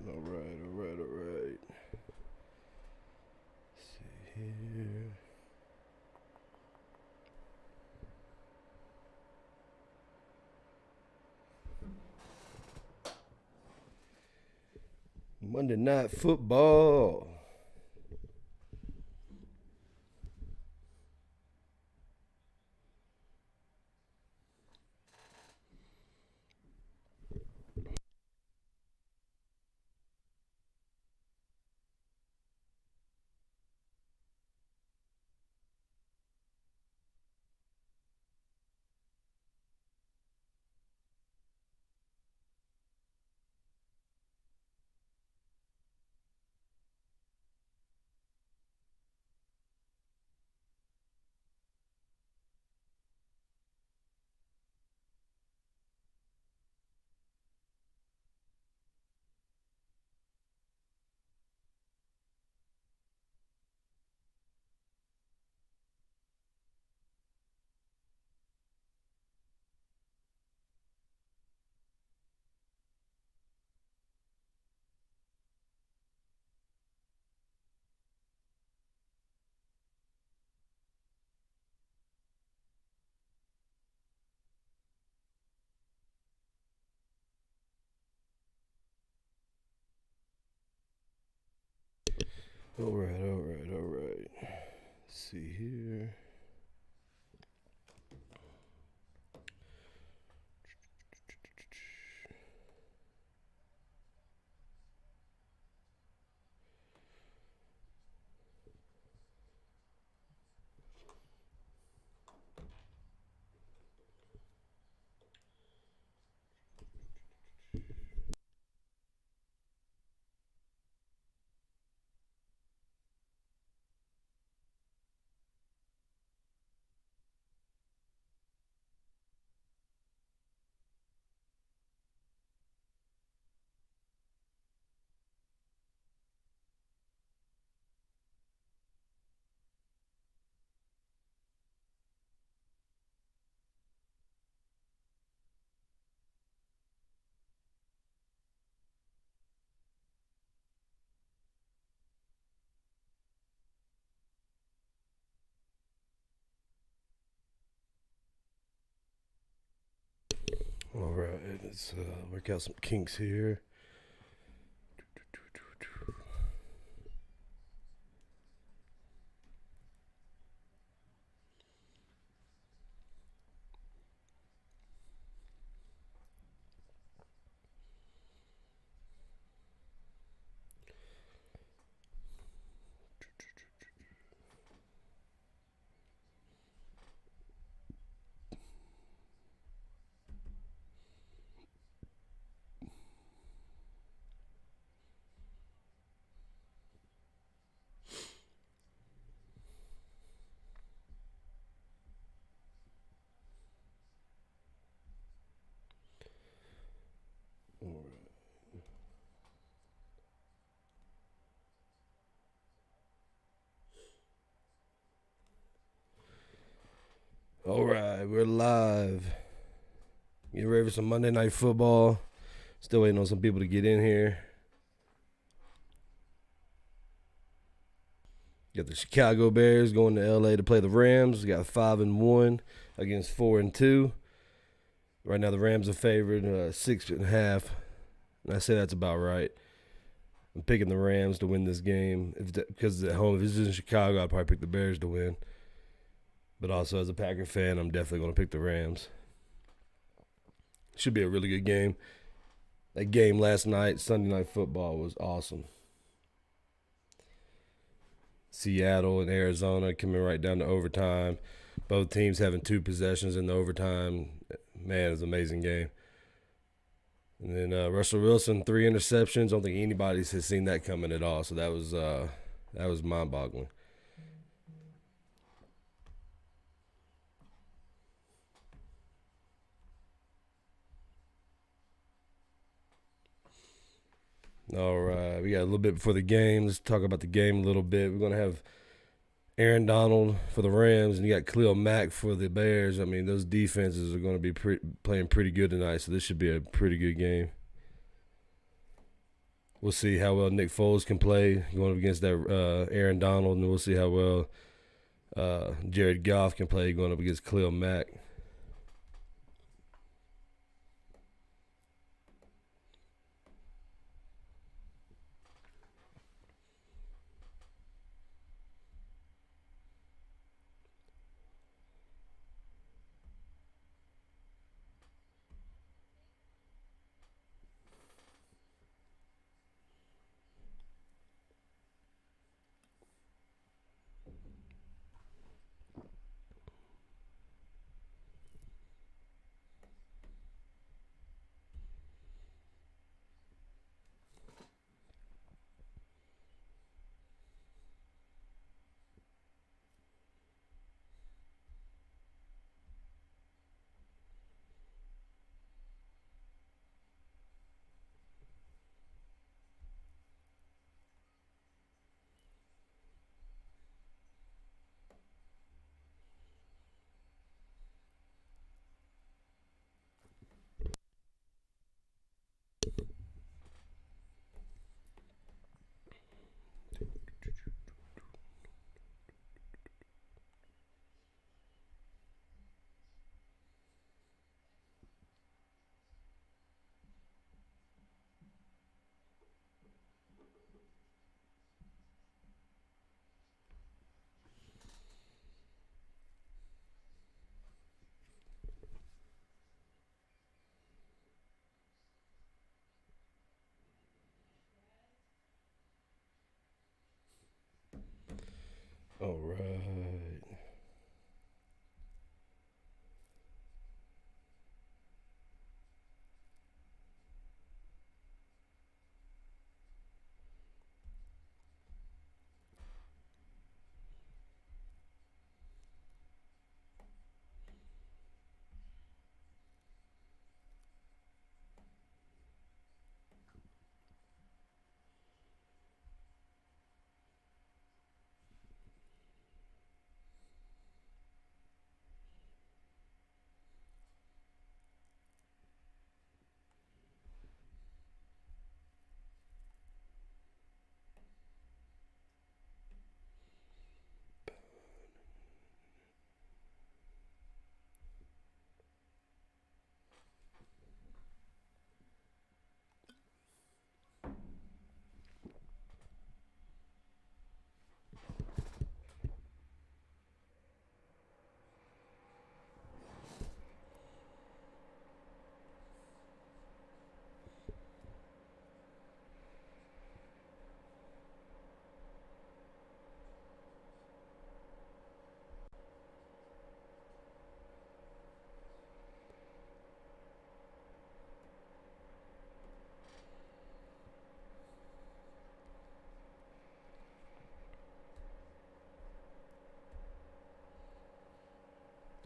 All right. See here. Monday Night Football. All right, all right, all right. Let's see here. All right, let's work out some kinks here. All right, we're live. Get ready for some Monday Night Football. Still waiting on some people to get in here. Got the Chicago Bears going to LA to play the Rams. We got 5-1 against 4-2. Right now the Rams are favored 6.5. And I say that's about right. I'm picking the Rams to win this game because it's at home. If it's in Chicago, I'd probably pick the Bears to win. But also, as a Packer fan, I'm definitely going to pick the Rams. Should be a really good game. That game last night, Sunday Night Football, was awesome. Seattle and Arizona coming right down to overtime. Both teams having 2 possessions in the overtime. Man, it's an amazing game. And then Russell Wilson, 3 interceptions. I don't think anybody has seen that coming at all. So that was mind-boggling. All right, we got a little bit before the game. Let's talk about the game a little bit. We're going to have Aaron Donald for the Rams, and you got Khalil Mack for the Bears. I mean, those defenses are going to be playing pretty good tonight, so this should be a pretty good game. We'll see how well Nick Foles can play going up against that Aaron Donald, and we'll see how well Jared Goff can play going up against Khalil Mack. All right.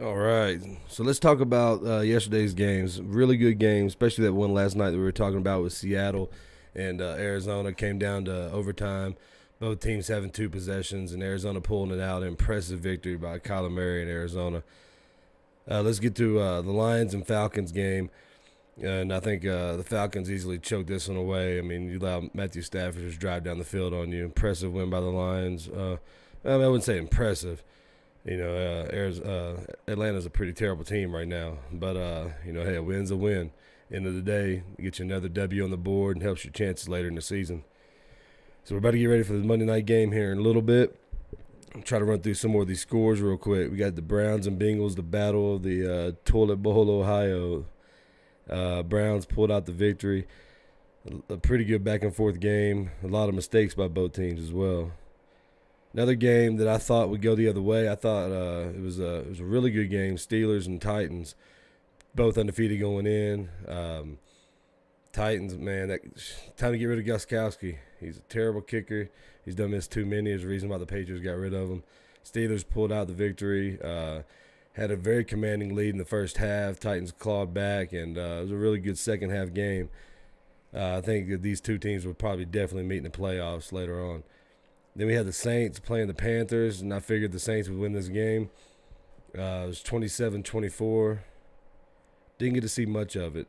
All right. So let's talk about yesterday's games. Really good game, especially that one last night that we were talking about with Seattle and Arizona. Came down to overtime. Both teams having two possessions, and Arizona pulling it out. Impressive victory by Kyler Murray in Arizona. Let's get to the Lions and Falcons game. And I think the Falcons easily choked this one away. I mean, you allow Matthew Stafford to just drive down the field on you. Impressive win by the Lions. I wouldn't say impressive. You know, Atlanta's a pretty terrible team right now. But, hey, a win's a win. End of the day, you get you another W on the board and helps your chances later in the season. So we're about to get ready for the Monday night game here in a little bit. I'll try to run through some more of these scores real quick. We got the Browns and Bengals, the battle of the Toilet Bowl, Ohio. Browns pulled out the victory. A pretty good back and forth game. A lot of mistakes by both teams as well. Another game that I thought would go the other way. I thought it was a really good game. Steelers and Titans, both undefeated going in. Titans, man, time to get rid of Gostkowski. He's a terrible kicker. He's done this too many. There's a reason why the Patriots got rid of him. Steelers pulled out the victory. Had a very commanding lead in the first half. Titans clawed back, and it was a really good second half game. I think that these two teams will probably definitely meet in the playoffs later on. Then we had the Saints playing the Panthers, and I figured the Saints would win this game. It was 27-24. Didn't get to see much of it.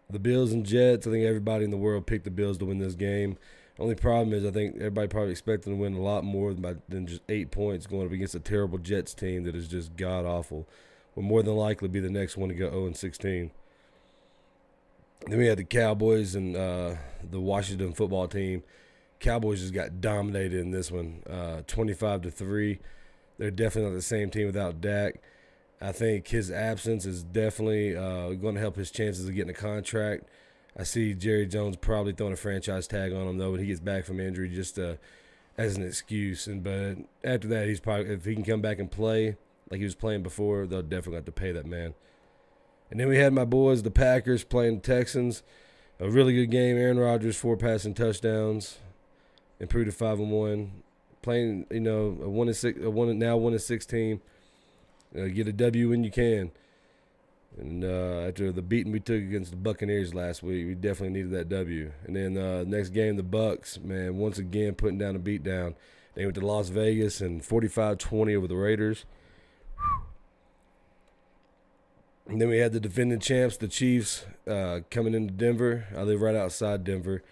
The Bills and Jets, I think everybody in the world picked the Bills to win this game. Only problem is I think everybody probably expected to win a lot more than just 8 points going up against a terrible Jets team that is just god-awful. Will more than likely be the next one to go 0-16. Then we had the Cowboys and the Washington football team. Cowboys just got dominated in this one, 25-3. They're definitely not the same team without Dak. I think his absence is definitely going to help his chances of getting a contract. I see Jerry Jones probably throwing a franchise tag on him though when he gets back from injury, just as an excuse. But after that, he's probably, if he can come back and play like he was playing before, they'll definitely have to pay that man. And then we had my boys, the Packers, playing the Texans. A really good game. Aaron Rodgers, 4 passing touchdowns, improved to 5-1. Playing, a 1-6 team. Get a W when you can. And after the beating we took against the Buccaneers last week, we definitely needed that W. And then next game, the Bucs, man, once again putting down a beatdown. They went to Las Vegas and 45-20 over the Raiders. And then we had the defending champs, the Chiefs, coming into Denver. I live right outside Denver.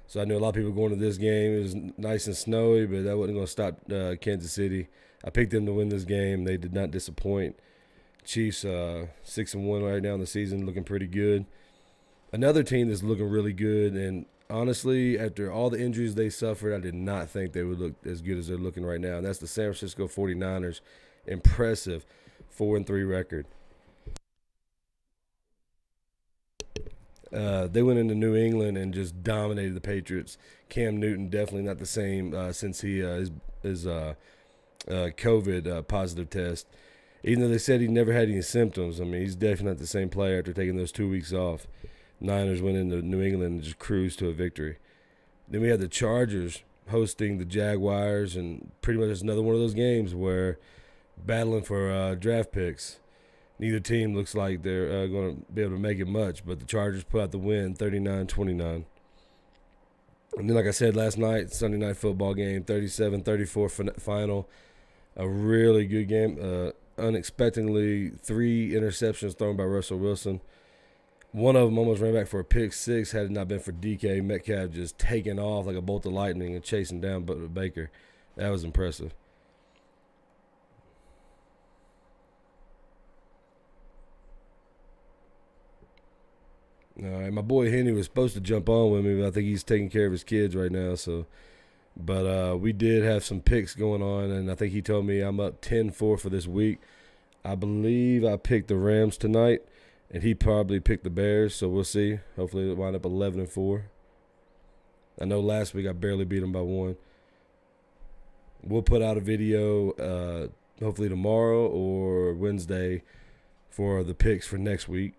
So I know a lot of people going to this game. It was nice and snowy, but that wasn't going to stop Kansas City. I picked them to win this game. They did not disappoint. Chiefs 6-1 right now in the season, looking pretty good. Another team that's looking really good, and honestly, after all the injuries they suffered, I did not think they would look as good as they're looking right now, and that's the San Francisco 49ers. Impressive 4-3 record. They went into New England and just dominated the Patriots. Cam Newton definitely not the same since his COVID positive test. Even though they said he never had any symptoms, I mean, he's definitely not the same player after taking those 2 weeks off. Niners went into New England and just cruised to a victory. Then we had the Chargers hosting the Jaguars, and pretty much it's another one of those games where battling for draft picks. Neither team looks like they're going to be able to make it much, but the Chargers put out the win 39-29. And then, like I said last night, Sunday night football game, 37-34 final. A really good game. Unexpectedly, 3 interceptions thrown by Russell Wilson. One of them almost ran back for a pick six had it not been for DK Metcalf just taking off like a bolt of lightning and chasing down Baker. That was impressive. All right, my boy Henry was supposed to jump on with me, but I think he's taking care of his kids right now. But we did have some picks going on, and I think he told me I'm up 10-4 for this week. I believe I picked the Rams tonight, and he probably picked the Bears, so we'll see. Hopefully it'll wind up 11-4. I know last week I barely beat him by 1. We'll put out a video hopefully tomorrow or Wednesday for the picks for next week.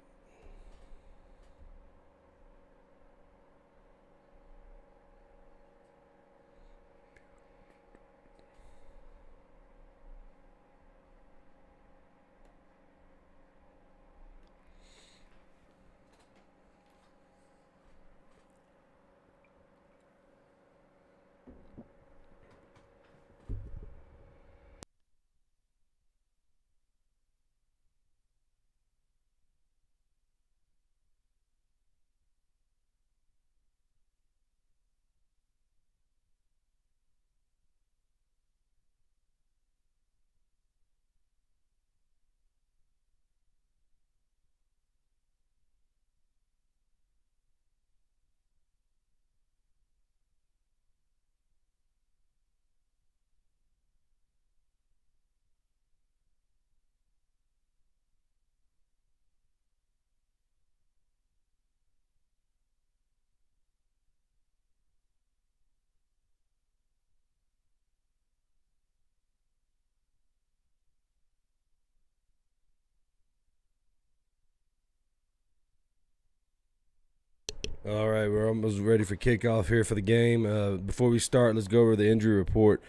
All right, we're almost ready for kickoff here for the game. Before we start, let's go over the injury report.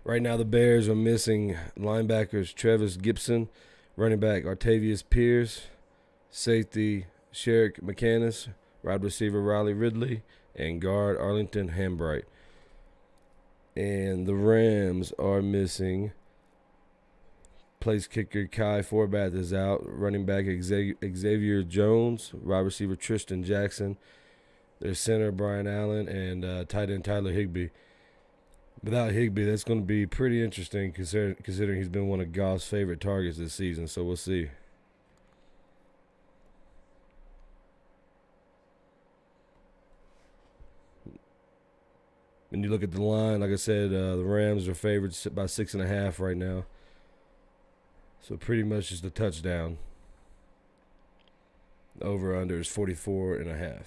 Right now, the Bears are missing linebackers Travis Gibson, running back Artavius Pierce, safety Sherrick McCanis, wide receiver Riley Ridley, and guard Arlington Hambright. And the Rams are missing place kicker Kai Forbath is out, running back Xavier Jones, wide receiver Tristan Jackson, their center Brian Allen, and tight end Tyler Higbee. Without Higbee, that's going to be pretty interesting considering he's been one of Goff's favorite targets this season, so we'll see. When you look at the line, like I said, the Rams are favored by 6.5 right now. So pretty much just a touchdown. Over-under is 44.5.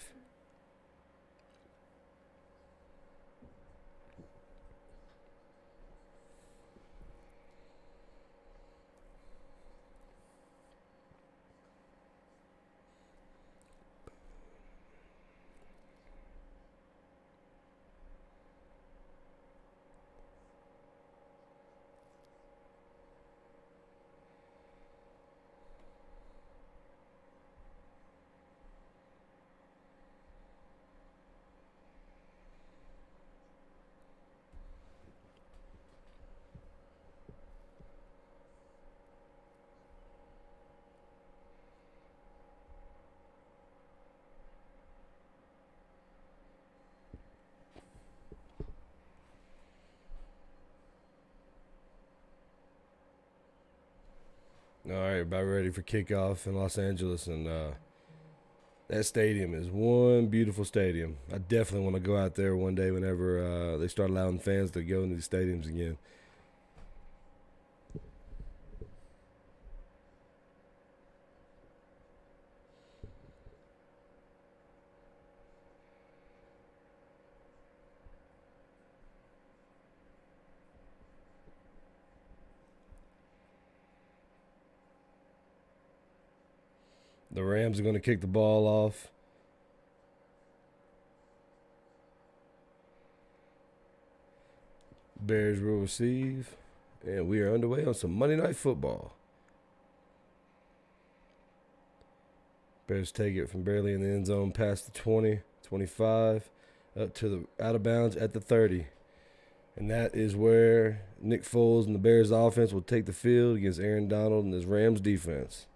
All right, about ready for kickoff in Los Angeles, and that stadium is one beautiful stadium. I definitely want to go out there one day whenever they start allowing fans to go into these stadiums again. The Rams are going to kick the ball off. Bears will receive. And we are underway on some Monday Night Football. Bears take it from barely in the end zone past the 20, 25, up to the out of bounds at the 30. And that is where Nick Foles and the Bears offense will take the field against Aaron Donald and his Rams defense.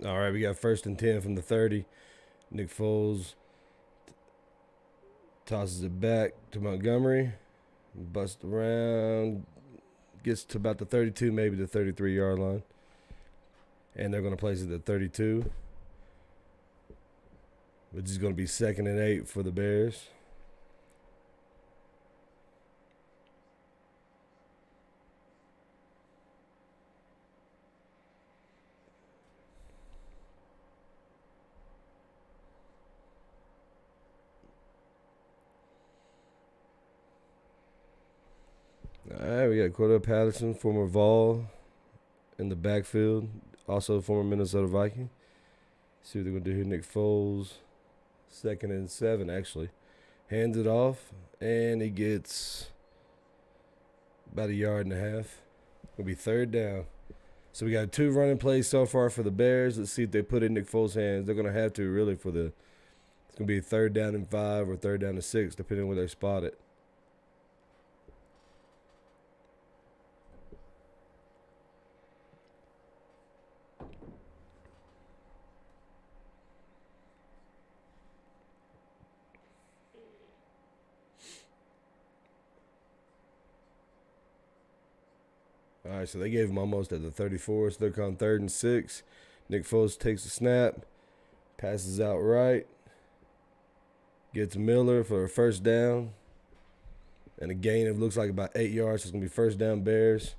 All right, we got 1st and 10 from the 30. Nick Foles tosses it back to Montgomery. Busts around. Gets to about the 32, maybe the 33-yard line. And they're going to place it at 32. Which is going to be 2nd and 8 for the Bears. All right, we got Cordell Patterson, former Vol, in the backfield. Also former Minnesota Viking. See what they're going to do here. Nick Foles, 2nd and 7, actually. Hands it off, and he gets about 1.5 yards. It'll be 3rd down. So we got 2 running plays so far for the Bears. Let's see if they put it in Nick Foles' hands. They're going to have to, really, for the – it's going to be 3rd down and 5 or 3rd down and 6, depending on where they spot it. All right, so they gave him almost at the 34, so they're calling 3rd and 6. Nick Foles takes the snap, passes out right, gets Miller for a 1st down, and a gain of looks like about 8 yards. So it's going to be 1st down Bears.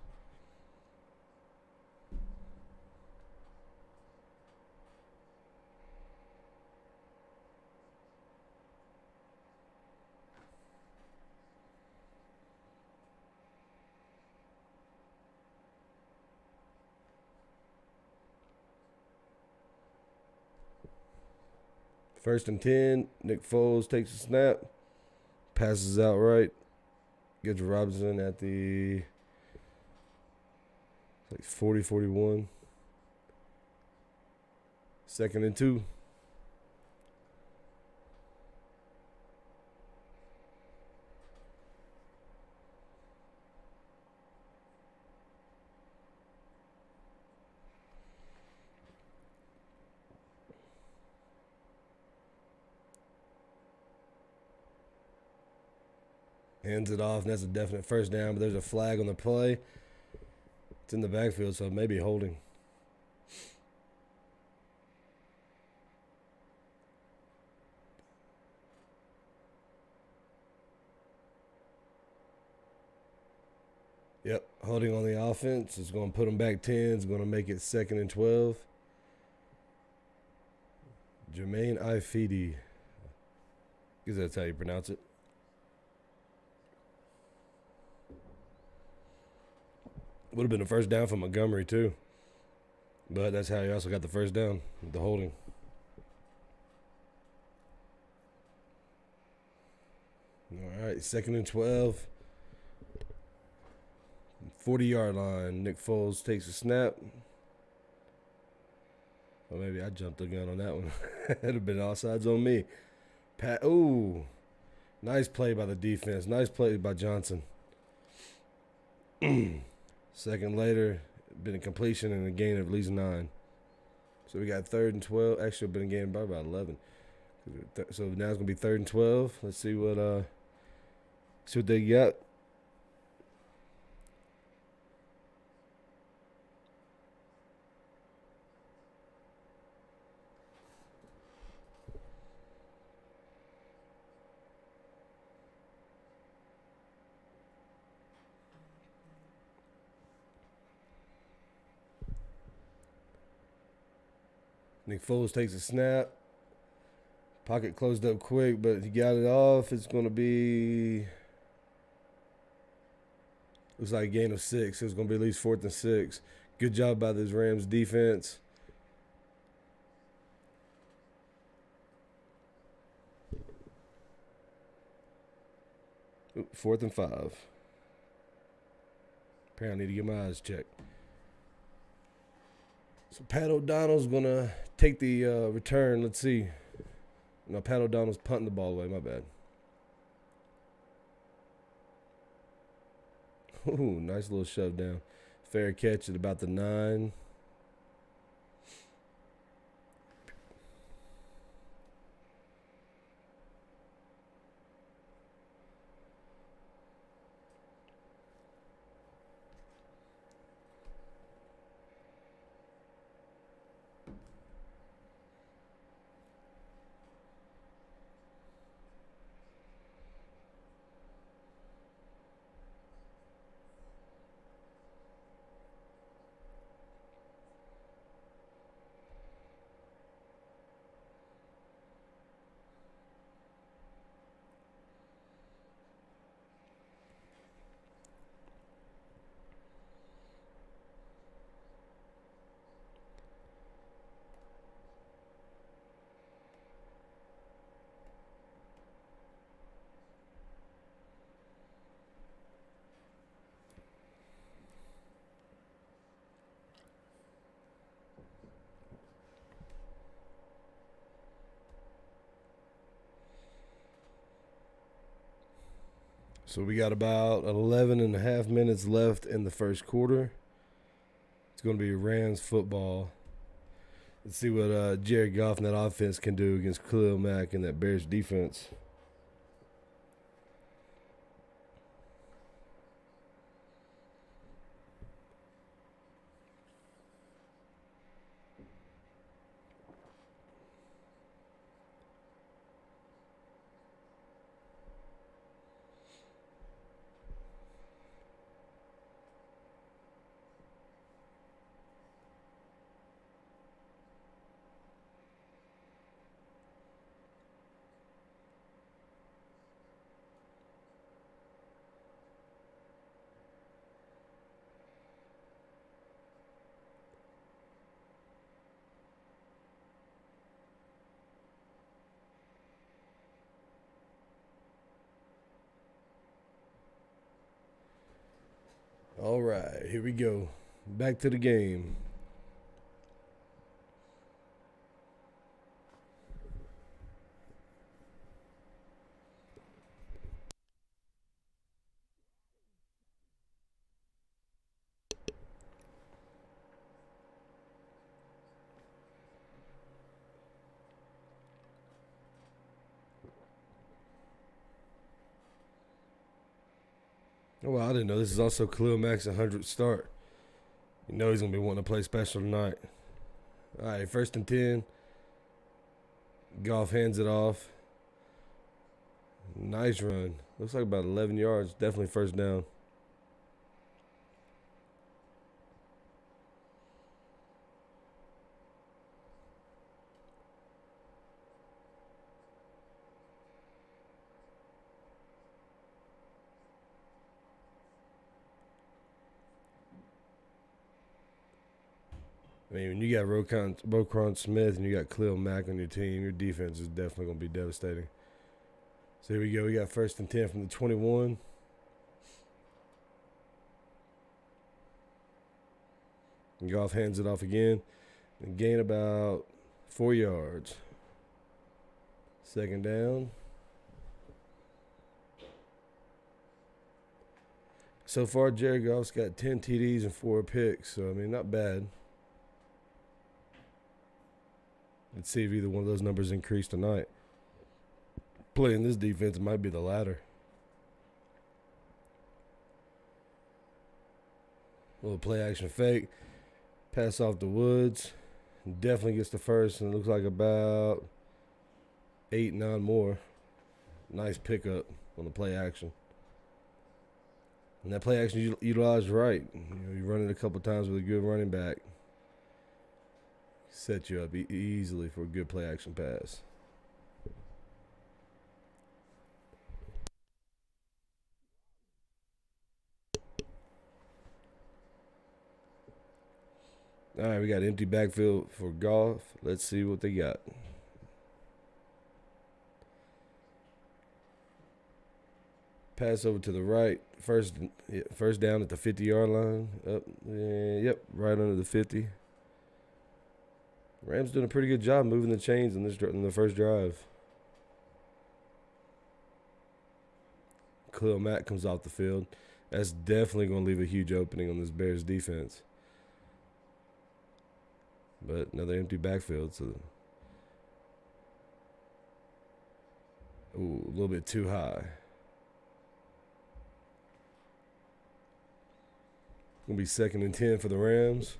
First and 10, Nick Foles takes the snap, passes out right, gets Robinson at the 40, 41. 2nd and 2. Hands it off, and that's a definite 1st down, but there's a flag on the play. It's in the backfield, so maybe holding. Yep, holding on the offense. It's going to put them back 10. It's going to make it 2nd and 12. Jermaine Ifedi. I guess that's how you pronounce it. Would have been a 1st down for Montgomery, too. But that's how he also got the 1st down, the holding. All right, 2nd and 12. 40-yard line. Nick Foles takes a snap. Or maybe I jumped the gun on that one. It'd have been offsides on me. Ooh. Nice play by the defense. Nice play by Johnson. Second later, been a completion and a gain of at least 9. So we got 3rd and 12. Actually, been a gain by about 11. So now it's gonna be 3rd and 12. Let's see what they got. Nick Foles takes a snap. Pocket closed up quick, but he got it off. It's going to be, looks like a gain of 6. It's going to be at least 4th and 6. Good job by this Rams defense. Oop, 4th and 5. Apparently, I need to get my eyes checked. So Pat O'Donnell's going to take the return. Let's see. No, Pat O'Donnell's punting the ball away. My bad. Ooh, nice little shove down. Fair catch at about the 9. So we got about 11 and a half minutes left in the first quarter. It's going to be Rams football. Let's see what Jared Goff and that offense can do against Khalil Mack and that Bears defense. All right, here we go. Back to the game. Oh, well, I didn't know this is also Khalil Mack's 100th start. You know he's going to be wanting to play special tonight. All right, 1st and 10. Goff hands it off. Nice run. Looks like about 11 yards. Definitely first down. I mean, when you got Roquan Smith and you got Khalil Mack on your team, your defense is definitely going to be devastating. So here we go. We got 1st and 10 from the 21. And Goff hands it off again. And gain about 4 yards. 2nd down. So far, Jared Goff's got 10 TDs and 4 picks. So, I mean, not bad. Let's see if either one of those numbers increase tonight. Playing this defense might be the latter. Little play action fake. Pass off to Woods. Definitely gets the first, and it looks like about 8, 9 more. Nice pickup on the play action. And that play action utilized right. You run it a couple times with a good running back. set you up easily for a good play action pass. All right, we got empty backfield for Goff. Let's see what they got. Pass over to the right. First down at the 50-yard line. Yep, right under the 50. Rams doing a pretty good job moving the chains in the first drive. Khalil Mack comes off the field. That's definitely going to leave a huge opening on this Bears defense. But another empty backfield. So, a little bit too high. Gonna be 2nd and 10 for the Rams.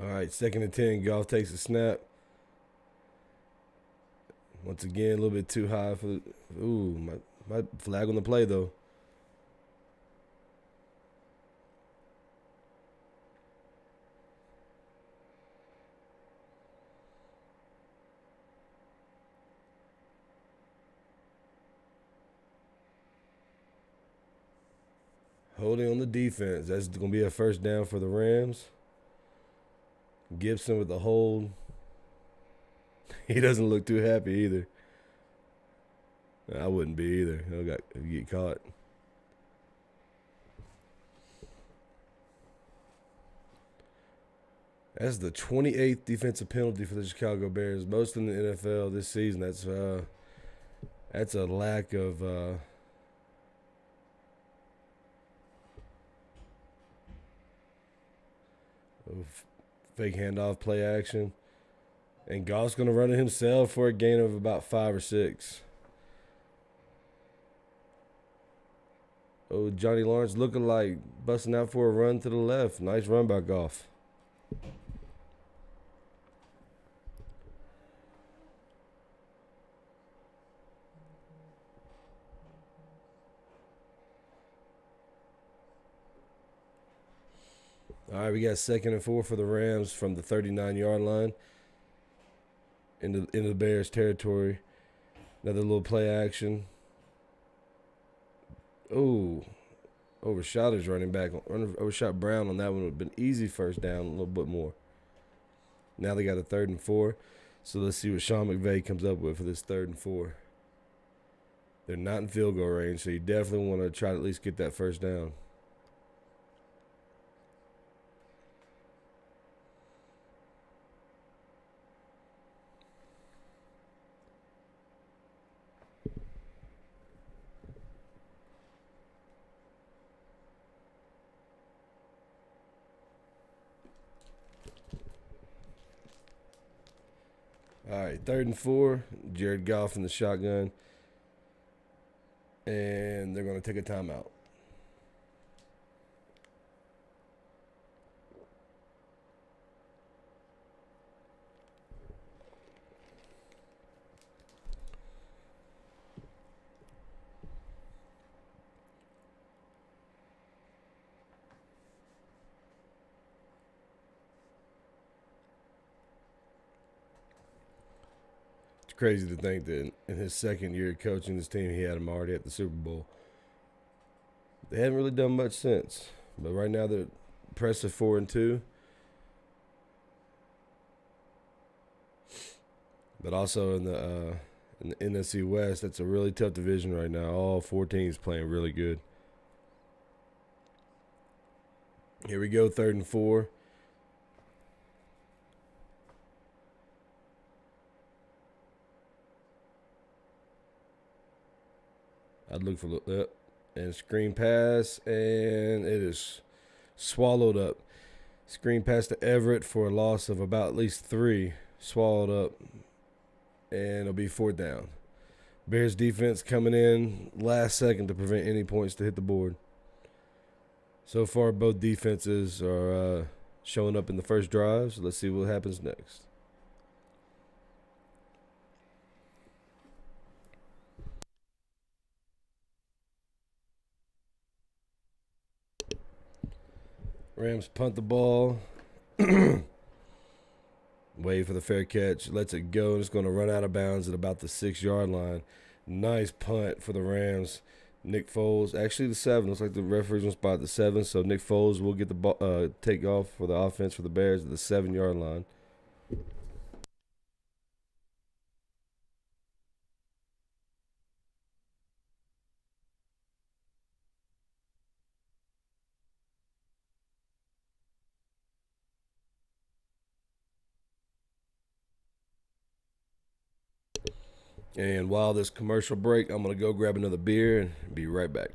All right, 2nd and 10. Goff takes a snap. Once again, a little bit too high for the. My flag on the play though. Holding on the defense. That's going to be a first down for the Rams. Gibson with the hold. He doesn't look too happy either. I wouldn't be either. He'll get caught. That's the 28th defensive penalty for the Chicago Bears. Most in the NFL this season. That's a lack of fake handoff play action. And Goff's going to run it himself for a gain of about 5 or 6. Oh, Johnny Lawrence looking like busting out for a run to the left. Nice run by Goff. All right, we got 2nd and 4 for the Rams from the 39-yard line into the Bears territory. Another little play action. Oh, overshot his running back. Overshot Brown on that one. Would have been easy first down, a little bit more. Now they got a 3rd and 4. So let's see what Sean McVay comes up with for this 3rd and 4. They're not in field goal range, so you definitely want to try to at least get that first down. All right, 3rd and 4. Jared Goff in the shotgun. And they're going to take a timeout. It's crazy to think that in his 2nd year coaching this team, he had him already at the Super Bowl. They haven't really done much since. But right now they're impressive 4 and 2. But also in the NFC West, that's a really tough division right now. All 4 teams playing really good. Here we go, 3rd and 4. I'd look for and screen pass, and it is swallowed up. Screen pass to Everett for a loss of about at least 3. Swallowed up. and it'll be 4th down. Bears defense coming in last second to prevent any points to hit the board. So far, both defenses are showing up in the first drive, so let's see what happens next. Rams punt the ball. Wait for the fair catch. Lets it go. It's going to run out of bounds at about the 6-yard line. Nice punt for the Rams. Nick Foles, actually the 7. Looks like the referee's going to spot the 7. So Nick Foles will get the ball, take off for the offense for the Bears at the 7-yard line. And while this commercial break, I'm going to go grab another beer and be right back.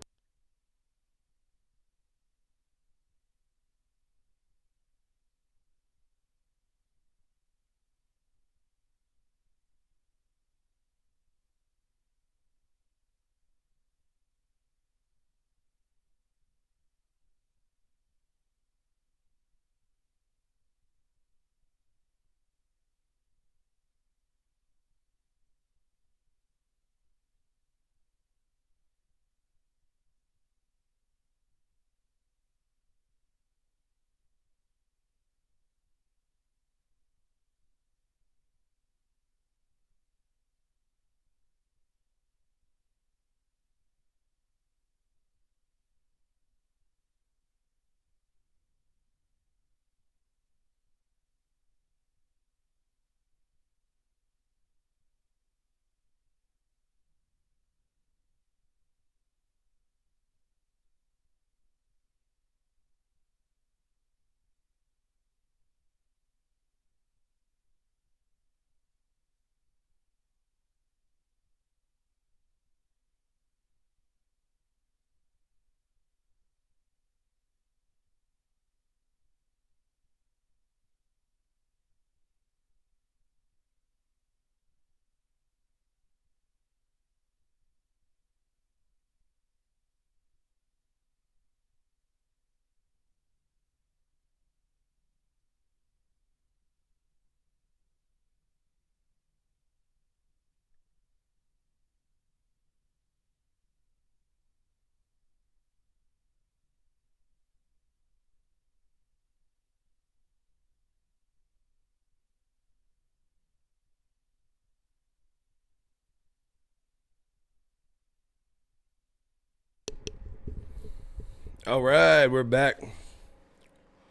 All right, we're back.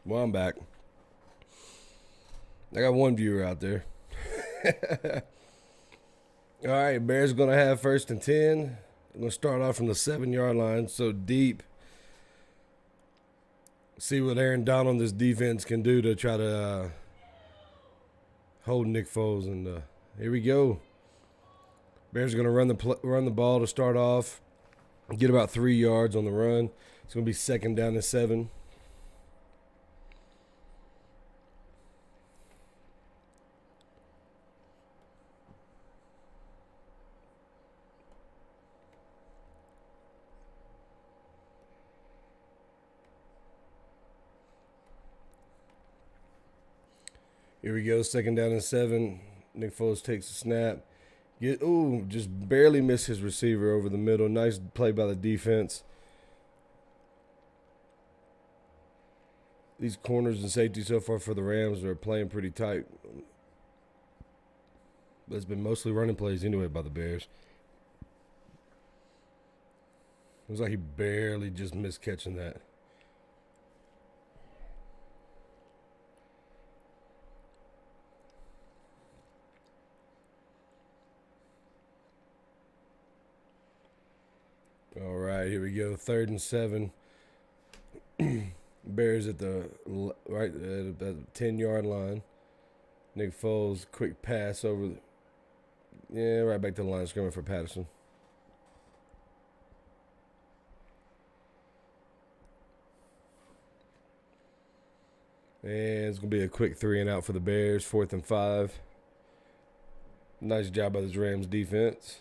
Well, I'm back. I got one viewer out there. All right, Bears going to have 1st and 10. I'm going to start off from the 7-yard line, so deep. See what Aaron Donald and this defense can do to try to hold Nick Foles. And here we go. Bears are going to run the ball to start off. Get about 3 yards on the run. It's going to be 2nd down and 7. Here we go, 2nd down and 7. Nick Foles takes a snap. Just barely missed his receiver over the middle. Nice play by the defense. These corners and safeties so far for the Rams are playing pretty tight. But it's been mostly running plays anyway by the Bears. It was like he barely just missed catching that. All right, here we go. 3rd and 7. Bears at the 10-yard line. Nick Foles, quick pass over. Right back to the line of scrimmage for Patterson. And it's going to be a quick 3 and out for the Bears. 4th and 5. Nice job by this Rams defense.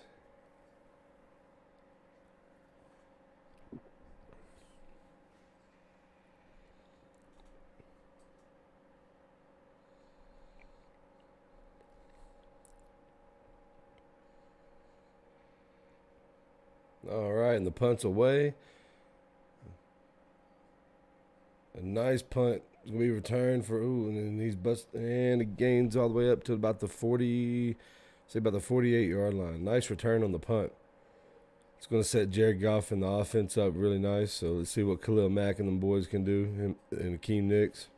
All right, and the punt's away. A nice punt will be returned for and then he's and it gains all the way up to about the 40, say about the 48-yard line. Nice return on the punt. It's going to set Jared Goff and the offense up really nice. So let's see what Khalil Mack and them boys can do, him and Akeem Nicks.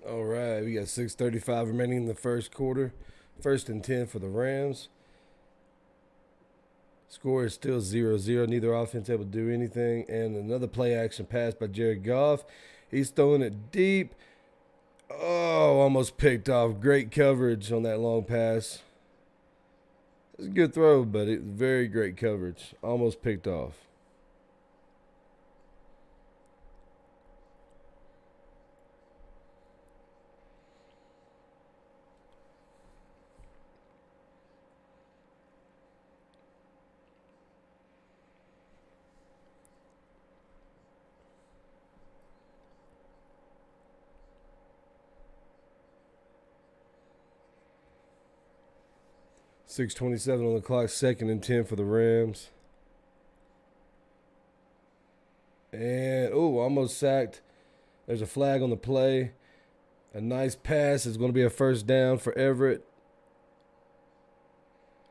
All right, we got 6:35 remaining in the first quarter. 1st and 10 for the Rams. Score is still 0-0. Neither offense able to do anything. And another play action pass by Jared Goff. He's throwing it deep. Oh, almost picked off. Great coverage on that long pass. It's a good throw, but it very great coverage. Almost picked off. .627 on the clock. 2nd and 10 for the Rams. And, almost sacked. There's a flag on the play. A nice pass. It's going to be a first down for Everett.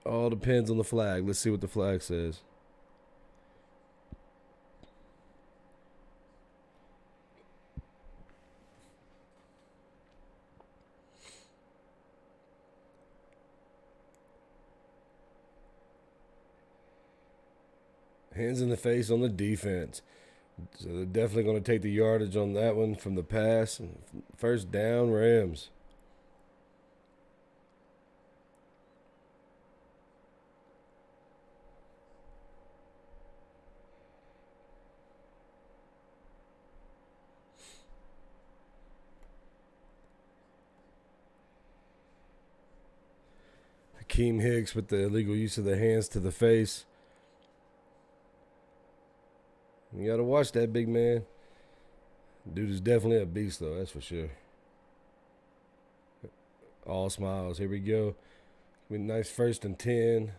All depends on the flag. Let's see what the flag says. Hands in the face on the defense. So they're definitely going to take the yardage on that one from the pass. First down, Rams. Akeem Hicks with the illegal use of the hands to the face. You got to watch that big man. Dude is definitely a beast, though. That's for sure. All smiles. Here we go. Nice 1st and 10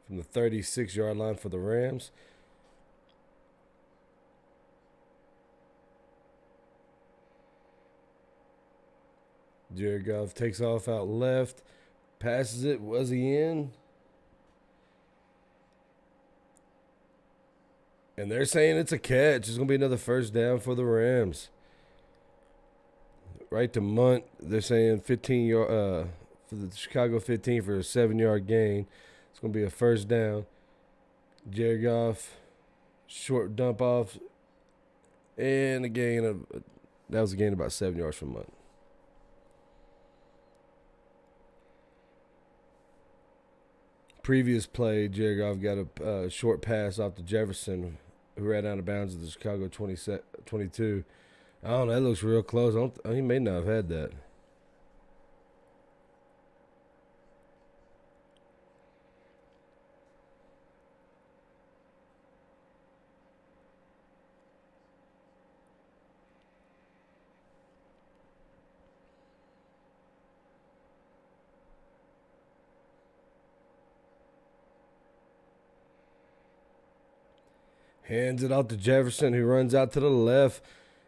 from the 36-yard line for the Rams. Jared Goff takes off out left. Passes it. Was he in? And they're saying it's a catch. It's going to be another first down for the Rams. Right to Munt. They're saying 15 yard for the Chicago 15 for a 7-yard gain. It's going to be a first down. Jared Goff, short dump off, and a gain of that was a gain about 7 yards from Munt. Previous play, Jared Goff got a short pass off to Jefferson, who ran out of bounds at the Chicago 22. I don't know. That looks real close. He may not have had that. Hands it out to Jefferson, who runs out to the left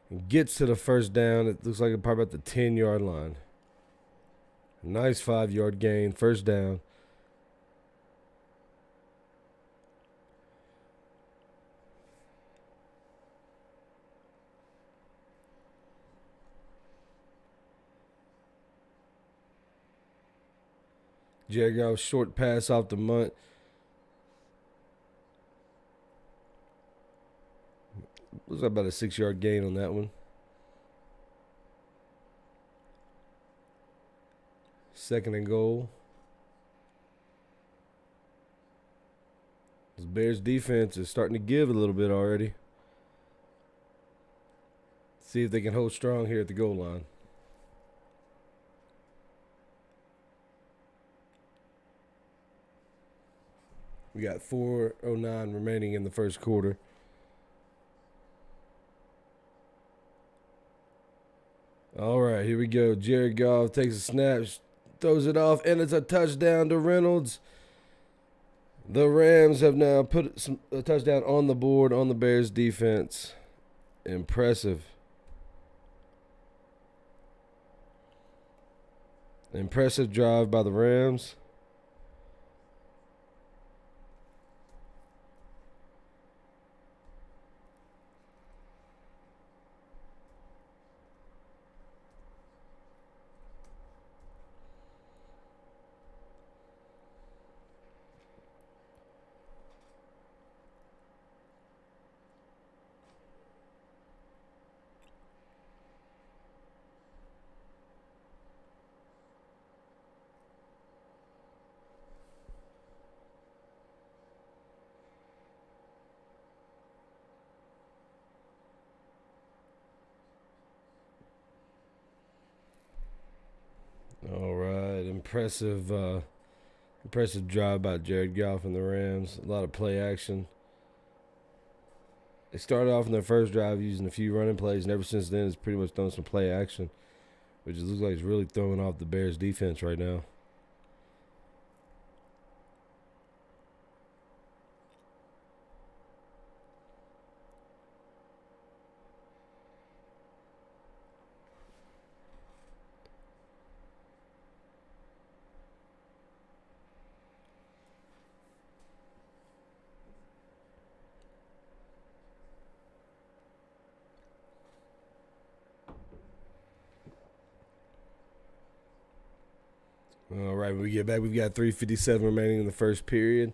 and gets to the first down. It looks like it's probably about the 10-yard line. Nice 5-yard gain, first down. Jared Goff, short pass off the Munt. Looks like about a 6-yard gain on that one. 2nd and goal. This Bears defense is starting to give a little bit already. See if they can hold strong here at the goal line. We got 4:09 remaining in the first quarter. All right, here we go. Jared Goff takes a snap, throws it off, and it's a touchdown to Reynolds. The Rams have now put a touchdown on the board on the Bears defense. Impressive. Impressive drive by the Rams. All right, impressive drive by Jared Goff and the Rams. A lot of play action. They started off in their first drive using a few running plays, and ever since then, it's pretty much done some play action, which looks like it's really throwing off the Bears defense right now. All right, when we get back, we've got 3:57 remaining in the first period.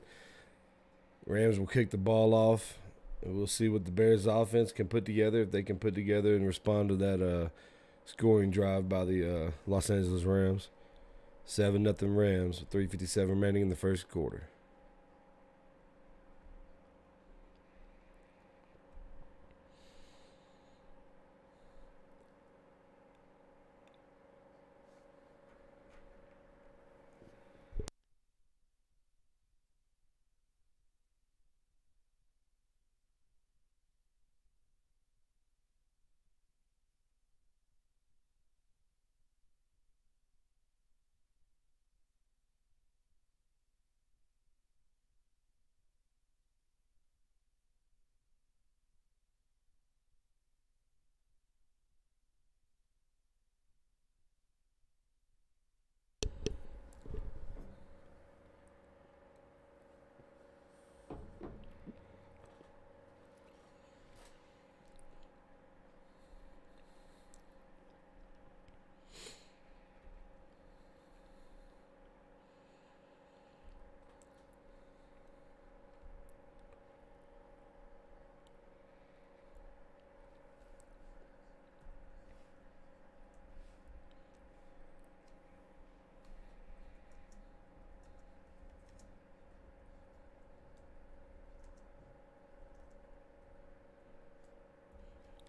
Rams will kick the ball off, and we'll see what the Bears offense can put together, if they can put together and respond to that scoring drive by the Los Angeles Rams. 7-0 Rams, 3:57 remaining in the first quarter.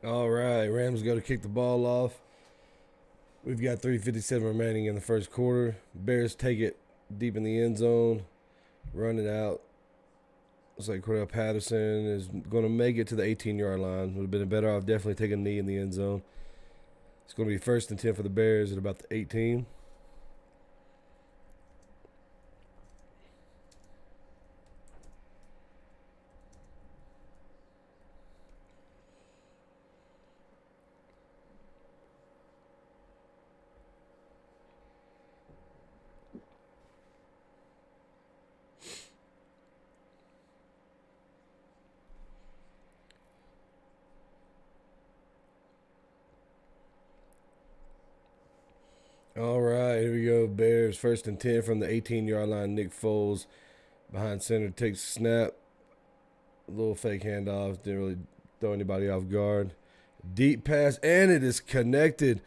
All right, Rams go to kick the ball off. We've got 3:57 remaining in the first quarter. Bears take it deep in the end zone, run it out. Looks like Cordell Patterson is going to make it to the 18-yard line. Would have been better off definitely taking a knee in the end zone. It's going to be 1st and 10 for the Bears at about the 18. All right, here we go. Bears 1st and 10 from the 18-yard line. Nick Foles behind center takes a snap. A little fake handoff. Didn't really throw anybody off guard. Deep pass, and it is connected.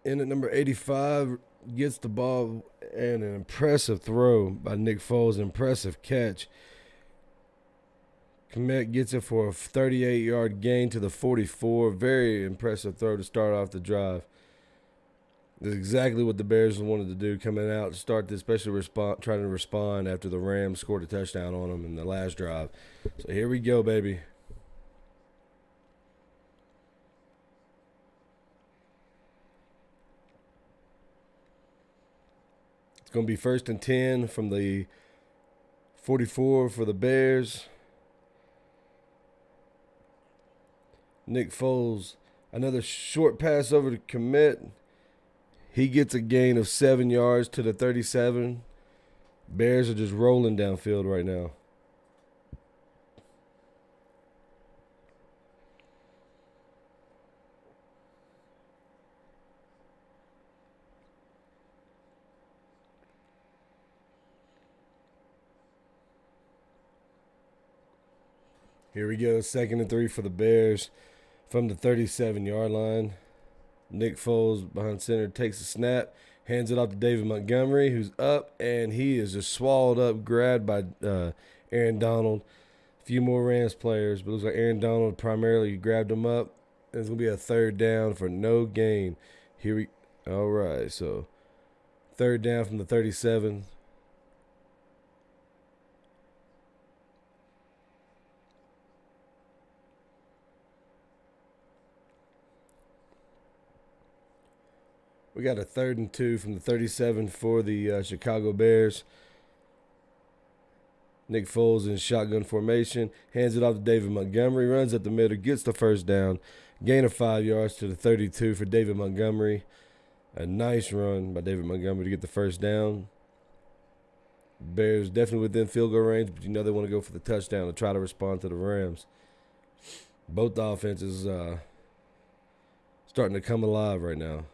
In at number 85, gets the ball, and an impressive throw by Nick Foles. Impressive catch. Kmet gets it for a 38-yard gain to the 44. Very impressive throw to start off the drive. That's exactly what the Bears wanted to do, coming out to start this, especially trying to respond after the Rams scored a touchdown on them in the last drive. So here we go, baby. It's going to be 1st and 10 from the 44 for the Bears. Nick Foles, another short pass over to Kmet. He gets a gain of 7 yards to the 37. Bears are just rolling downfield right now. Here we go, 2nd and 3 for the Bears from the 37-yard line. Nick Foles behind center takes a snap, hands it off to David Montgomery, who's up, and he is just swallowed up, grabbed by Aaron Donald. A few more Rams players, but it looks like Aaron Donald primarily grabbed him up. And it's going to be a 3rd down for no gain. All right, so 3rd down from the 37. We got a 3rd and 2 from the 37 for the Chicago Bears. Nick Foles in shotgun formation. Hands it off to David Montgomery. Runs up the middle. Gets the 1st down. Gain of 5 yards to the 32 for David Montgomery. A nice run by David Montgomery to get the 1st down. Bears definitely within field goal range, but you know they want to go for the touchdown to try to respond to the Rams. Both offenses starting to come alive right now.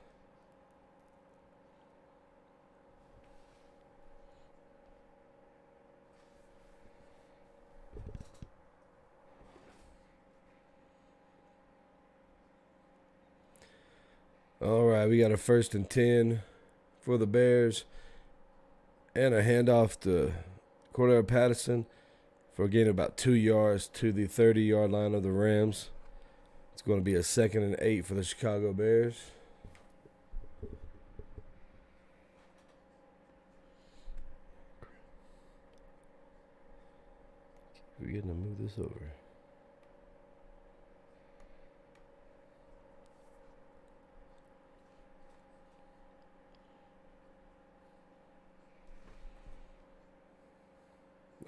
All right, we got a 1st and 10 for the Bears. And a handoff to Cordell Patterson for a gain of about 2 yards to the 30-yard line of the Rams. It's going to be a 2nd and 8 for the Chicago Bears. We're getting to move this over.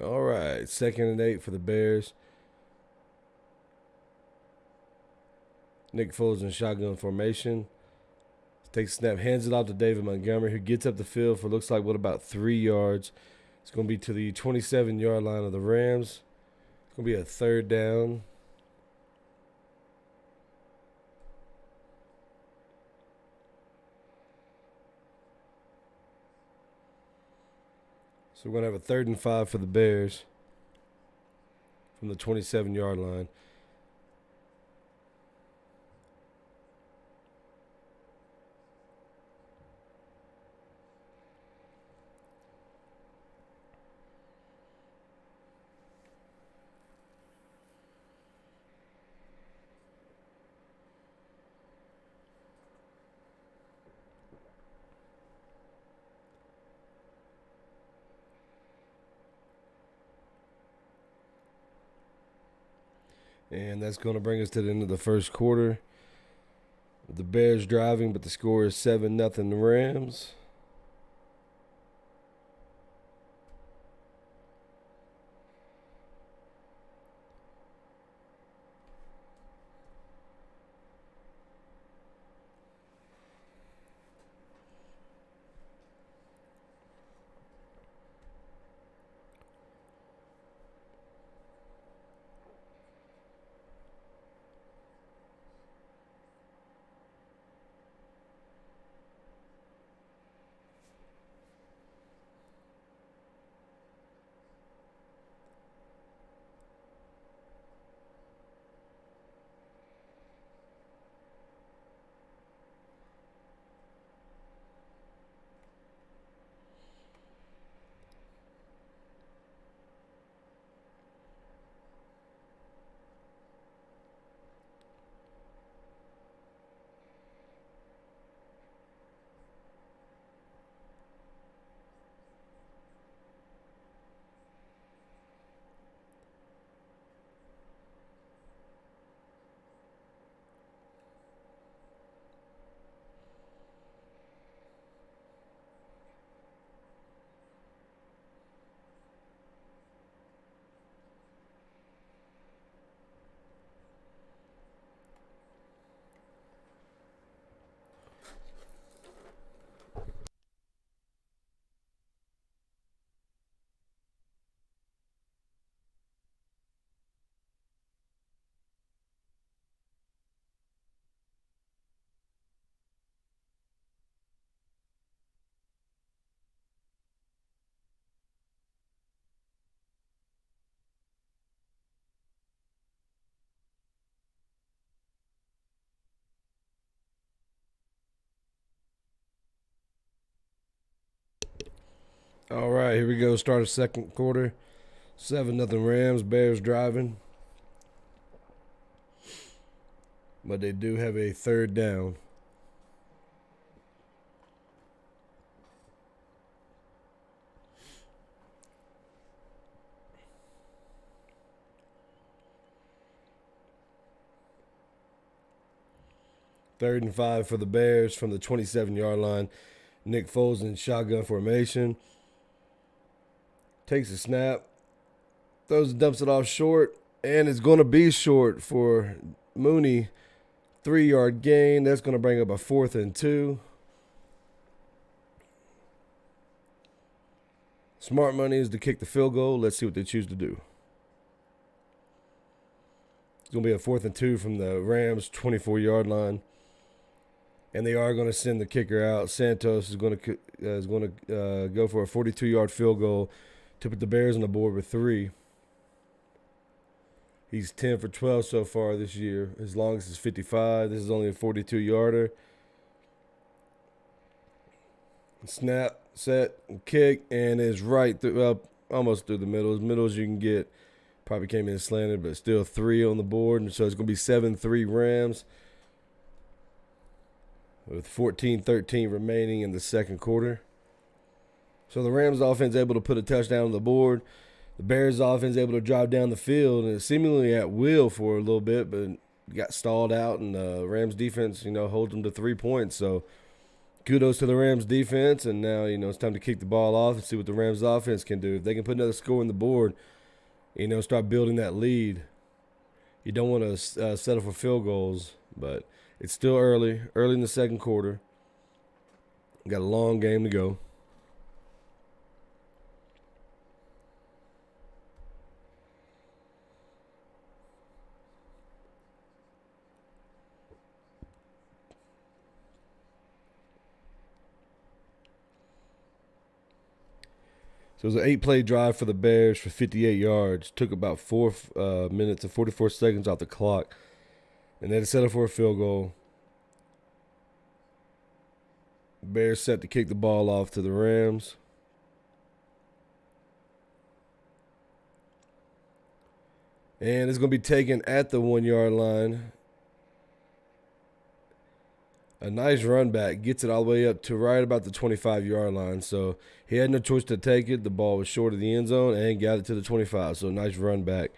All right, 2nd and 8 for the Bears. Nick Foles in shotgun formation. Takes a snap, hands it off to David Montgomery, who gets up the field for looks like about 3 yards. It's going to be to the 27-yard line of the Rams. It's going to be a third down. So we're going to have a 3rd and 5 for the Bears from the 27-yard line. And that's going to bring us to the end of the first quarter. The Bears driving, but the score is 7-0 Rams. All right, here we go. Start of second quarter. 7-0 Rams. Bears driving. But they do have a third down. Third and 5 for the Bears from the 27-yard line. Nick Foles in shotgun formation. Takes a snap. Dumps it off short. And it's going to be short for Mooney. 3-yard gain. That's going to bring up a 4th and 2. Smart money is to kick the field goal. Let's see what they choose to do. It's going to be a 4th and 2 from the Rams' 24-yard line. And they are going to send the kicker out. Santos is going to go for a 42-yard field goal to put the Bears on the board with 3. He's 10 for 12 so far this year. His longest is 55. This is only a 42-yarder. Snap, set, and kick, and is right through, almost through the middle. As middle as you can get. Probably came in slanted, but still 3 on the board. And so it's going to be 7-3 Rams with 14-13 remaining in the second quarter. So the Rams offense able to put a touchdown on the board. The Bears offense able to drive down the field and seemingly at will for a little bit, but got stalled out, and the Rams defense, holds them to 3 points. So kudos to the Rams defense, and now, it's time to kick the ball off and see what the Rams offense can do. If they can put another score on the board, start building that lead. You don't want to settle for field goals, but it's still early in the second quarter. Got a long game to go. So it was an 8-play drive for the Bears for 58 yards. Took about 4 minutes and 44 seconds off the clock. And then set up for a field goal. Bears set to kick the ball off to the Rams. And it's going to be taken at the 1-yard line. A nice run back. Gets it all the way up to right about the 25-yard line. So he had no choice to take it. The ball was short of the end zone and got it to the 25. So nice run back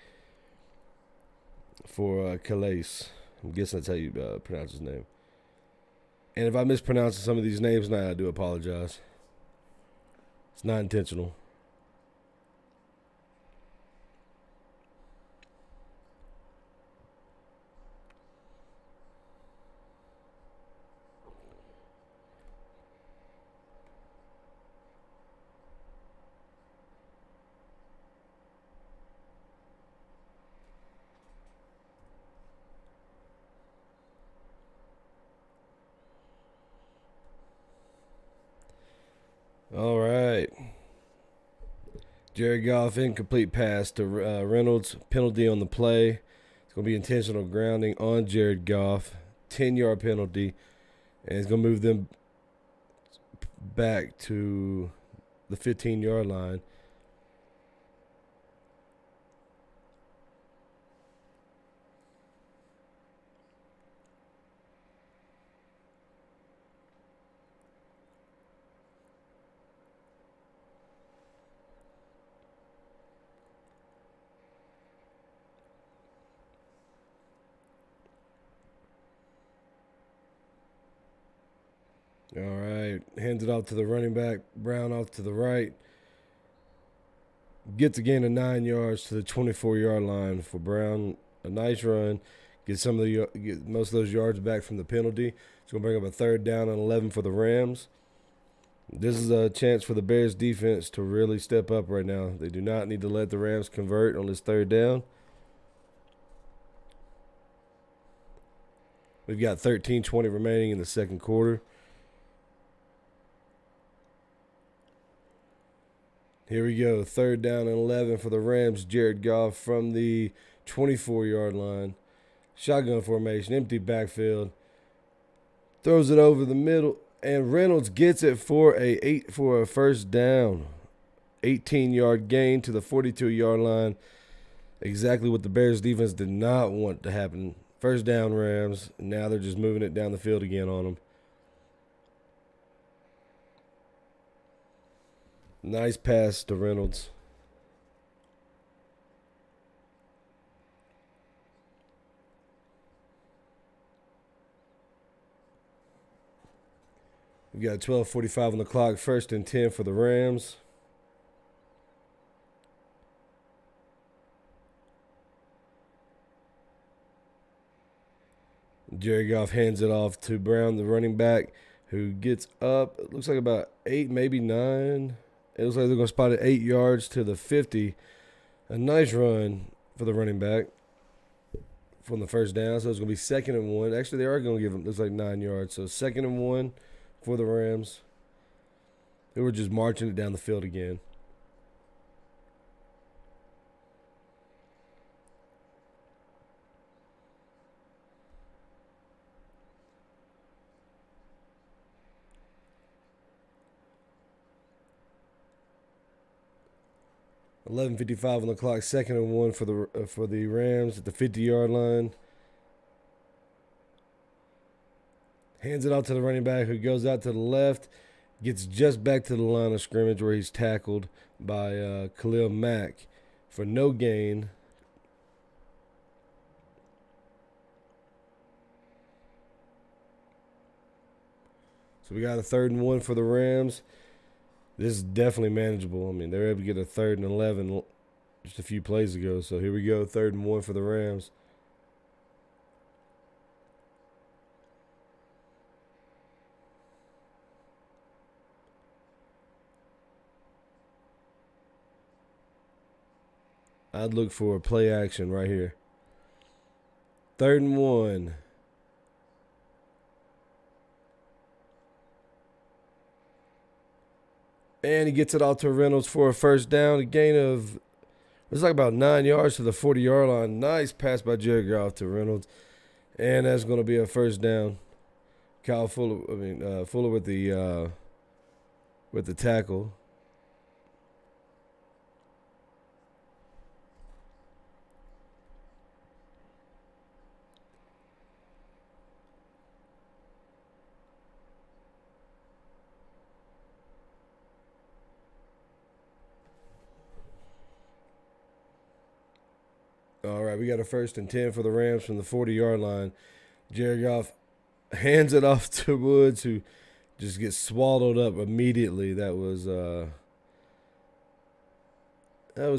for Calais. I'm guessing that's how you pronounce his name. And if I mispronounce some of these names now, I do apologize. It's not intentional. All right. Jared Goff, incomplete pass to Reynolds. Penalty on the play. It's going to be intentional grounding on Jared Goff. 10-yard penalty. And it's going to move them back to the 15-yard line. All right. Hands it off to the running back. Brown off to the right. Gets a gain of 9 yards to the 24-yard line for Brown. A nice run. Get most of those yards back from the penalty. It's going to bring up a 3rd down and 11 for the Rams. This is a chance for the Bears defense to really step up right now. They do not need to let the Rams convert on this 3rd down. We've got 13:20 remaining in the second quarter. Here we go. 3rd down and 11 for the Rams. Jared Goff from the 24-yard line. Shotgun formation, empty backfield. Throws it over the middle, and Reynolds gets it for a 1st down. 18-yard gain to the 42-yard line. Exactly what the Bears defense did not want to happen. 1st down, Rams. Now they're just moving it down the field again on them. Nice pass to Reynolds. We've got 12:45 on the clock. 1st and 10 for the Rams. Jared Goff hands it off to Brown, the running back, who gets up. It looks like about 8, maybe 9. It looks like they're going to spot it 8 yards to the 50. A nice run for the running back from the 1st down. So it's going to be 2nd and 1. Actually, they are going to give them, looks like 9 yards. So 2nd and 1 for the Rams. They were just marching it down the field again. $11:55 on the clock. 2nd and 1 for the Rams at the 50-yard line. Hands it out to the running back, who goes out to the left, gets just back to the line of scrimmage where he's tackled by Khalil Mack for no gain. So we got a 3rd and 1 for the Rams. This is definitely manageable. I mean, they were able to get a 3rd and 11 just a few plays ago. So here we go, 3rd and 1 for the Rams. I'd look for a play action right here. 3rd and 1. And he gets it out to Reynolds for a first down. A gain of, it's like about 9 yards to the 40-yard line. Nice pass by Jared Goff to Reynolds. And that's going to be a first down. Kyle Fuller, Fuller with the tackle. All right, we got a 1st and 10 for the Rams from the 40-yard line. Jared Goff hands it off to Woods, who just gets swallowed up immediately. That was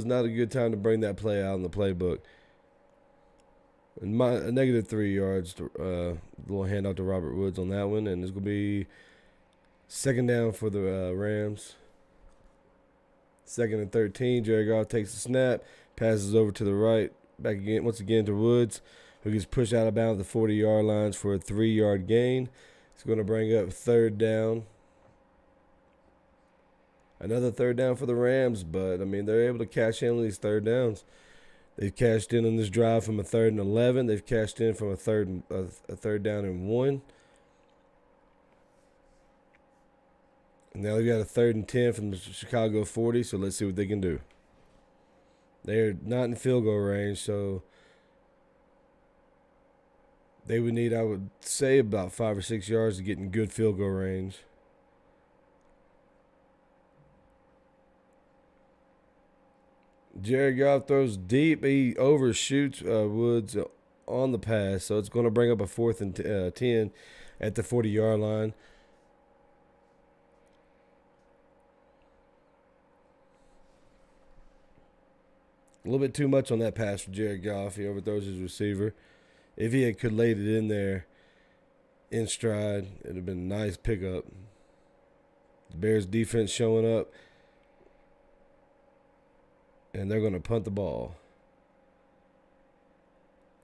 not a good time to bring that play out in the playbook. And a negative 3 yards. Little handout to Robert Woods on that one, and it's gonna be 2nd down for the Rams. 2nd and 13. Jared Goff takes the snap, passes over to the right, back again once again to Woods, who gets pushed out of bounds at the 40-yard lines for a 3-yard gain. It's going to bring up 3rd down. Another 3rd down for the Rams, but, I mean, they're able to cash in on these 3rd downs. They've cashed in on this drive from a 3rd and 11. They've cashed in from a third down and 1. And now they've got a 3rd and 10 from the Chicago 40, so let's see what they can do. They're not in field goal range, so they would need, I would say, about 5 or 6 yards to get in good field goal range. Jared Goff throws deep. He overshoots Woods on the pass, so it's going to bring up a 4th and 10 at the 40-yard line. A little bit too much on that pass for Jared Goff. He overthrows his receiver. If he could laid it in there in stride, it would have been a nice pickup. The Bears defense showing up, and they're going to punt the ball.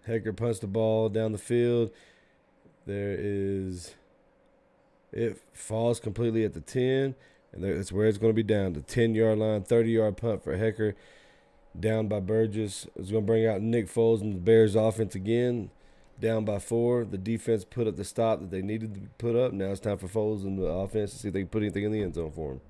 Hekker punts the ball down the field. It falls completely at the 10, and that's where it's going to be down. The 10-yard line, 30-yard punt for Hekker. Down by Burgess. It's going to bring out Nick Foles and the Bears offense again. Down by 4. The defense put up the stop that they needed to put up. Now it's time for Foles and the offense to see if they can put anything in the end zone for him.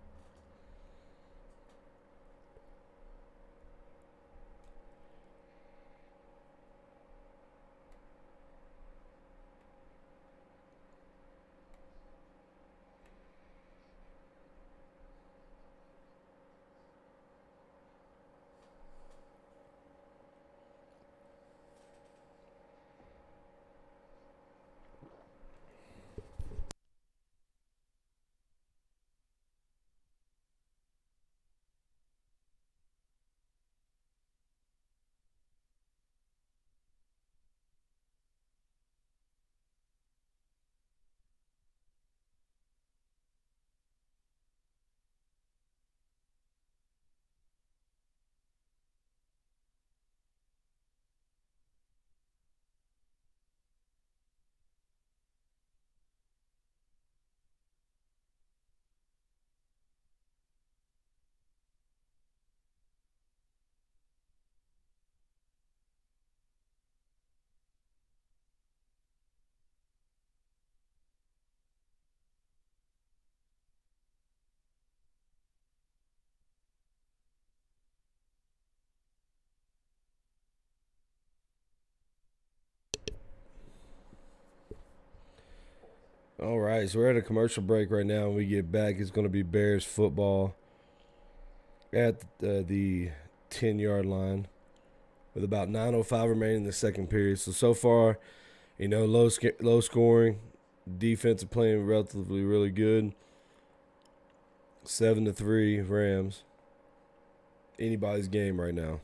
All right, so we're at a commercial break right now. When we get back, it's going to be Bears football at the 10-yard line with about 9:05 remaining in the second period. So far, low scoring. Defense are playing relatively really good. 7-3 Rams. Anybody's game right now.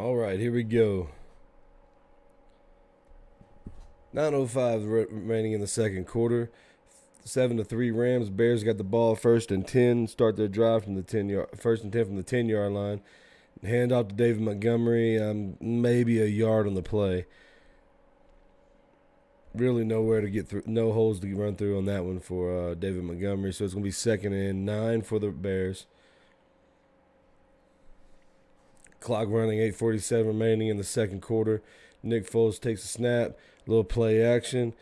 All right, here we go. 9:05 remaining in the second quarter. 7-3 Rams. Bears got the ball first and 10. Start their drive from the 10-yard, first and 10 from the 10-yard line. Hand off to David Montgomery. Maybe a yard on the play. Really nowhere to get through, no holes to run through on that one for David Montgomery. So it's going to be 2nd and 9 for the Bears. Clock running, 8:47 remaining in the second quarter. Nick Foles takes a snap, little play action,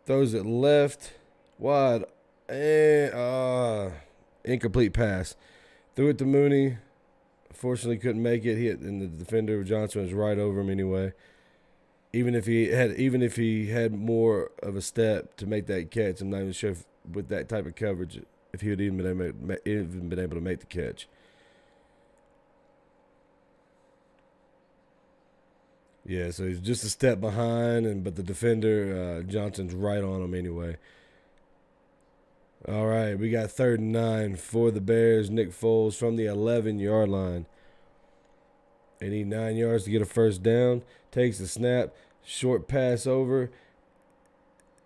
throws it left, wide, and incomplete pass. Threw it to Mooney. Fortunately, couldn't make it. And the defender Johnson was right over him anyway. Even if he had more of a step to make that catch, I'm not even sure if, with that type of coverage, if he would even been able to make the catch. Yeah, so he's just a step behind, but the defender Johnson's right on him anyway. All right, we got 3rd and 9 for the Bears. Nick Foles from the 11-yard line. They need 9 yards to get a first down. Takes the snap. Short pass over.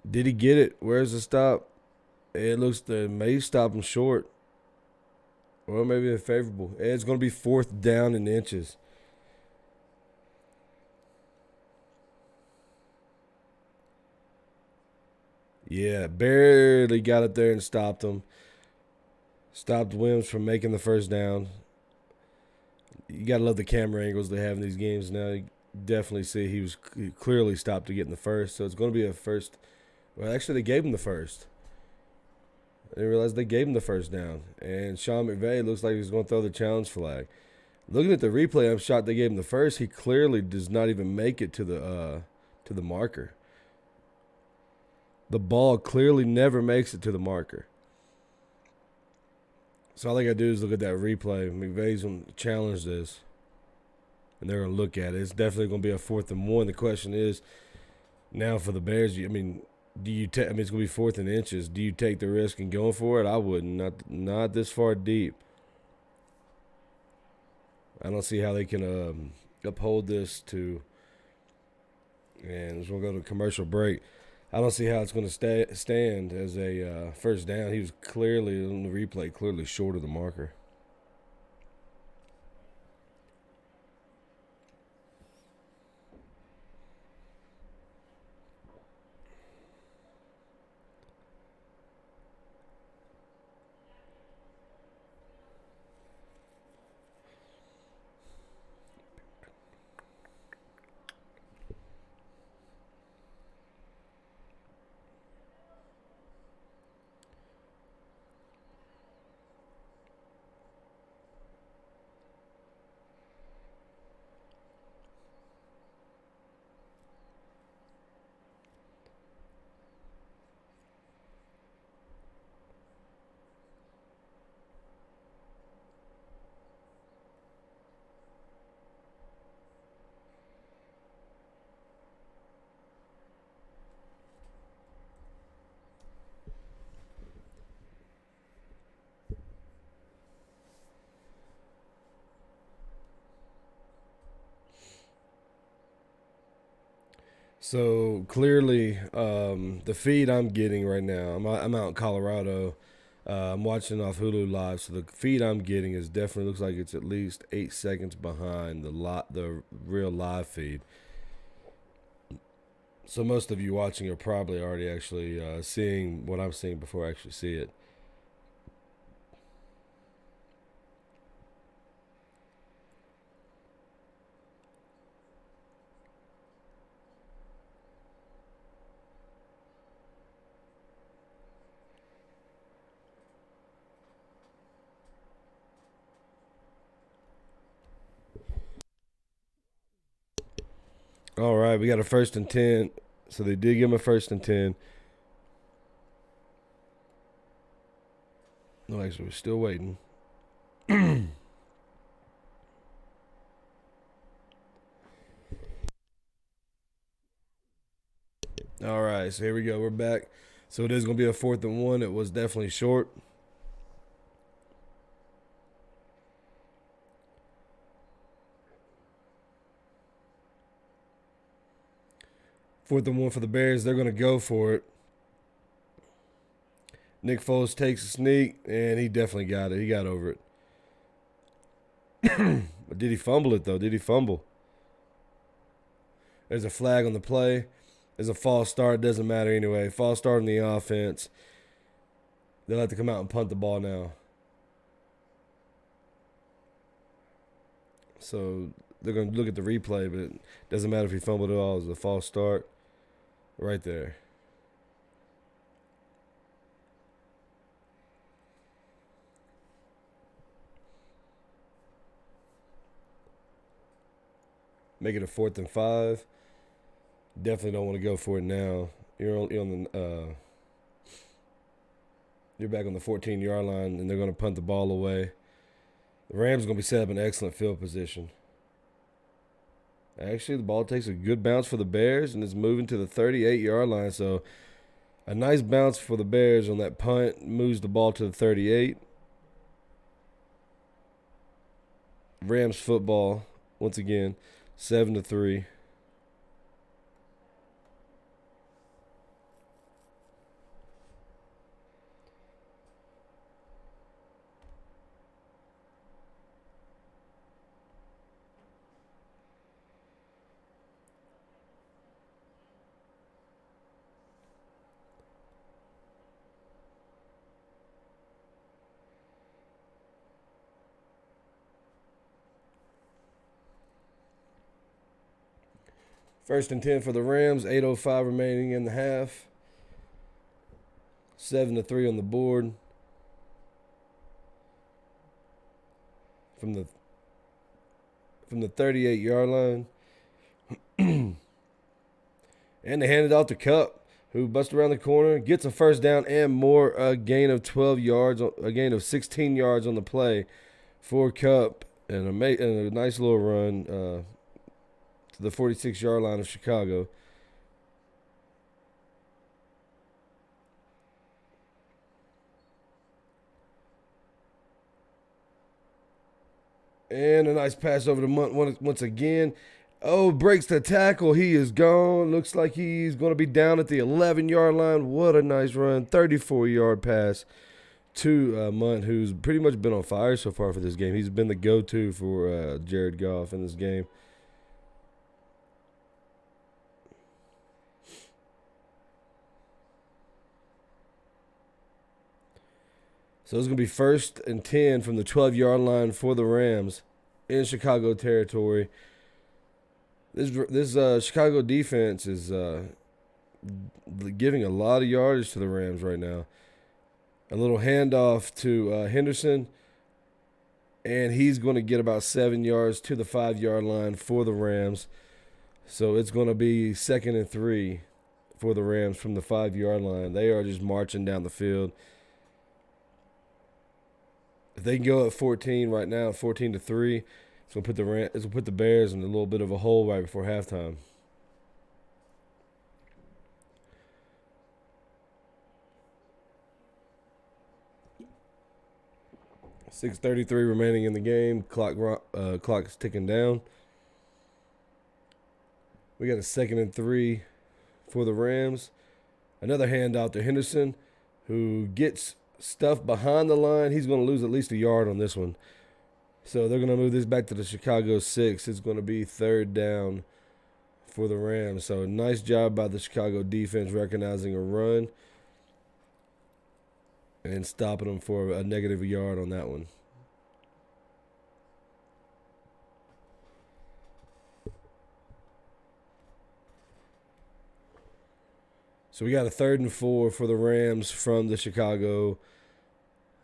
Did he get it? Where's the stop? It looks to may stop him short. Or maybe a favorable. It's going to be 4th down in inches. Yeah, barely got it there and stopped him. Stopped Wims from making the first down. You got to love the camera angles they have in these games now. You definitely see he clearly stopped to get in the first. So it's going to be a first. Well, actually, they gave him the first. I didn't realize they gave him the first down. And Sean McVay looks like he's going to throw the challenge flag. Looking at the replay, I'm shocked they gave him the first. He clearly does not even make it to the marker. The ball clearly never makes it to the marker. So all I got to do is look at that replay. McVay's going to challenge this. And they're going to look at it. It's definitely going to be a 4th and 1. The question is, now for the Bears, it's going to be 4th and inches. Do you take the risk in going for it? I wouldn't. Not this far deep. I don't see how they can uphold this to. And we'll go to a commercial break. I don't see how it's going to stand as a first down. He was clearly, on the replay, clearly short of the marker. So clearly, the feed I'm getting right now, I'm out in Colorado. I'm watching off Hulu Live, so the feed I'm getting is definitely looks like it's at least 8 seconds behind the real live feed. So most of you watching are probably already actually seeing what I'm seeing before I actually see it. All right, we got a 1st and 10. So they did give him a 1st and 10. No, actually, we're still waiting. All right, so here we go. We're back. So it is going to be a 4th and 1. It was definitely short. 4th and 1 for the Bears. They're going to go for it. Nick Foles takes a sneak, and he definitely got it. He got over it. But did he fumble it, though? Did he fumble? There's a flag on the play. There's a false start. Doesn't matter anyway. False start on the offense. They'll have to come out and punt the ball now. So they're going to look at the replay, but it doesn't matter if he fumbled at all. It's a false start right there. Make it a 4th and 5. Definitely don't want to go for it now. You're back on the 14-yard line, and they're going to punt the ball away. The Rams are going to be set up in excellent field position. Actually, the ball takes a good bounce for the Bears, and it's moving to the 38-yard line. So a nice bounce for the Bears on that punt. Moves the ball to the 38. Rams football, once again, 7-3. First and 10 for the Rams. 8:05 remaining in the half. 7-3 on the board. From the 38-yard line. And they hand it off to Cup, who busts around the corner, gets a first down and more. A gain of 12 yards, a gain of 16 yards on the play for Cup. And a nice little run to the 46-yard line of Chicago. And a nice pass over to Munt once again. Oh, breaks the tackle. He is gone. Looks like he's going to be down at the 11-yard line. What a nice run. 34-yard pass to Munt, who's pretty much been on fire so far for this game. He's been the go-to for Jared Goff in this game. So it's going to be 1st and 10 from the 12-yard line for the Rams in Chicago territory. This Chicago defense is giving a lot of yardage to the Rams right now. A little handoff to Henderson, and he's going to get about 7 yards to the 5-yard line for the Rams. So it's going to be 2nd and 3 for the Rams from the 5-yard line. They are just marching down the field. If they can go at 14 right now, 14-3, it's gonna put the Bears in a little bit of a hole right before halftime. .6:33 remaining in the game. Clock is ticking down. We got a 2nd and 3 for the Rams. Another handout to Henderson, who gets stuff behind the line. He's going to lose at least a yard on this one. So they're going to move this back to the Chicago 6. It's going to be 3rd down for the Rams. So nice job by the Chicago defense recognizing a run and stopping them for a negative yard on that one. So we got a 3rd and 4 for the Rams from the Chicago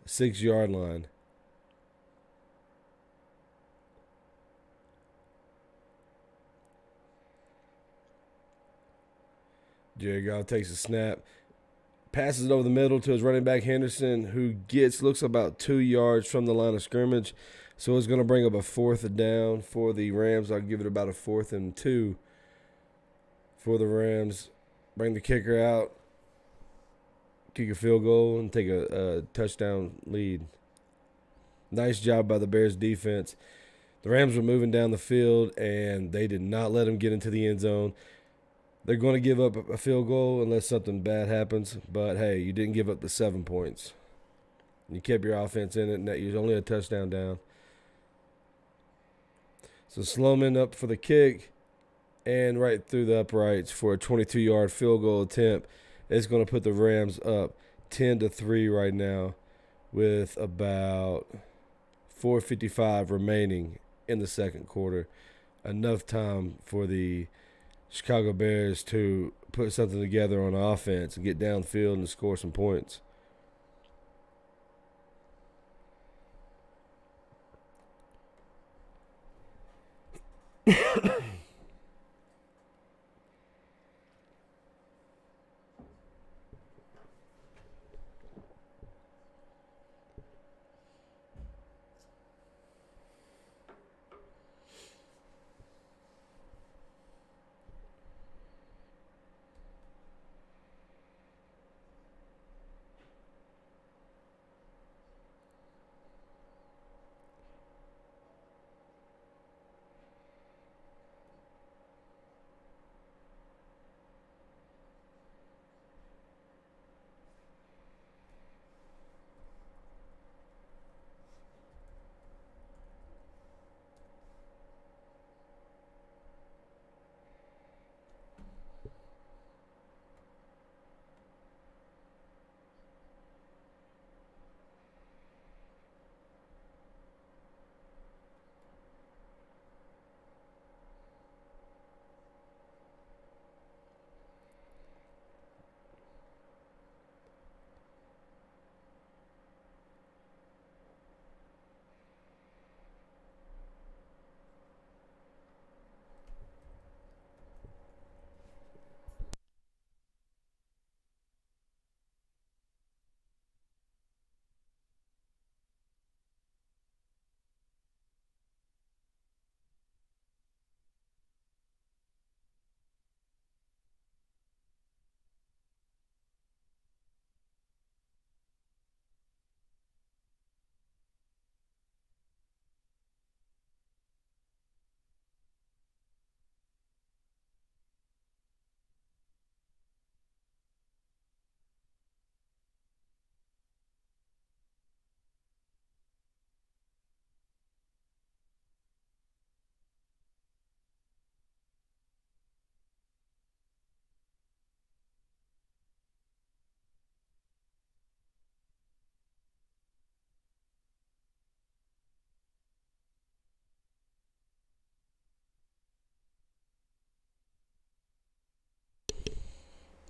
6-yard line. Jared Goff takes a snap, passes it over the middle to his running back Henderson, who looks about 2 yards from the line of scrimmage. So it's going to bring up a 4th down for the Rams. I'll give it about a 4th and 2 for the Rams. Bring the kicker out, kick a field goal, and take a touchdown lead. Nice job by the Bears defense. The Rams were moving down the field, and they did not let them get into the end zone. They're going to give up a field goal unless something bad happens. But, hey, you didn't give up the 7 points. You kept your offense in it, and that you're only a touchdown down. So Sloman up for the kick and right through the uprights for a 22-yard field goal attempt. It's going to put the Rams up 10-3 right now with about 4:55 remaining in the second quarter. Enough time for the Chicago Bears to put something together on offense and get downfield and score some points.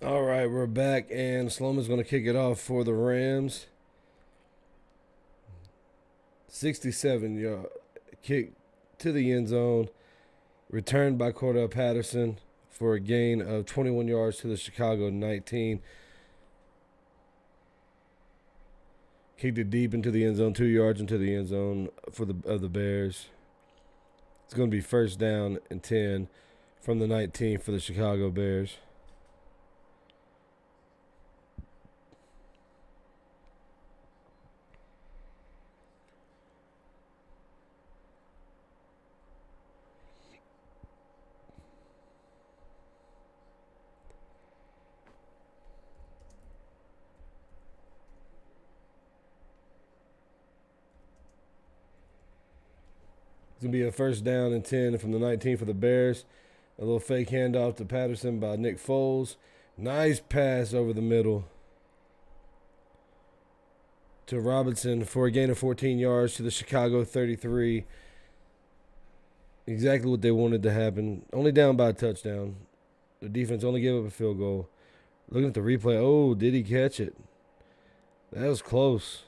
All right, we're back, and Sloman's going to kick it off for the Rams. 67-yard kick to the end zone, returned by Cordell Patterson for a gain of 21 yards to the Chicago 19. Kicked it deep into the end zone, 2 yards into the end zone for the Bears. It's going to be first down and 10 from the 19 for the Chicago Bears. It's going to be a first down and 10 from the 19 for the Bears. A little fake handoff to Patterson by Nick Foles. Nice pass over the middle to Robinson for a gain of 14 yards to the Chicago 33. Exactly what they wanted to happen. Only down by a touchdown. The defense only gave up a field goal. Looking at the replay. Oh, did he catch it? That was close.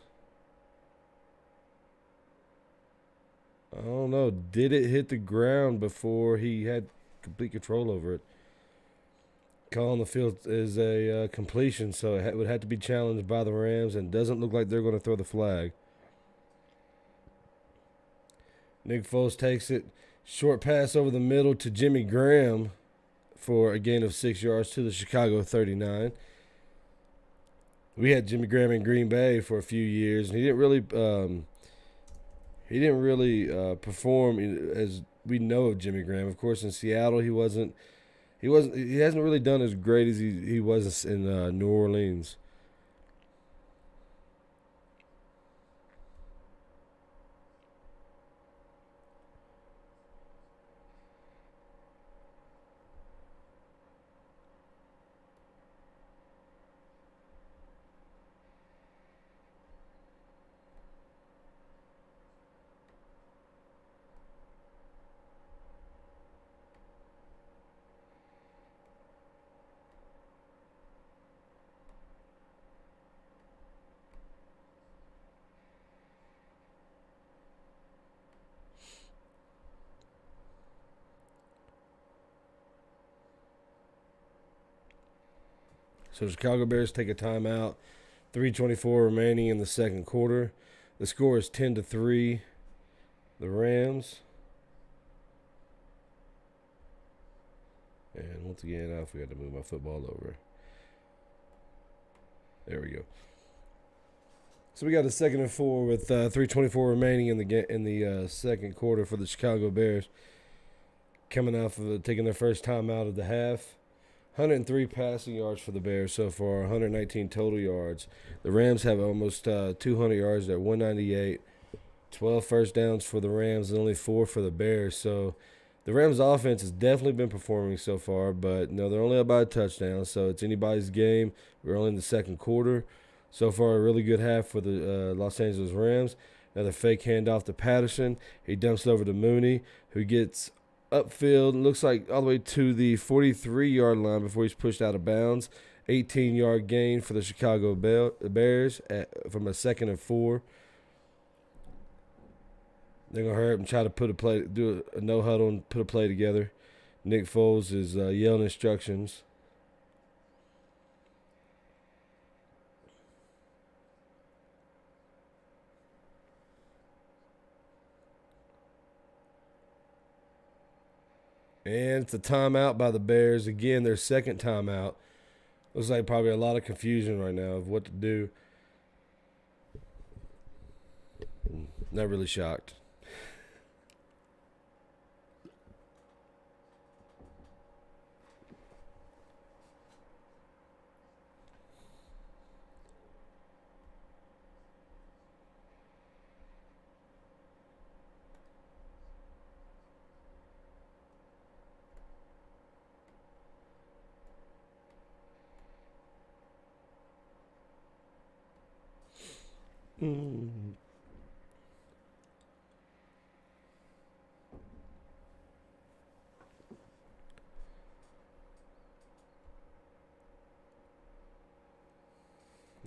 I don't know. Did it hit the ground before he had complete control over it? Call on the field is a completion, so it would have to be challenged by the Rams, and doesn't look like they're going to throw the flag. Nick Foles takes it. Short pass over the middle to Jimmy Graham for a gain of 6 yards to the Chicago 39. We had Jimmy Graham in Green Bay for a few years, and he didn't really perform as we know of Jimmy Graham. Of course, in Seattle, he He hasn't really done as great as he was in New Orleans. So Chicago Bears take a timeout. 3:24 remaining in the second quarter. The score is 10-3. The Rams. And once again, I forgot to move my football over. There we go. So we got a 2nd and 4 with 3:24 remaining in the second quarter for the Chicago Bears. Coming off of taking their first time out of the half. 103 passing yards for the Bears so far, 119 total yards. The Rams have almost 200 yards at 198. 12 first downs for the Rams and only 4 for the Bears. So the Rams offense has definitely been performing so far, but no, they're only about a touchdown, so it's anybody's game. We're only in the second quarter. So far, a really good half for the Los Angeles Rams. Another fake handoff to Patterson. He dumps it over to Mooney, who gets upfield, looks like all the way to the 43-yard line before he's pushed out of bounds. 18-yard gain for the Chicago Bears from a 2nd and 4. They're going to hurry up and try to do a no huddle and put a play together. Nick Foles is yelling instructions. And it's a timeout by the Bears. Again, their second timeout. Looks like probably a lot of confusion right now of what to do. Not really shocked.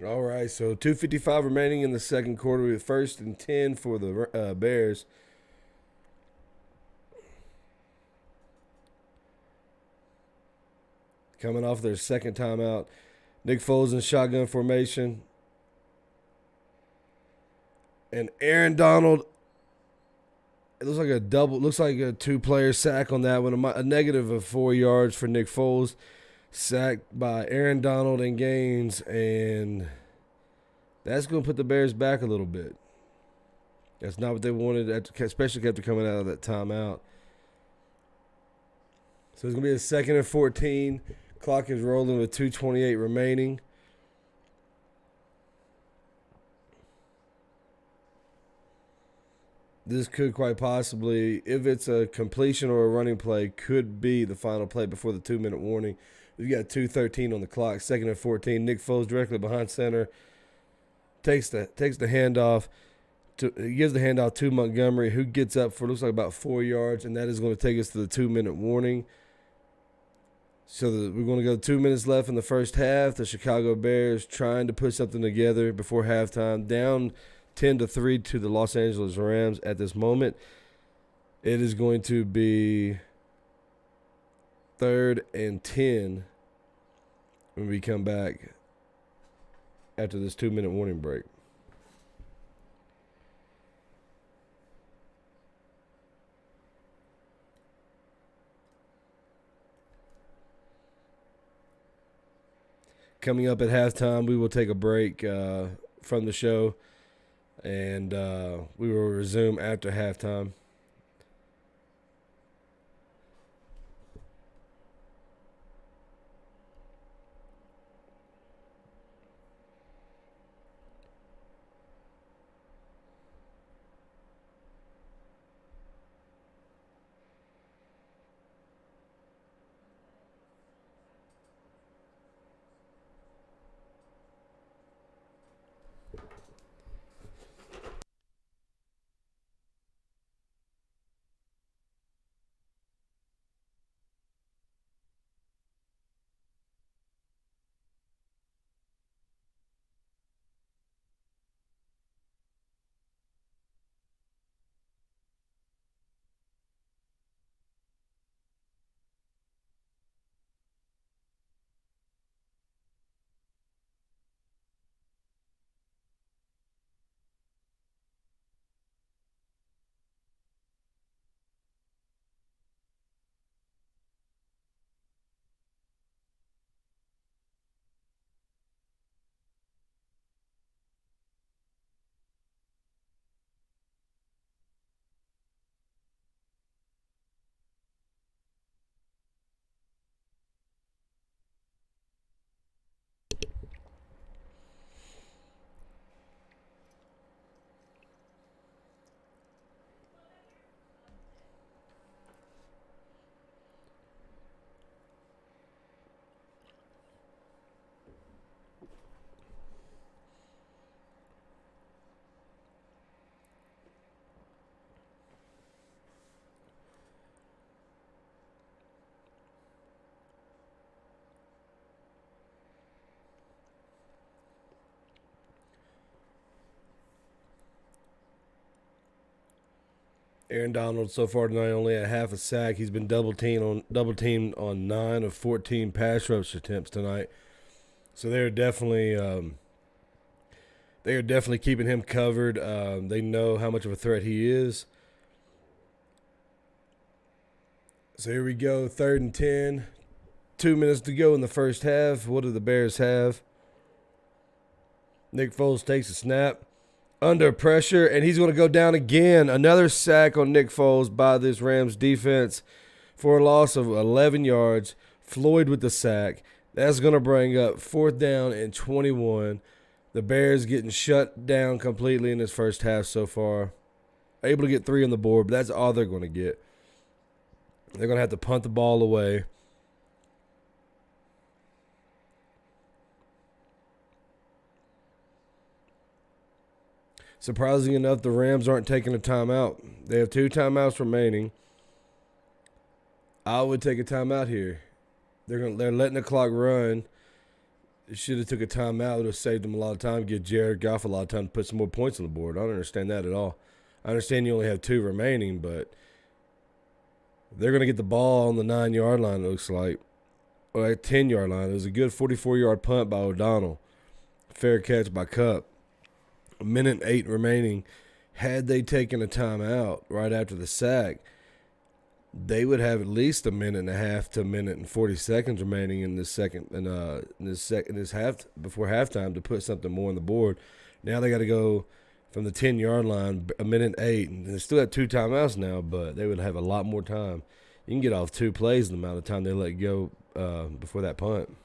All right, so 2:55 remaining in the second quarter with 1st and 10 for the Bears. Coming off their second timeout. Nick Foles in shotgun formation. And Aaron Donald, it looks like a 2-player sack on that one. A negative of 4 yards for Nick Foles. Sacked by Aaron Donald and Gaines, and that's going to put the Bears back a little bit. That's not what they wanted, especially after coming out of that timeout. So it's going to be a 2nd and 14. Clock is rolling with 2:28 remaining. This could quite possibly, if it's a completion or a running play, could be the final play before the 2-minute warning. We've got 2:13 on the clock, 2nd and 14. Nick Foles directly behind center. Takes the handoff. He gives the handoff to Montgomery, who gets up for looks like about 4 yards, and that is going to take us to the 2-minute warning. So we're going to go 2 minutes left in the first half. The Chicago Bears trying to put something together before halftime. Down 10-3 to the Los Angeles Rams at this moment. It is going to be 3rd and 10 when we come back after this 2-minute warning break. Coming up at halftime, we will take a break from the show, and we will resume after halftime. Aaron Donald so far tonight only at half a sack. He's been double teamed on 9 of 14 pass rush attempts tonight. So they are definitely keeping him covered. They know how much of a threat he is. So here we go, 3rd and 10. 2 minutes to go in the first half. What do the Bears have? Nick Foles takes a snap. Under pressure, and he's going to go down again. Another sack on Nick Foles by this Rams defense for a loss of 11 yards. Floyd with the sack. That's going to bring up 4th down and 21. The Bears getting shut down completely in this first half so far. Able to get 3 on the board, but that's all they're going to get. They're going to have to punt the ball away. Surprising enough, the Rams aren't taking a timeout. They have 2 timeouts remaining. I would take a timeout here. They're letting the clock run. They should have took a timeout. It would have saved them a lot of time, give Jared Goff a lot of time to put some more points on the board. I don't understand that at all. I understand you only have 2 remaining, but they're going to get the ball on the 9-yard line, it looks like. Or 10-yard line. It was a good 44-yard punt by O'Donnell. Fair catch by Kupp. 1:08 remaining. Had they taken a timeout right after the sack, they would have at least a minute and a half to a minute and 40 seconds remaining in this half before halftime to put something more on the board. Now they got to go from the 10-yard line, 1:08, and they still have 2 timeouts now, but they would have a lot more time. You can get off 2 plays in the amount of time they let go before that punt.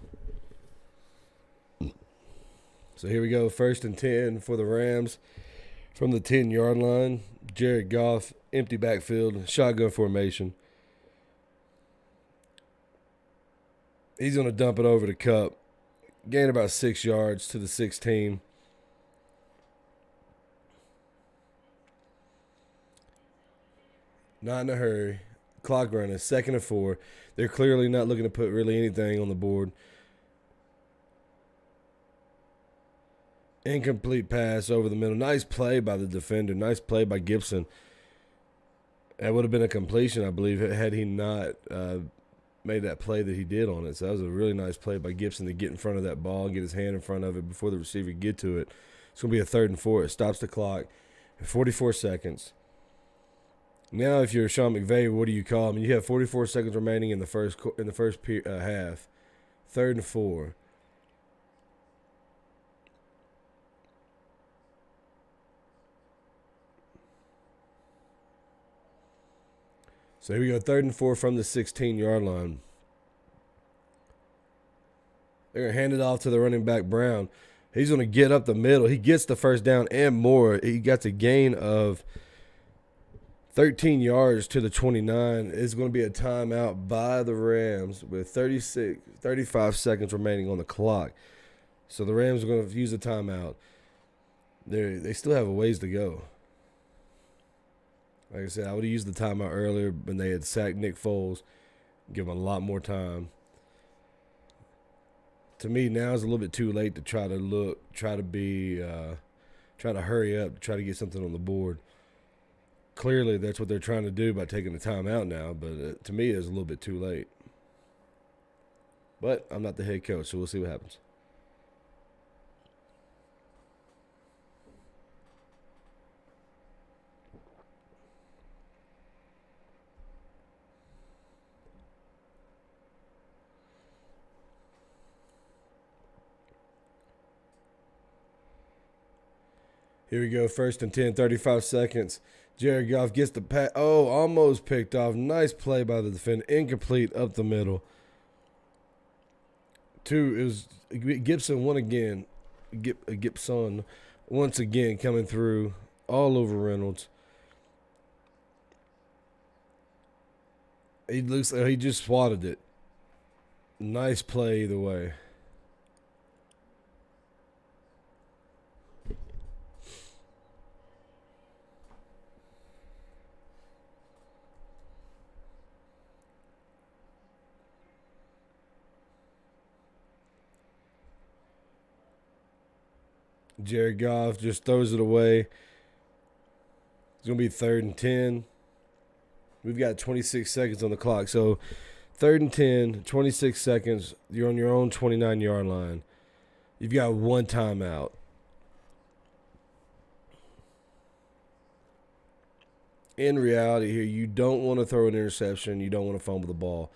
So here we go, 1st and 10 for the Rams from the 10-yard line. Jared Goff, empty backfield, shotgun formation. He's going to dump it over to Kupp. Gain about 6 yards to the 16. Not in a hurry. Clock running, 2nd and 4. They're clearly not looking to put really anything on the board. Incomplete pass over the middle. Nice play by the defender. Nice play by Gibson. That would have been a completion, I believe, had he not made that play that he did on it. So that was a really nice play by Gibson to get in front of that ball and get his hand in front of it before the receiver could get to it. It's going to be a 3rd and 4. It stops the clock at 44 seconds. Now, if you're Sean McVay, what do you call him? You have 44 seconds remaining in the first half. 3rd and 4. So here we go, 3rd and 4 from the 16-yard line. They're going to hand it off to the running back, Brown. He's going to get up the middle. He gets the 1st down and more. He got a gain of 13 yards to the 29. It's going to be a timeout by the Rams with 35 seconds remaining on the clock. So the Rams are going to use a timeout. They still have a ways to go. Like I said, I would have used the timeout earlier when they had sacked Nick Foles, give him a lot more time. To me, now is a little bit too late to try to hurry up, try to get something on the board. Clearly, that's what they're trying to do by taking the timeout now, but to me, it's a little bit too late. But I'm not the head coach, so we'll see what happens. Here we go, 1st and 10, 35 seconds. Jared Goff gets the pass. Oh, almost picked off. Nice play by the defender. Incomplete up the middle. 2, it was Gibson Gibson once again coming through all over Reynolds. He looks like he just swatted it. Nice play either way. Jared Goff just throws it away. It's going to be 3rd and 10. We've got 26 seconds on the clock. So 3rd and 10, 26 seconds. You're on your own 29-yard line. You've got one timeout. In reality here, you don't want to throw an interception. You don't want to fumble the ball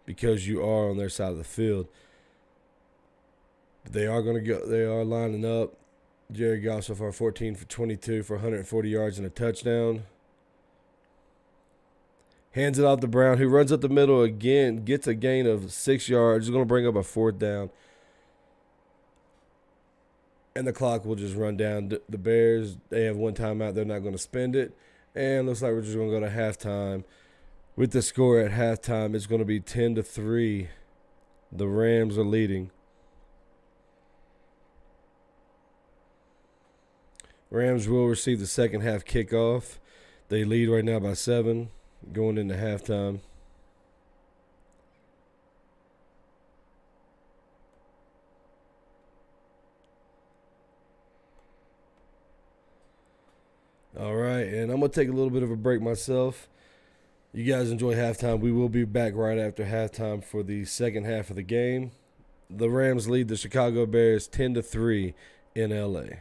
because you are on their side of the field. But they are going to go. They are lining up. Jared Goff so far 14 for 22 for 140 yards and a touchdown. Hands it off to Brown, who runs up the middle again, gets a gain of 6 yards. He's going to bring up a 4th down. And the clock will just run down. The Bears, they have one timeout. They're not going to spend it. And looks like we're just going to go to halftime. With the score at halftime, it's going to be 10-3. The Rams are leading. Rams will receive the second half kickoff. They lead right now by 7 going into halftime. All right, and I'm going to take a little bit of a break myself. You guys enjoy halftime. We will be back right after halftime for the second half of the game. The Rams lead the Chicago Bears 10-3 in L.A.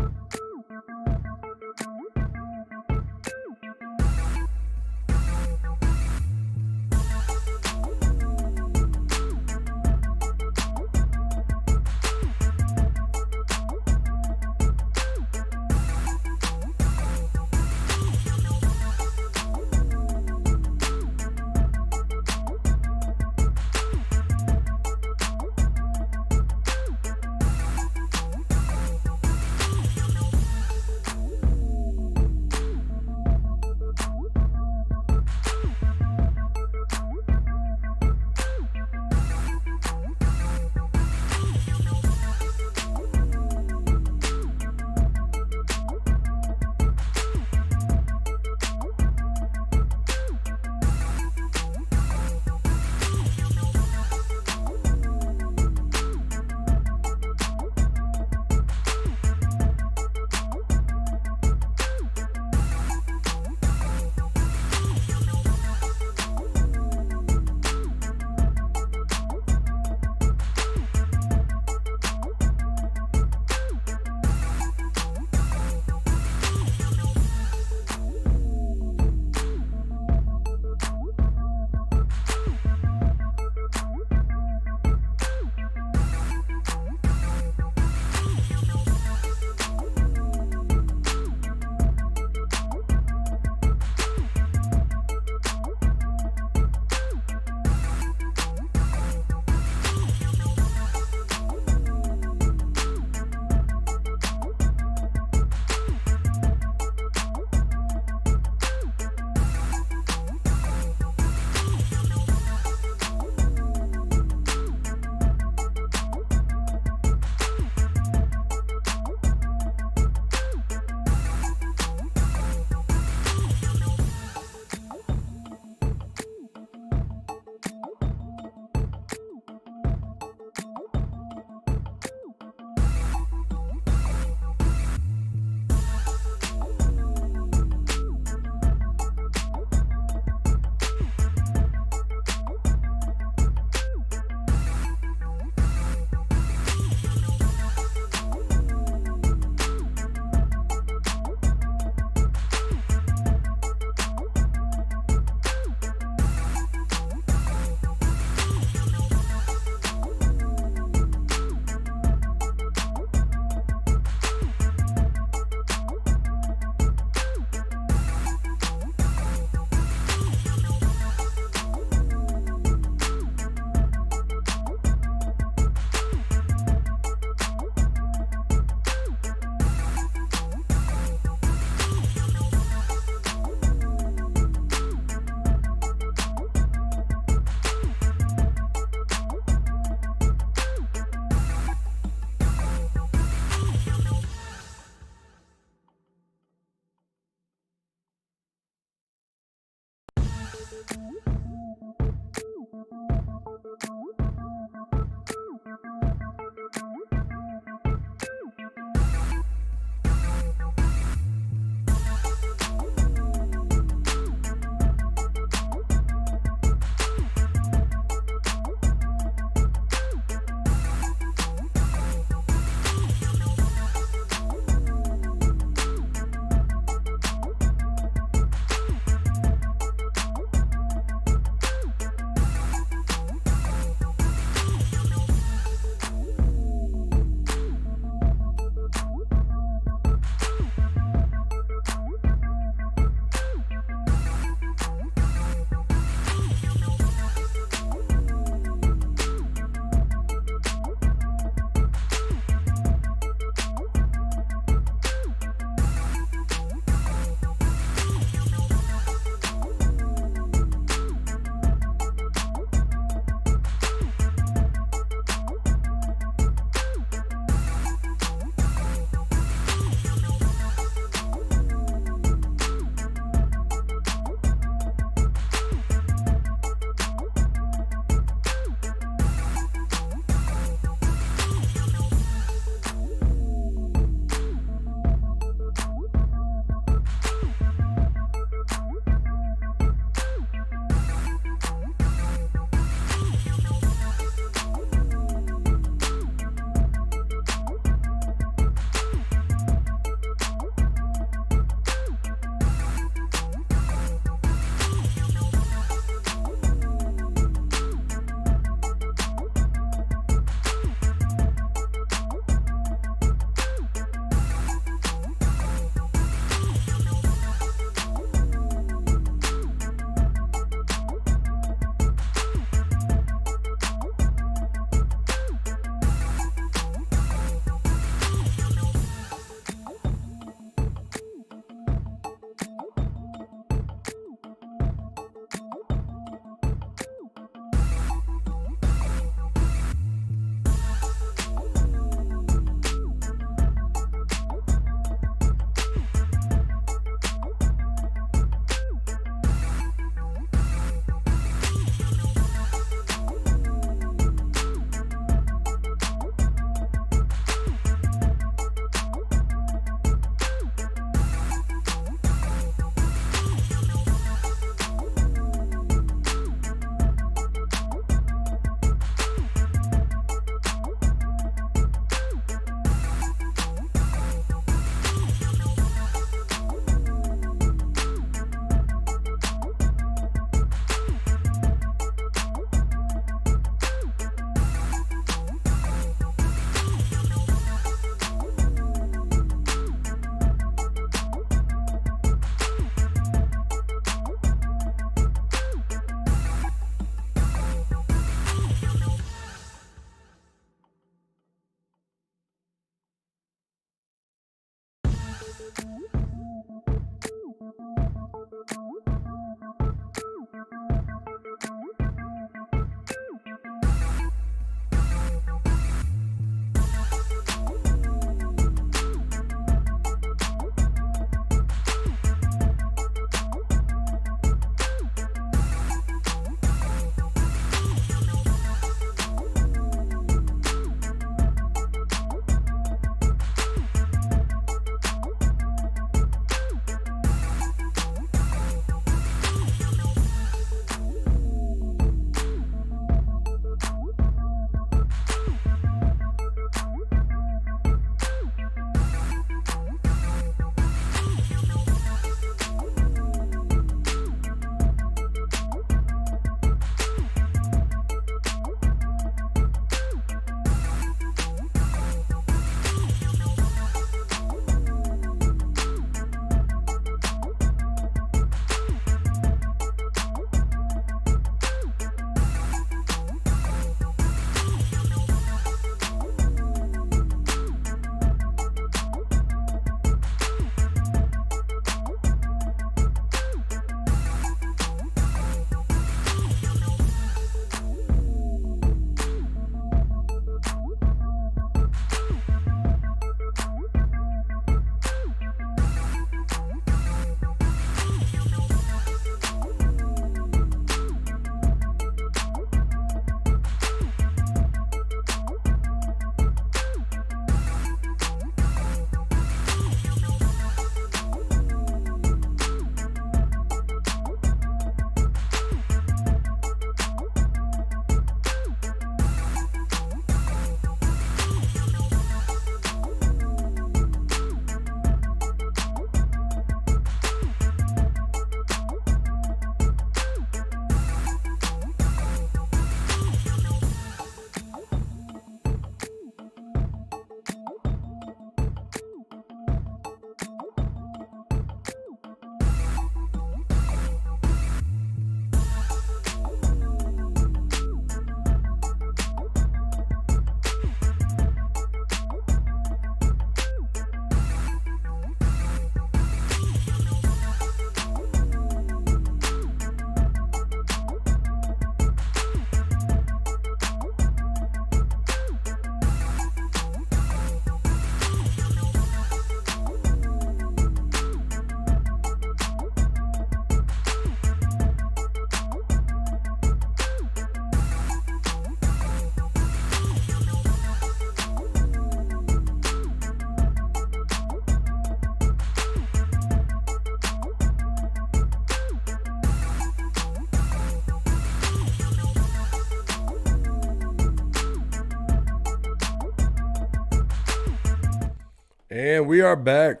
And we are back.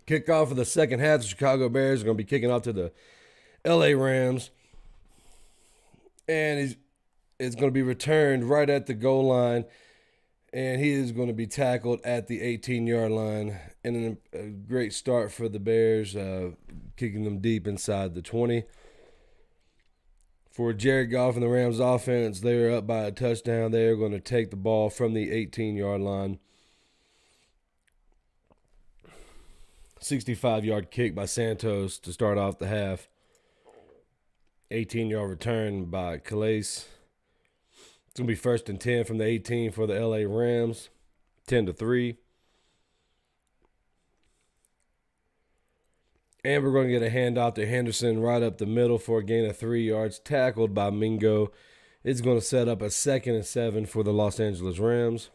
Kickoff of the second half. The Chicago Bears are going to be kicking off to the LA Rams. And it's going to be returned right at the goal line. And he is going to be tackled at the 18-yard line. And a great start for the Bears, kicking them deep inside the 20. For Jared Goff and the Rams offense, they were up by a touchdown. They are going to take the ball from the 18-yard line. 65-yard kick by Santos to start off the half. 18-yard return by Calais. It's going to be 1st and 10 from the 18 for the LA Rams. 10-3. And we're going to get a handoff to Henderson right up the middle for a gain of 3 yards. Tackled by Mingo. It's going to set up a 2nd and 7 for the Los Angeles Rams.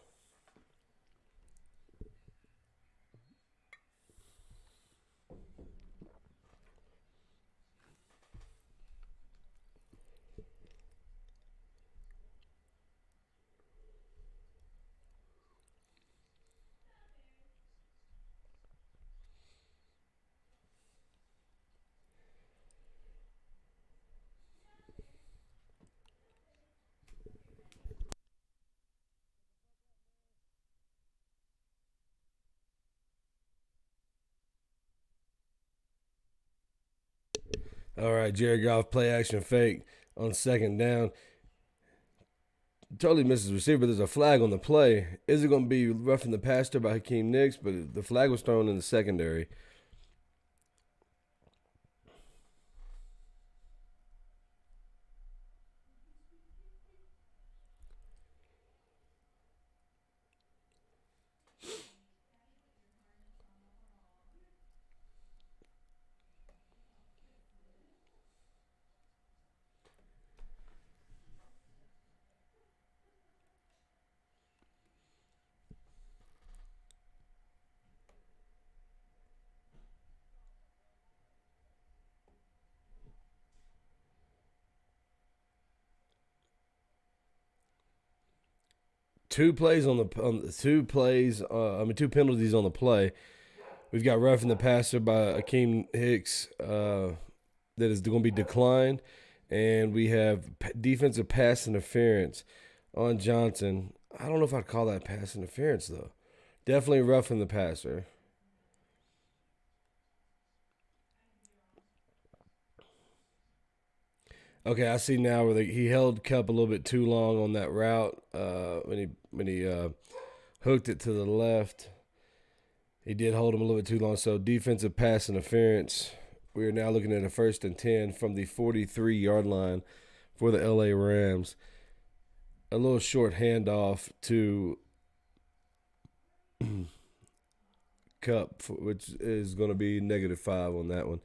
All right, Jared Goff play action fake on 2nd down. Totally misses receiver. There's a flag on the play. Is it going to be roughing the passer by Hakeem Nicks? But the flag was thrown in the secondary. Two penalties on the play. We've got roughing the passer by Akeem Hicks that is going to be declined, and we have defensive pass interference on Johnson. I don't know if I'd call that pass interference though. Definitely roughing the passer. Okay, I see now where he held Kupp a little bit too long on that route when he hooked it to the left. He did hold him a little bit too long. So defensive pass interference. We are now looking at a 1st and 10 from the 43-yard line for the LA Rams. A little short handoff to Kupp, which is going to be -5 on that one.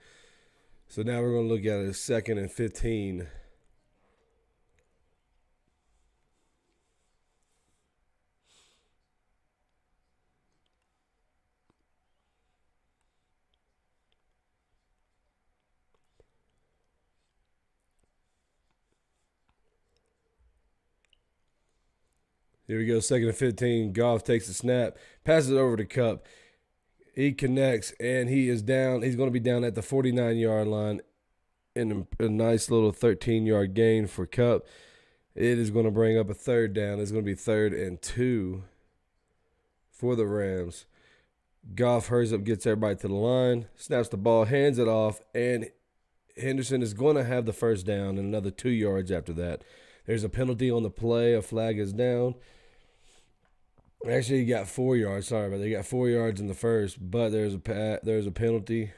So now we're going to look at a 2nd and 15. Here we go, 2nd and 15. Goff takes the snap, passes it over to Kupp. He connects, and he is down. He's going to be down at the 49-yard line in a nice little 13-yard gain for Kupp. It is going to bring up a 3rd down. It's going to be 3rd and 2 for the Rams. Goff hurries up, gets everybody to the line, snaps the ball, hands it off, and Henderson is going to have the 1st down and another 2 yards after that. There's a penalty on the play. A flag is down. Actually, he got 4 yards. Sorry, but they got 4 yards in the first, but there's a penalty.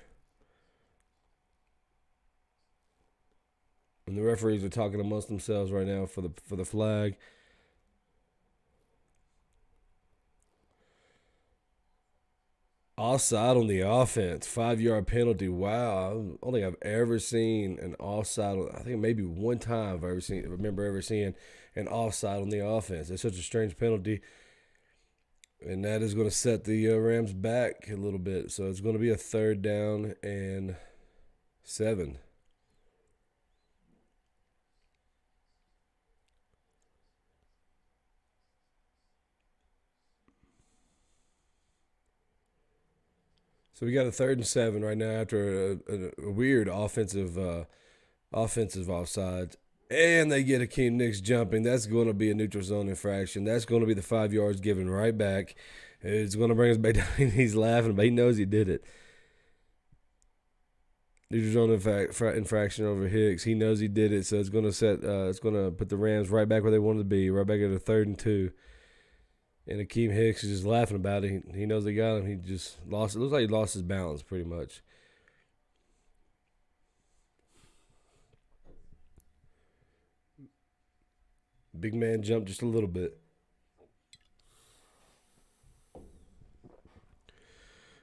And the referees are talking amongst themselves right now for the flag. Offside on the offense, 5-yard penalty. Wow, I don't think I've ever seen an offside. I think maybe one time I've remember ever seeing an offside on the offense. It's such a strange penalty. And that is going to set the Rams back a little bit. So it's going to be a 3rd down and 7. So we got a 3rd and 7 right now after a weird offensive offsides. And they get Akeem Nicks jumping. That's going to be a neutral zone infraction. That's going to be the 5 yards given right back. It's going to bring us back down. He's laughing, but he knows he did it. Neutral zone infraction over Hicks. He knows he did it, so it's going to it's going to put the Rams right back where they wanted to be, right back at a 3rd and 2. And Akeem Hicks is just laughing about it. He knows they got him. He just lost. It looks like he lost his balance pretty much. Big man jumped just a little bit.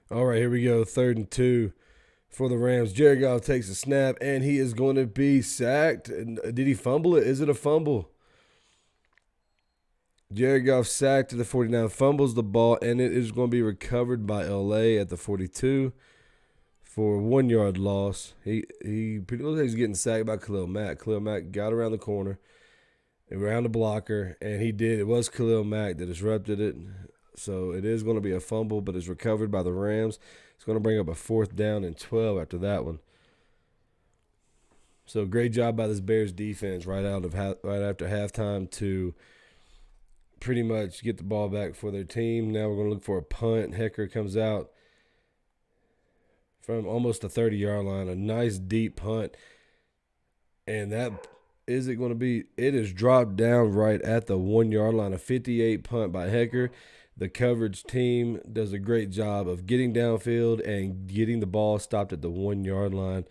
All right, here we go. 3rd and 2 for the Rams. Jared Goff takes a snap, and he is going to be sacked. Did he fumble it? Is it a fumble? Jared Goff sacked to the 49, fumbles the ball, and it is going to be recovered by LA at the 42 for a 1 yard loss. He pretty looks like he's getting sacked by Khalil Mack. Khalil Mack got around the corner, around the blocker, and he did. It was Khalil Mack that disrupted it. So it is going to be a fumble, but it's recovered by the Rams. It's going to bring up a 4th down and 12 after that one. So great job by this Bears defense right after halftime to pretty much get the ball back for their team. Now we're going to look for a punt. Hecker comes out from almost the 30-yard line, a nice deep punt. And that is it going to be? It is dropped down right at the 1 yard line. A 58 punt by Hecker. The coverage team does a great job of getting downfield and getting the ball stopped at the 1 yard line,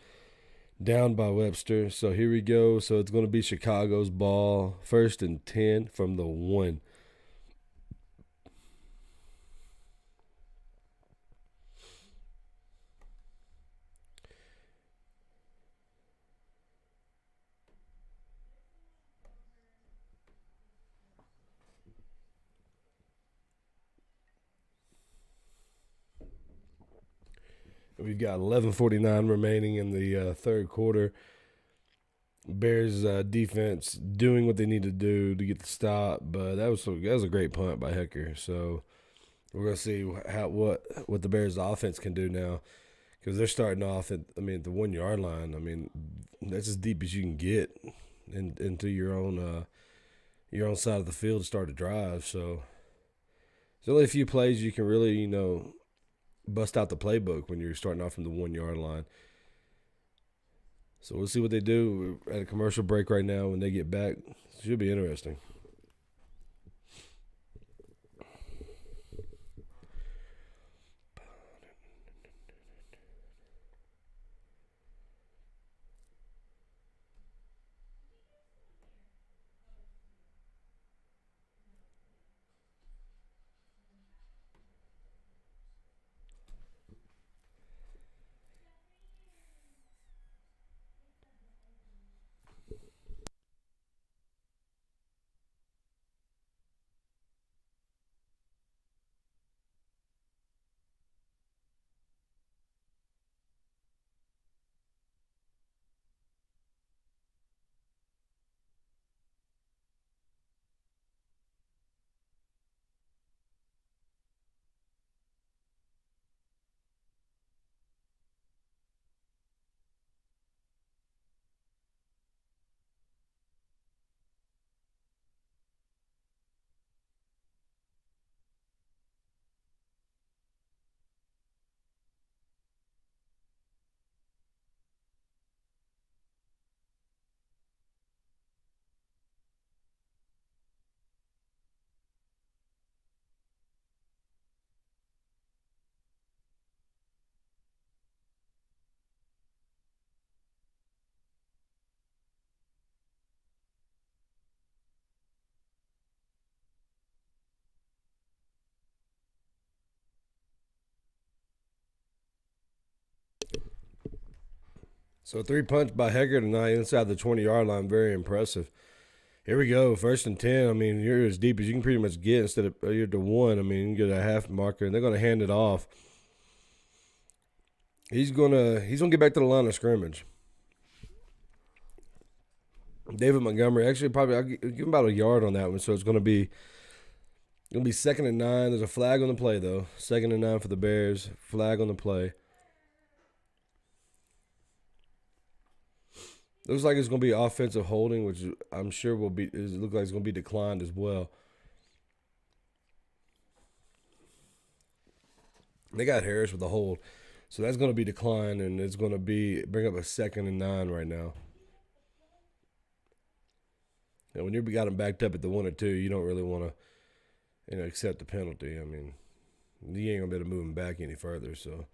down by Webster. So here we go. So it's going to be Chicago's ball, 1st and 10 from the 1. We've got 11:49 remaining in the 3rd quarter. Bears defense doing what they need to do to get the stop, but that was a great punt by Hecker. So we're gonna see what the Bears offense can do now, because they're starting off at the 1 yard line. That's as deep as you can get into your own side of the field to start a drive. So there's only a few plays you can really bust out the playbook when you're starting off from the 1 yard line. So we'll see what they do. We're at a commercial break right now. When they get back, it should be interesting. So 3 punch by Hecker tonight inside the 20 yard line, very impressive. Here we go, 1st and 10. You're as deep as you can pretty much get instead of you're to 1. You can get a half marker, and they're going to hand it off. He's gonna get back to the line of scrimmage. David Montgomery, actually, probably I'll give him about a yard on that one. So it's going to be Gonna be 2nd and 9. There's a flag on the play though. 2nd and 9 for the Bears. Flag on the play. Looks like it's gonna be offensive holding, which I'm sure will be. It looks like it's gonna be declined as well. They got Harris with a hold, so that's gonna be declined, and it's gonna be bring up a 2nd and 9 right now. And when you got them backed up at the 1 or 2, you don't really want to accept the penalty. I mean, you ain't gonna be able to move him back any further. So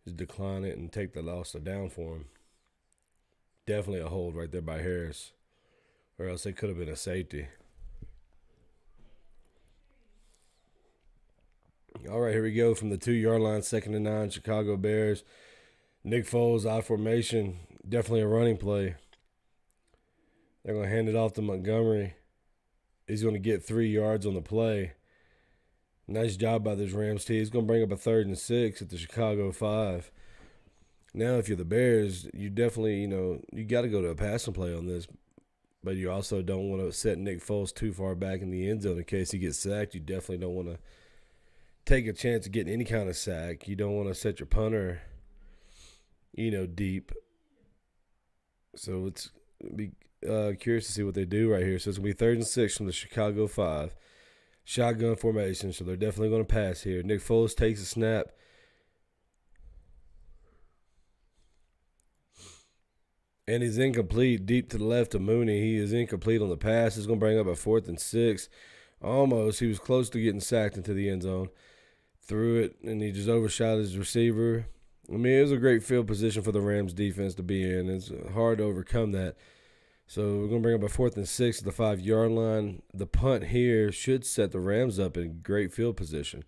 just decline it and take the loss down for him. Definitely a hold right there by Harris, or else it could have been a safety. All right, here we go from the 2-yard line, 2nd and 9, Chicago Bears. Nick Foles, I formation, definitely a running play. They're going to hand it off to Montgomery. He's going to get 3 yards on the play. Nice job by this Rams team. He's going to bring up a 3rd and 6 at the Chicago 5. Now, if you're the Bears, you definitely, you got to go to a passing play on this. But you also don't want to set Nick Foles too far back in the end zone in case he gets sacked. You definitely don't want to take a chance of getting any kind of sack. You don't want to set your punter, deep. So it's be curious to see what they do right here. So it's going to be 3rd and 6 from the Chicago 5. Shotgun formation, so they're definitely going to pass here. Nick Foles takes a snap. And he's incomplete deep to the left of Mooney. He is incomplete on the pass. It's going to bring up a 4th and 6. Almost. He was close to getting sacked into the end zone. Threw it, and he just overshot his receiver. I mean, it was a great field position for the Rams defense to be in. It's hard to overcome that. So we're going to bring up a 4th and 6 at the 5-yard line. The punt here should set the Rams up in great field position.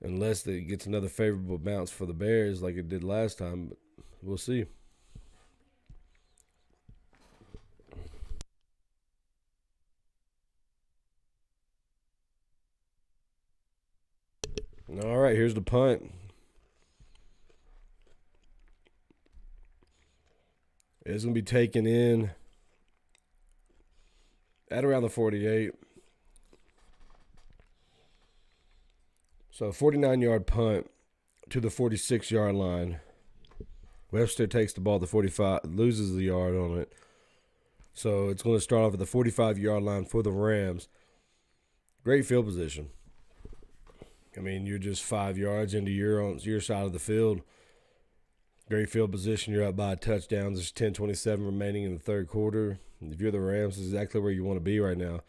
Unless it gets another favorable bounce for the Bears like it did last time. But we'll see. All right, here's the punt. It's going to be taken in at around the 48. So 49-yard punt to the 46-yard line. Webster takes the ball at the 45, loses the yard on it. So it's going to start off at the 45-yard line for the Rams. Great field position. I mean, you're just 5 yards into your side of the field. Great field position. You're up by a touchdown. There's 10:27 remaining in the third quarter. If you're the Rams, this is exactly where you want to be right now.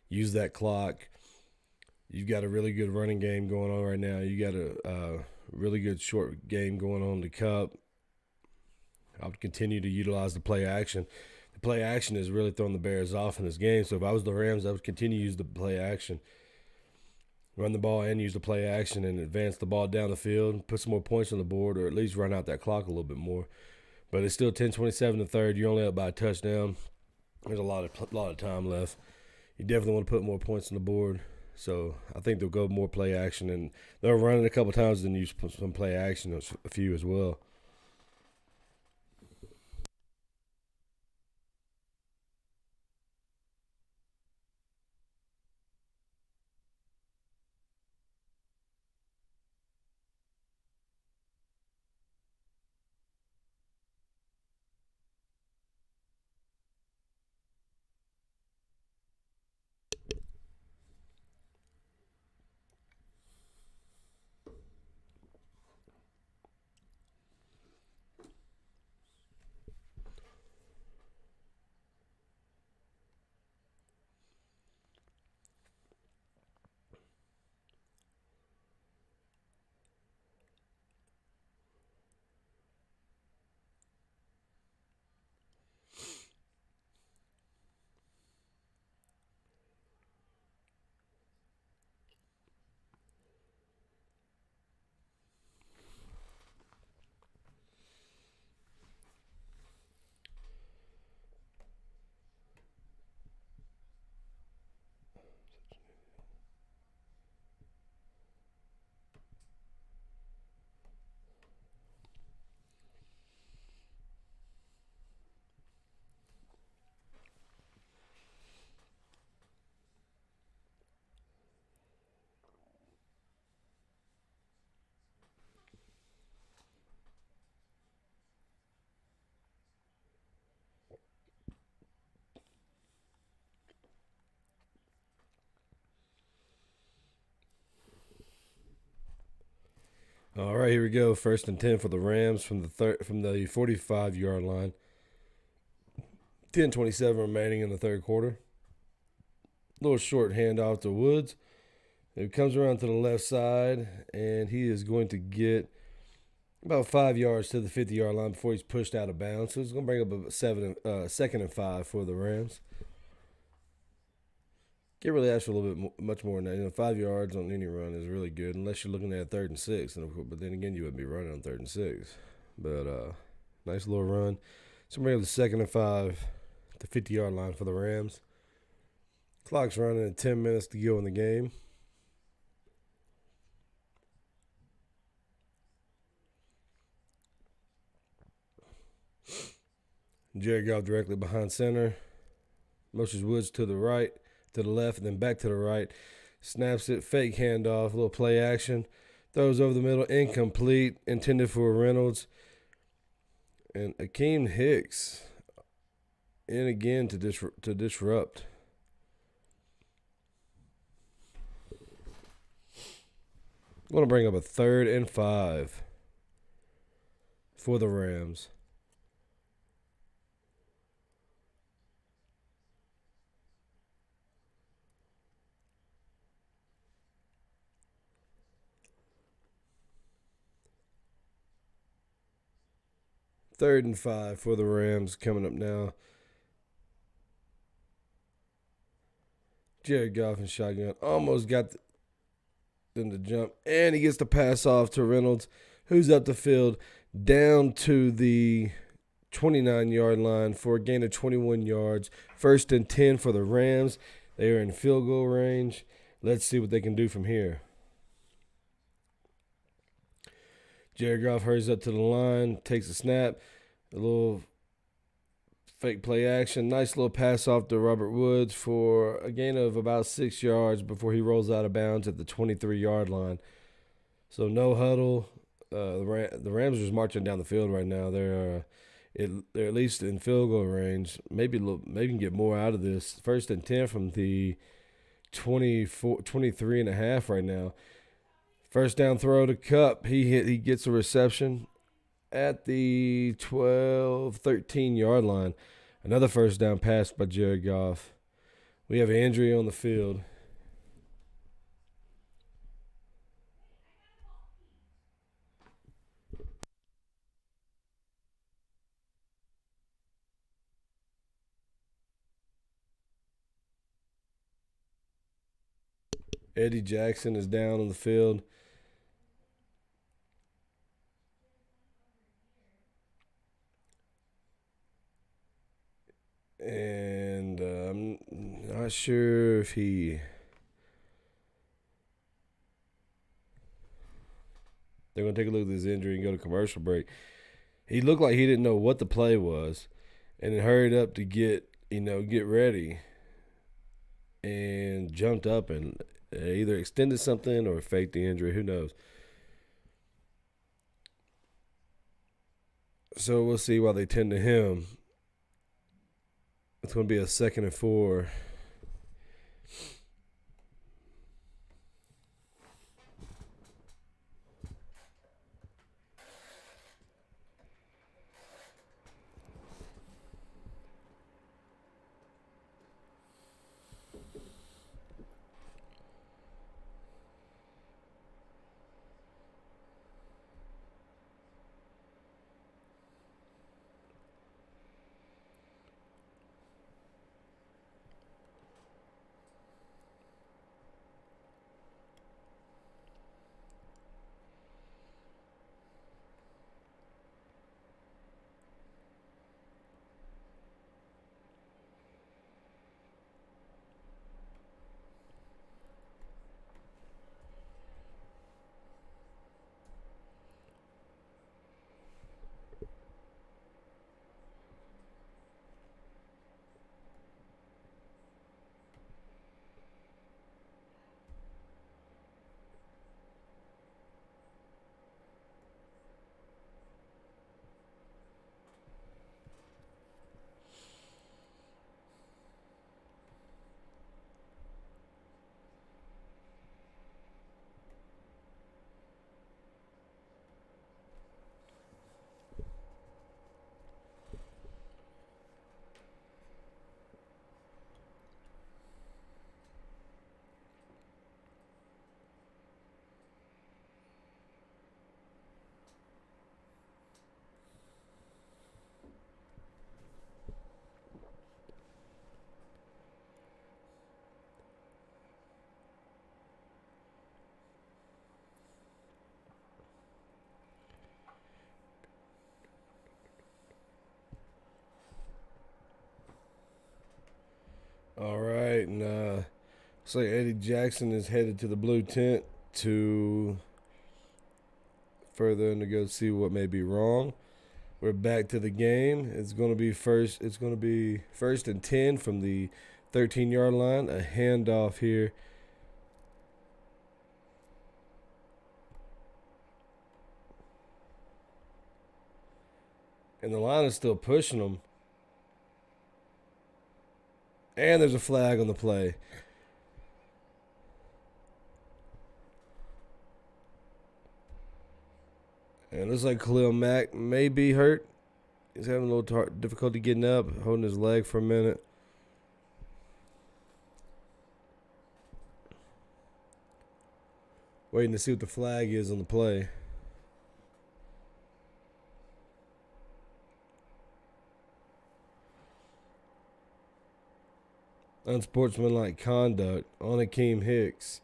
Use that clock. You've got a really good running game going on right now. You got a really good short game going on in the Cup. I would continue to utilize the play action. The play action is really throwing the Bears off in this game. So if I was the Rams, I would continue to use the play action. Run the ball and use the play action and advance the ball down the field, put some more points on the board, or at least run out that clock a little bit more. But it's still 10:27 in the third. You're only up by a touchdown. There's a lot of time left. You definitely want to put more points on the board. So I think they'll go more play action, and they'll run it a couple times and use some play action, a few as well. All right, here we go. 1st and 10 for the Rams from the 45-yard line. 10:27 remaining in the third quarter. Little short handoff to Woods. It comes around to the left side, and he is going to get about 5 yards to the 50-yard line before he's pushed out of bounds. So it's going to bring up a 2nd and 5 for the Rams. Can't really ask for a little bit much more than that. 5 yards on any run is really good, unless you're looking at 3rd and 6. But then again, you wouldn't be running on 3rd and 6. But nice little run. So bring up the 2nd and 5, the 50-yard line for the Rams. Clock's running at 10 minutes to go in the game. Jared Goff directly behind center. Motions Woods to the right, to the left, and then back to the right. Snaps it, fake handoff, little play action. Throws over the middle, incomplete, intended for Reynolds. And Akeem Hicks in again to disrupt. I'm going to bring up a 3rd and 5 for the Rams. Third and 5 for the Rams coming up now. Jared Goff in shotgun. Almost got them to jump. And he gets the pass off to Reynolds, who's up the field down to the 29-yard line for a gain of 21 yards. 1st and 10 for the Rams. They are in field goal range. Let's see what they can do from here. Jared Goff hurries up to the line, takes a snap, a little fake play action. Nice little pass off to Robert Woods for a gain of about 6 yards before he rolls out of bounds at the 23-yard line. So no huddle. The Rams are just marching down the field right now. They're at least in field goal range. Maybe can get more out of this. 1st and 10 from the 23.5 right now. First down throw to Kupp. He gets a reception at the 13-yard line. Another first down pass by Jared Goff. We have an injury on the field. Eddie Jackson is down on the field. And I'm not sure if they're going to take a look at this injury and go to commercial break. He looked like he didn't know what the play was and then hurried up to get ready and jumped up and either extended something or faked the injury. Who knows? So we'll see while they tend to him. It's going to be a 2nd and 4. All right, and looks like Eddie Jackson is headed to the blue tent to further to go see what may be wrong. We're back to the game. It's going to be first. It's going to be 1st and 10 from the 13-yard line. A handoff here. And the line is still pushing them. And there's a flag on the play. And it looks like Khalil Mack may be hurt. He's having a little difficulty getting up, holding his leg for a minute. Waiting to see what the flag is on the play. Unsportsmanlike conduct on Akeem Hicks.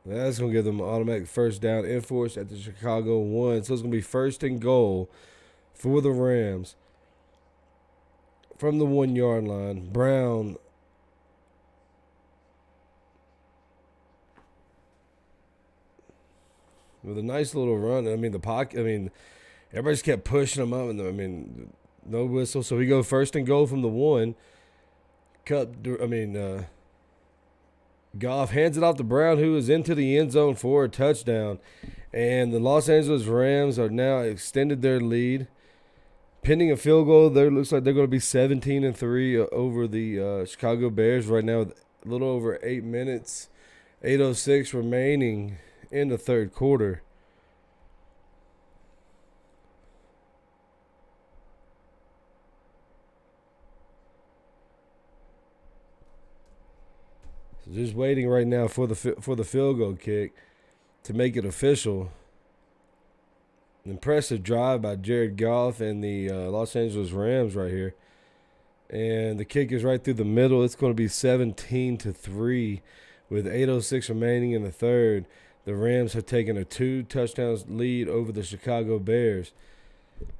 That's going to give them an automatic first down enforced at the Chicago 1. So it's going to be 1st and goal for the Rams from the 1-yard line. Brown with a nice little run. I mean, the pocket. I mean, everybody just kept pushing him up. And I mean, no whistle. So we go 1st and goal from the 1. Goff hands it off to Brown, who is into the end zone for a touchdown. And the Los Angeles Rams are now extended their lead. Pending a field goal, there looks like they're going to be 17-3 over the Chicago Bears right now with a little over 8 minutes, 8:06 remaining in the third quarter. So just waiting right now for the field goal kick to make it official. An impressive drive by Jared Goff and the Los Angeles Rams right here. And the kick is right through the middle. It's going to be 17-3 with 8:06 remaining in the third. The Rams have taken a 2-touchdown lead over the Chicago Bears.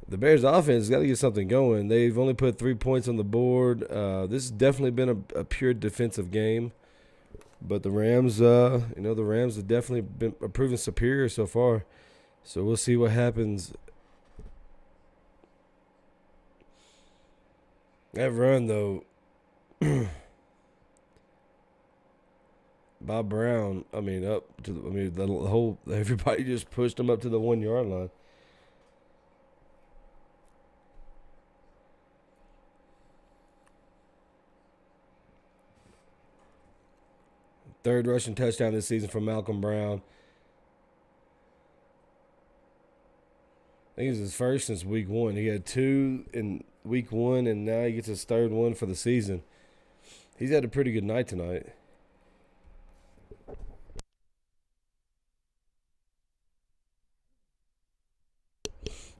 The Bears offense has got to get something going. They've only put 3 points on the board. This has definitely been a pure defensive game. But the Rams, the Rams have definitely been proven superior so far. So we'll see what happens. That run, though, Bob Brown, everybody just pushed him up to the 1-yard line. Third rushing touchdown this season from Malcolm Brown. I think it's his first since week 1. He had 2 in week 1, and now he gets his third one for the season. He's had a pretty good night tonight.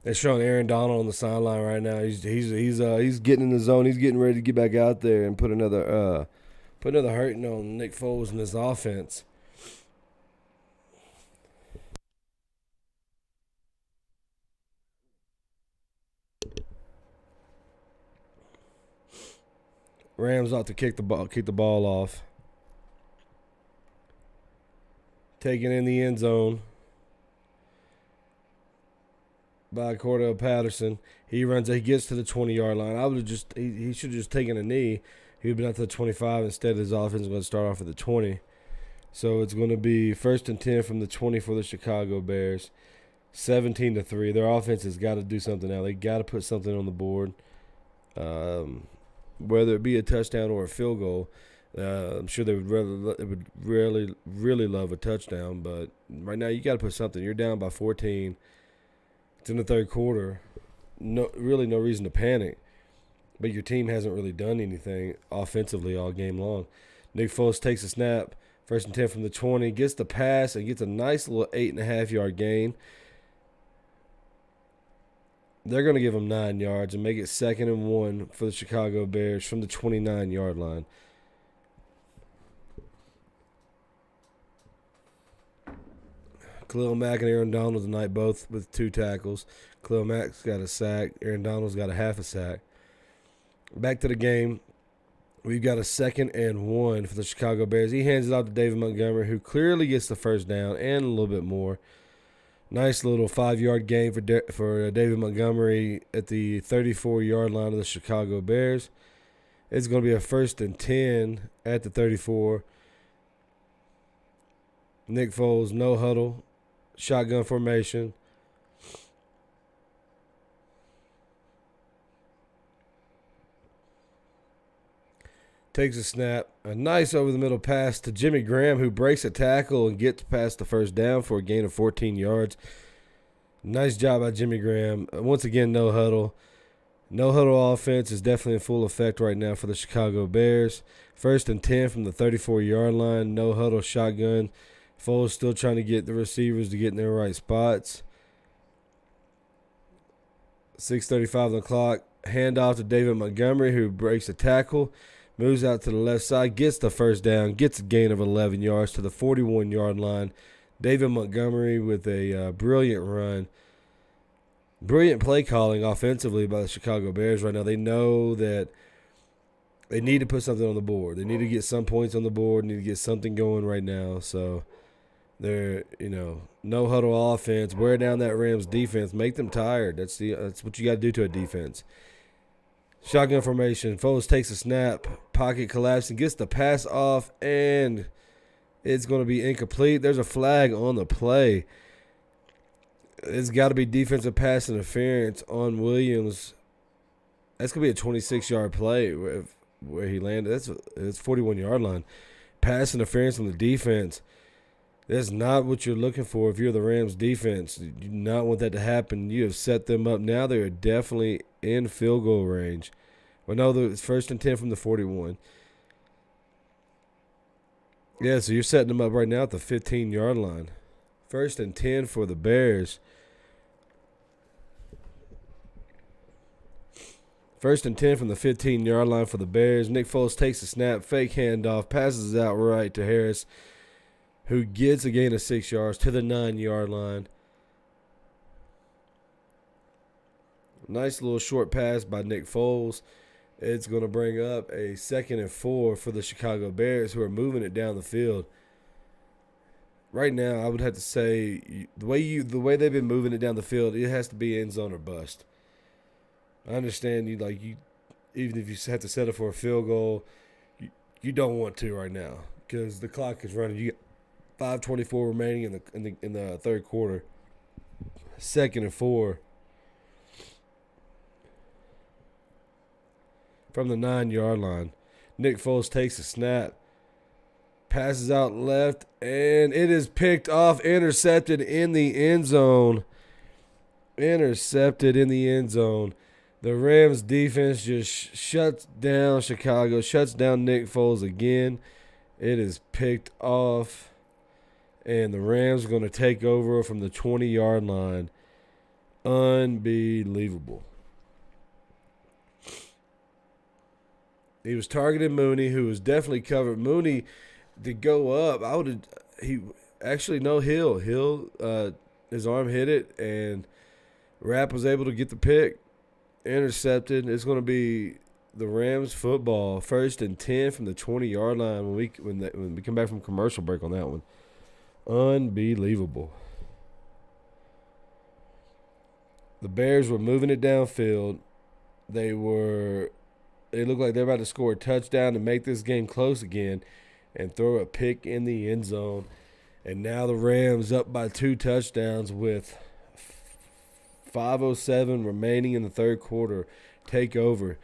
They're showing Aaron Donald on the sideline right now. He's getting in the zone. He's getting ready to get back out there and put another hurting on Nick Foles in this offense. Rams ought to kick the ball off. Taken in the end zone by Cordell Patterson. He gets to the 20-yard line. He should have just taken a knee. He would have been out to the 25. Instead, his offense is going to start off at the 20. So it's going to be 1st and 10 from the 20 for the Chicago Bears. 17-3. Their offense has got to do something now. They got to put something on the board. Whether it be a touchdown or a field goal, I'm sure they would really love a touchdown. But right now, you got to put something. You're down by 14. It's in the third quarter. No reason to panic. But your team hasn't really done anything offensively all game long. Nick Foles takes a snap. 1st and 10 from the 20. Gets the pass and gets a nice little 8.5-yard gain. They're going to give him 9 yards and make it 2nd and 1 for the Chicago Bears from the 29-yard line. Khalil Mack and Aaron Donald tonight, both with 2 tackles. Khalil Mack's got a sack. Aaron Donald's got a half a sack. Back to the game. We've got a 2nd and 1 for the Chicago Bears. He hands it off to David Montgomery, who clearly gets the first down and a little bit more. Nice little 5-yard gain for David Montgomery at the 34-yard line of the Chicago Bears. It's going to be a 1st and 10 at the 34. Nick Foles, no huddle, shotgun formation. Takes a snap, a nice over-the-middle pass to Jimmy Graham, who breaks a tackle and gets past the first down for a gain of 14 yards. Nice job by Jimmy Graham. Once again, no huddle. No huddle offense is definitely in full effect right now for the Chicago Bears. 1st and 10 from the 34-yard line, no huddle shotgun. Foles still trying to get the receivers to get in their right spots. 6:35 on the clock. Handoff to David Montgomery, who breaks a tackle. Moves out to the left side, gets the first down, gets a gain of 11 yards to the 41-yard line. David Montgomery with a brilliant run. Brilliant play calling offensively by the Chicago Bears right now. They know that they need to put something on the board. They need to get some points on the board, need to get something going right now. So they're, no huddle offense, wear down that Rams defense, make them tired. That's what you got to do to a defense. Shotgun formation. Foles takes a snap. Pocket collapsing. Gets the pass off, and it's going to be incomplete. There's a flag on the play. It's got to be defensive pass interference on Williams. That's going to be a 26-yard play where he landed. It's 41-yard line. Pass interference from the defense. That's not what you're looking for if you're the Rams defense. You do not want that to happen. You have set them up. Now they are definitely in field goal range. Well, no, it's 1st and 10 from the 41. Yeah, so you're setting them up right now at the 15-yard line. 1st and 10 for the Bears. 1st and 10 from the 15-yard line for the Bears. Nick Foles takes a snap, fake handoff, passes out right to Harris, who gets a gain of 6 yards to the 9-yard line. Nice little short pass by Nick Foles. It's going to bring up a 2nd and 4 for the Chicago Bears, who are moving it down the field. Right now, I would have to say the way they've been moving it down the field, it has to be end zone or bust. I understand you even if you have to settle for a field goal, you don't want to right now because the clock is running. You got 5:24 remaining in the third quarter. 2nd and 4 from the 9-yard line. Nick Foles takes a snap, passes out left, and it is picked off, intercepted in the end zone. Intercepted in the end zone. The Rams defense just shuts down Chicago, shuts down Nick Foles again. It is picked off, and the Rams are going to take over from the 20-yard line. Unbelievable. He was targeting Mooney, who was definitely covered. Mooney to go up, Hill. Hill, his arm hit it, and Rapp was able to get the pick. Intercepted. It's going to be the Rams football. 1st and 10 from the 20-yard line when we come back from commercial break on that one. Unbelievable. The Bears were moving it downfield. They looked like they're about to score a touchdown to make this game close again and throw a pick in the end zone. And now the Rams up by 2 touchdowns with 5:07 remaining in the third quarter, take over.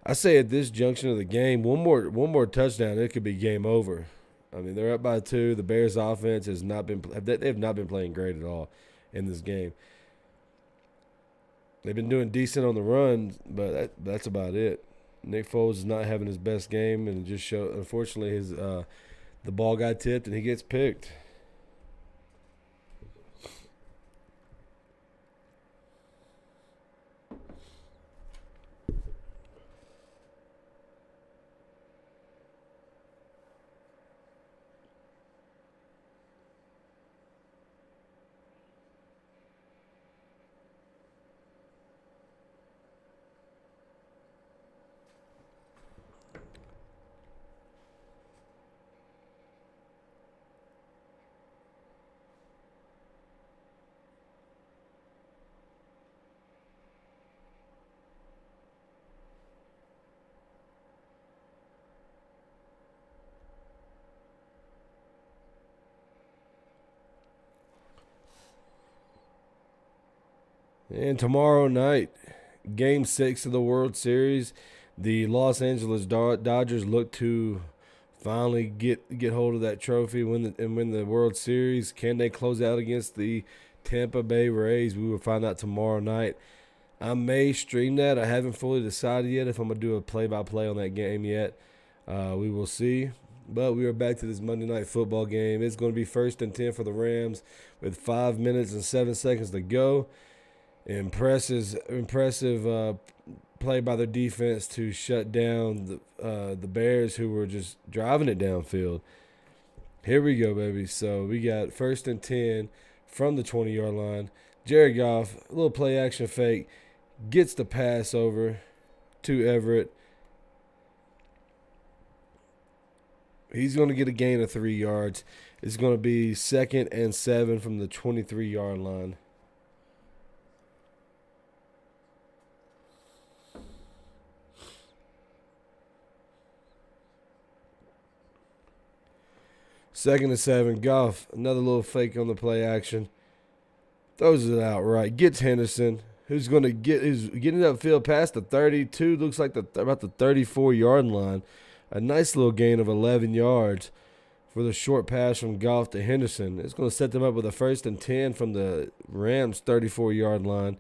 I say at this junction of the game, one more touchdown, it could be game over. I mean, they're up by 2. The Bears' offense they have not been playing great at all in this game. They've been doing decent on the run, but that's about it. Nick Foles is not having his best game, and it just showed. Unfortunately, the ball got tipped and he gets picked. And tomorrow night, Game 6 of the World Series, the Los Angeles Dodgers look to finally get hold of that trophy, win the World Series. Can they close out against the Tampa Bay Rays? We will find out tomorrow night. I may stream that. I haven't fully decided yet if I'm going to do a play-by-play on that game yet. We will see. But we are back to this Monday Night Football game. It's going to be 1st and 10 for the Rams with 5 minutes and 7 seconds to go. Impressive play by their defense to shut down the Bears, who were just driving it downfield. Here we go, baby. So we got 1st and 10 from the 20-yard line. Jared Goff, a little play action fake, gets the pass over to Everett. He's going to get a gain of 3 yards. It's going to be 2nd and 7 from the 23-yard line. Second and 7, Goff, another little fake on the play action. Throws it out right. Gets Henderson, who's getting upfield past the 32, looks like about the 34-yard line. A nice little gain of 11 yards for the short pass from Goff to Henderson. It's going to set them up with a 1st and 10 from the Rams' 34-yard line.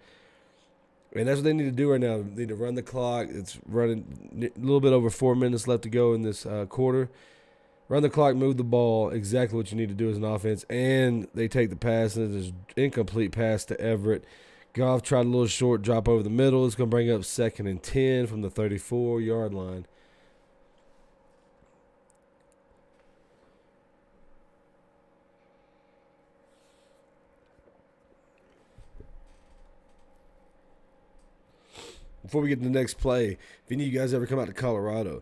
And that's what they need to do right now. They need to run the clock. It's running a little bit over 4 minutes left to go in this quarter. Run the clock, move the ball, exactly what you need to do as an offense. And they take the pass, and it's an incomplete pass to Everett. Goff tried a little short drop over the middle. It's going to bring up 2nd and 10 from the 34-yard line. Before we get to the next play, if any of you guys ever come out to Colorado,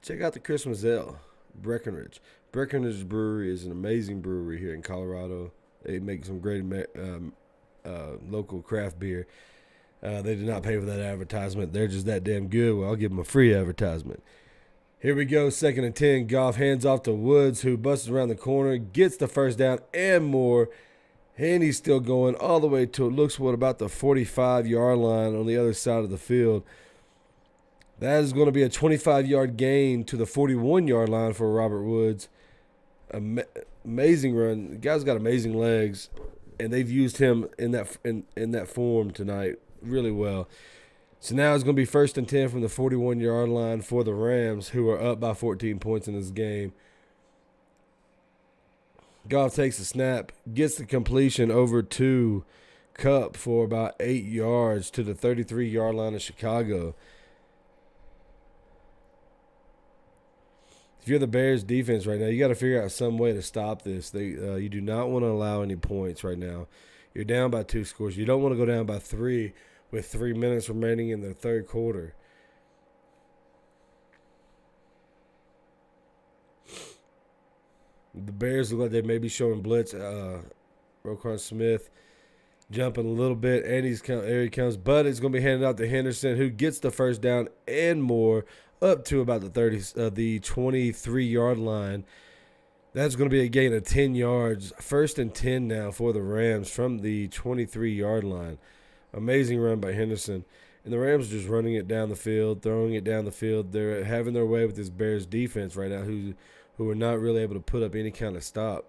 check out the Christmas Ale, Breckenridge. Breckenridge Brewery is an amazing brewery here in Colorado. They make some great local craft beer. They did not pay for that advertisement. They're just that damn good. Well, I'll give them a free advertisement. Here we go, 2nd and 10. Goff hands off to Woods, who busts around the corner, gets the 1st down and more. And he's still going all the way to, it looks what, about the 45-yard line on the other side of the field. That is going to be a 25-yard gain to the 41-yard line for Robert Woods. Amazing run. The guy's got amazing legs, and they've used him in that form tonight really well. So now it's going to be 1st and 10 from the 41-yard line for the Rams, who are up by 14 points in this game. Goff takes the snap, gets the completion over to Kupp for about 8 yards to the 33-yard line of Chicago. If you're the Bears defense right now, you got to figure out some way to stop this. You do not want to allow any points right now. You're down by 2 scores. You don't want to go down by 3 with 3 minutes remaining in the third quarter. The Bears look like they may be showing blitz. Roquan Smith jumping a little bit, and here he comes. But it's going to be handed out to Henderson, who gets the 1st down and more, up to about the 23-yard line. That's going to be a gain of 10 yards. 1st and 10 now for the Rams from the 23-yard line. Amazing run by Henderson. And the Rams are just running it down the field, throwing it down the field. They're having their way with this Bears defense right now, who are not really able to put up any kind of stop.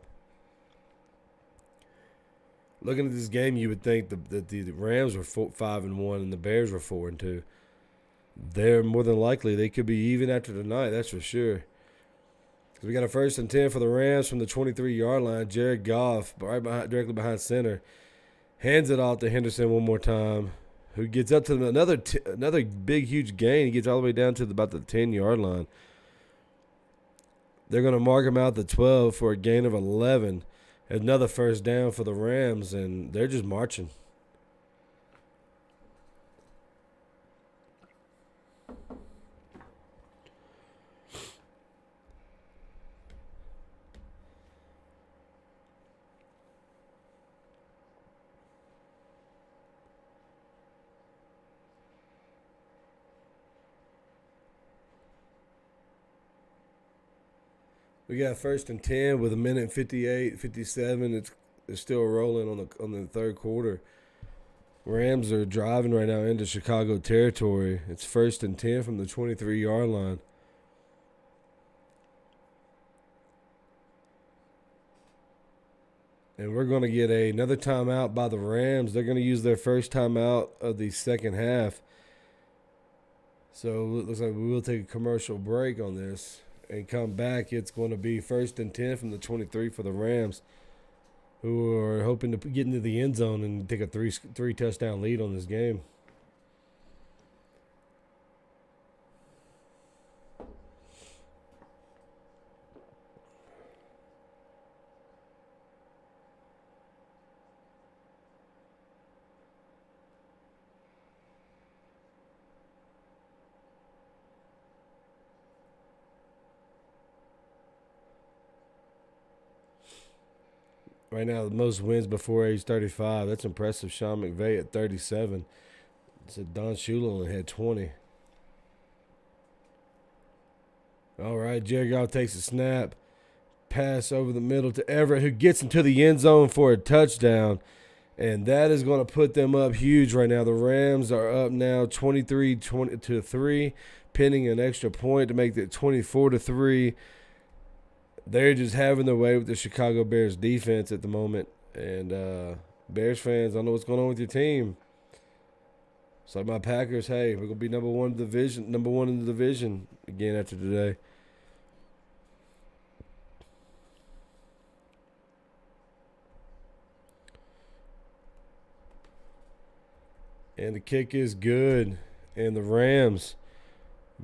Looking at this game, you would think that the Rams were 5-1 and the Bears were 4-2. They're more than likely they could be even after tonight. That's for sure. So we got a 1st and 10 for the Rams from the 23-yard line. Jared Goff, directly behind center, hands it off to Henderson one more time, who gets up to another big, huge gain. He gets all the way down to about the 10-yard line. They're going to mark him out the 12 for a gain of 11. Another 1st down for the Rams, and they're just marching. We got 1st and 10 with a minute 58, 57. It's still rolling on the third quarter. Rams are driving right now into Chicago territory. It's 1st and 10 from the 23-yard line. And we're going to get another timeout by the Rams. They're going to use their first timeout of the second half. So it looks like we will take a commercial break on this and come back. It's going to be 1st and 10 from the 23 for the Rams, who are hoping to get into the end zone and take a three touchdown lead on this game. Right now, the most wins before age 35. That's impressive. Sean McVay at 37. So Don Shula only had 20. All right, Jared Goff takes a snap. Pass over the middle to Everett, who gets into the end zone for a touchdown. And that is going to put them up huge right now. The Rams are up now 23-3, pinning an extra point to make it 24-3. They're just having their way with the Chicago Bears defense at the moment. And Bears fans, I don't know what's going on with your team. It's like my Packers, hey, we're gonna be number one in the division again after today. And the kick is good. And the Rams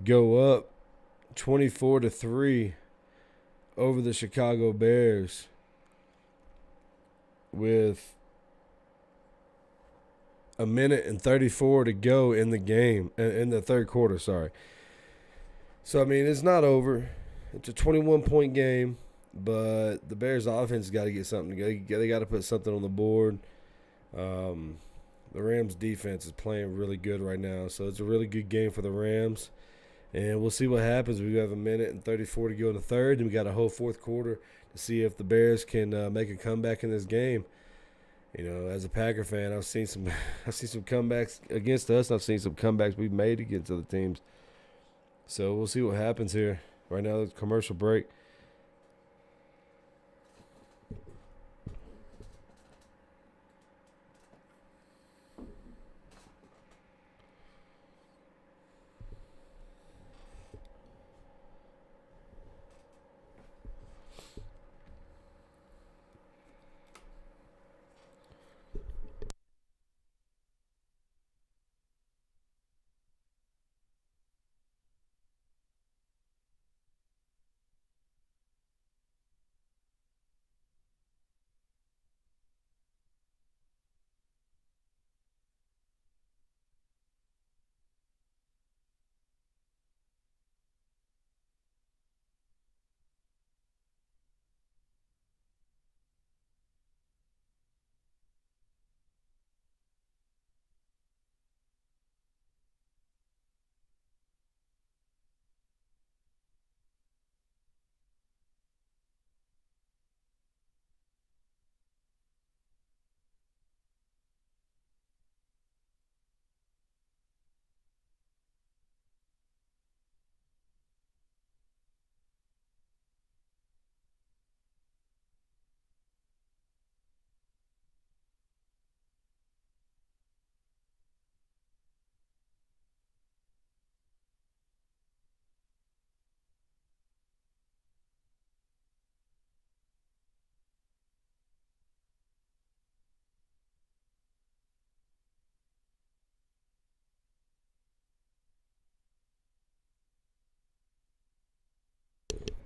go up 24-3 over the Chicago Bears with a minute and 34 to go in the game, in the third quarter, sorry. So, I mean, it's not over. It's a 21-point game, but the Bears' offense has got to get something. They got to put something on the board. The Rams' defense is playing really good right now, so it's a really good game for the Rams. And we'll see what happens. We have a minute and 34 to go in the third, and we got a whole fourth quarter to see if the Bears can make a comeback in this game. You know, as a Packer fan, I've seen some comebacks against us. I've seen some comebacks we've made against other teams. So we'll see what happens here. Right now, there's a commercial break.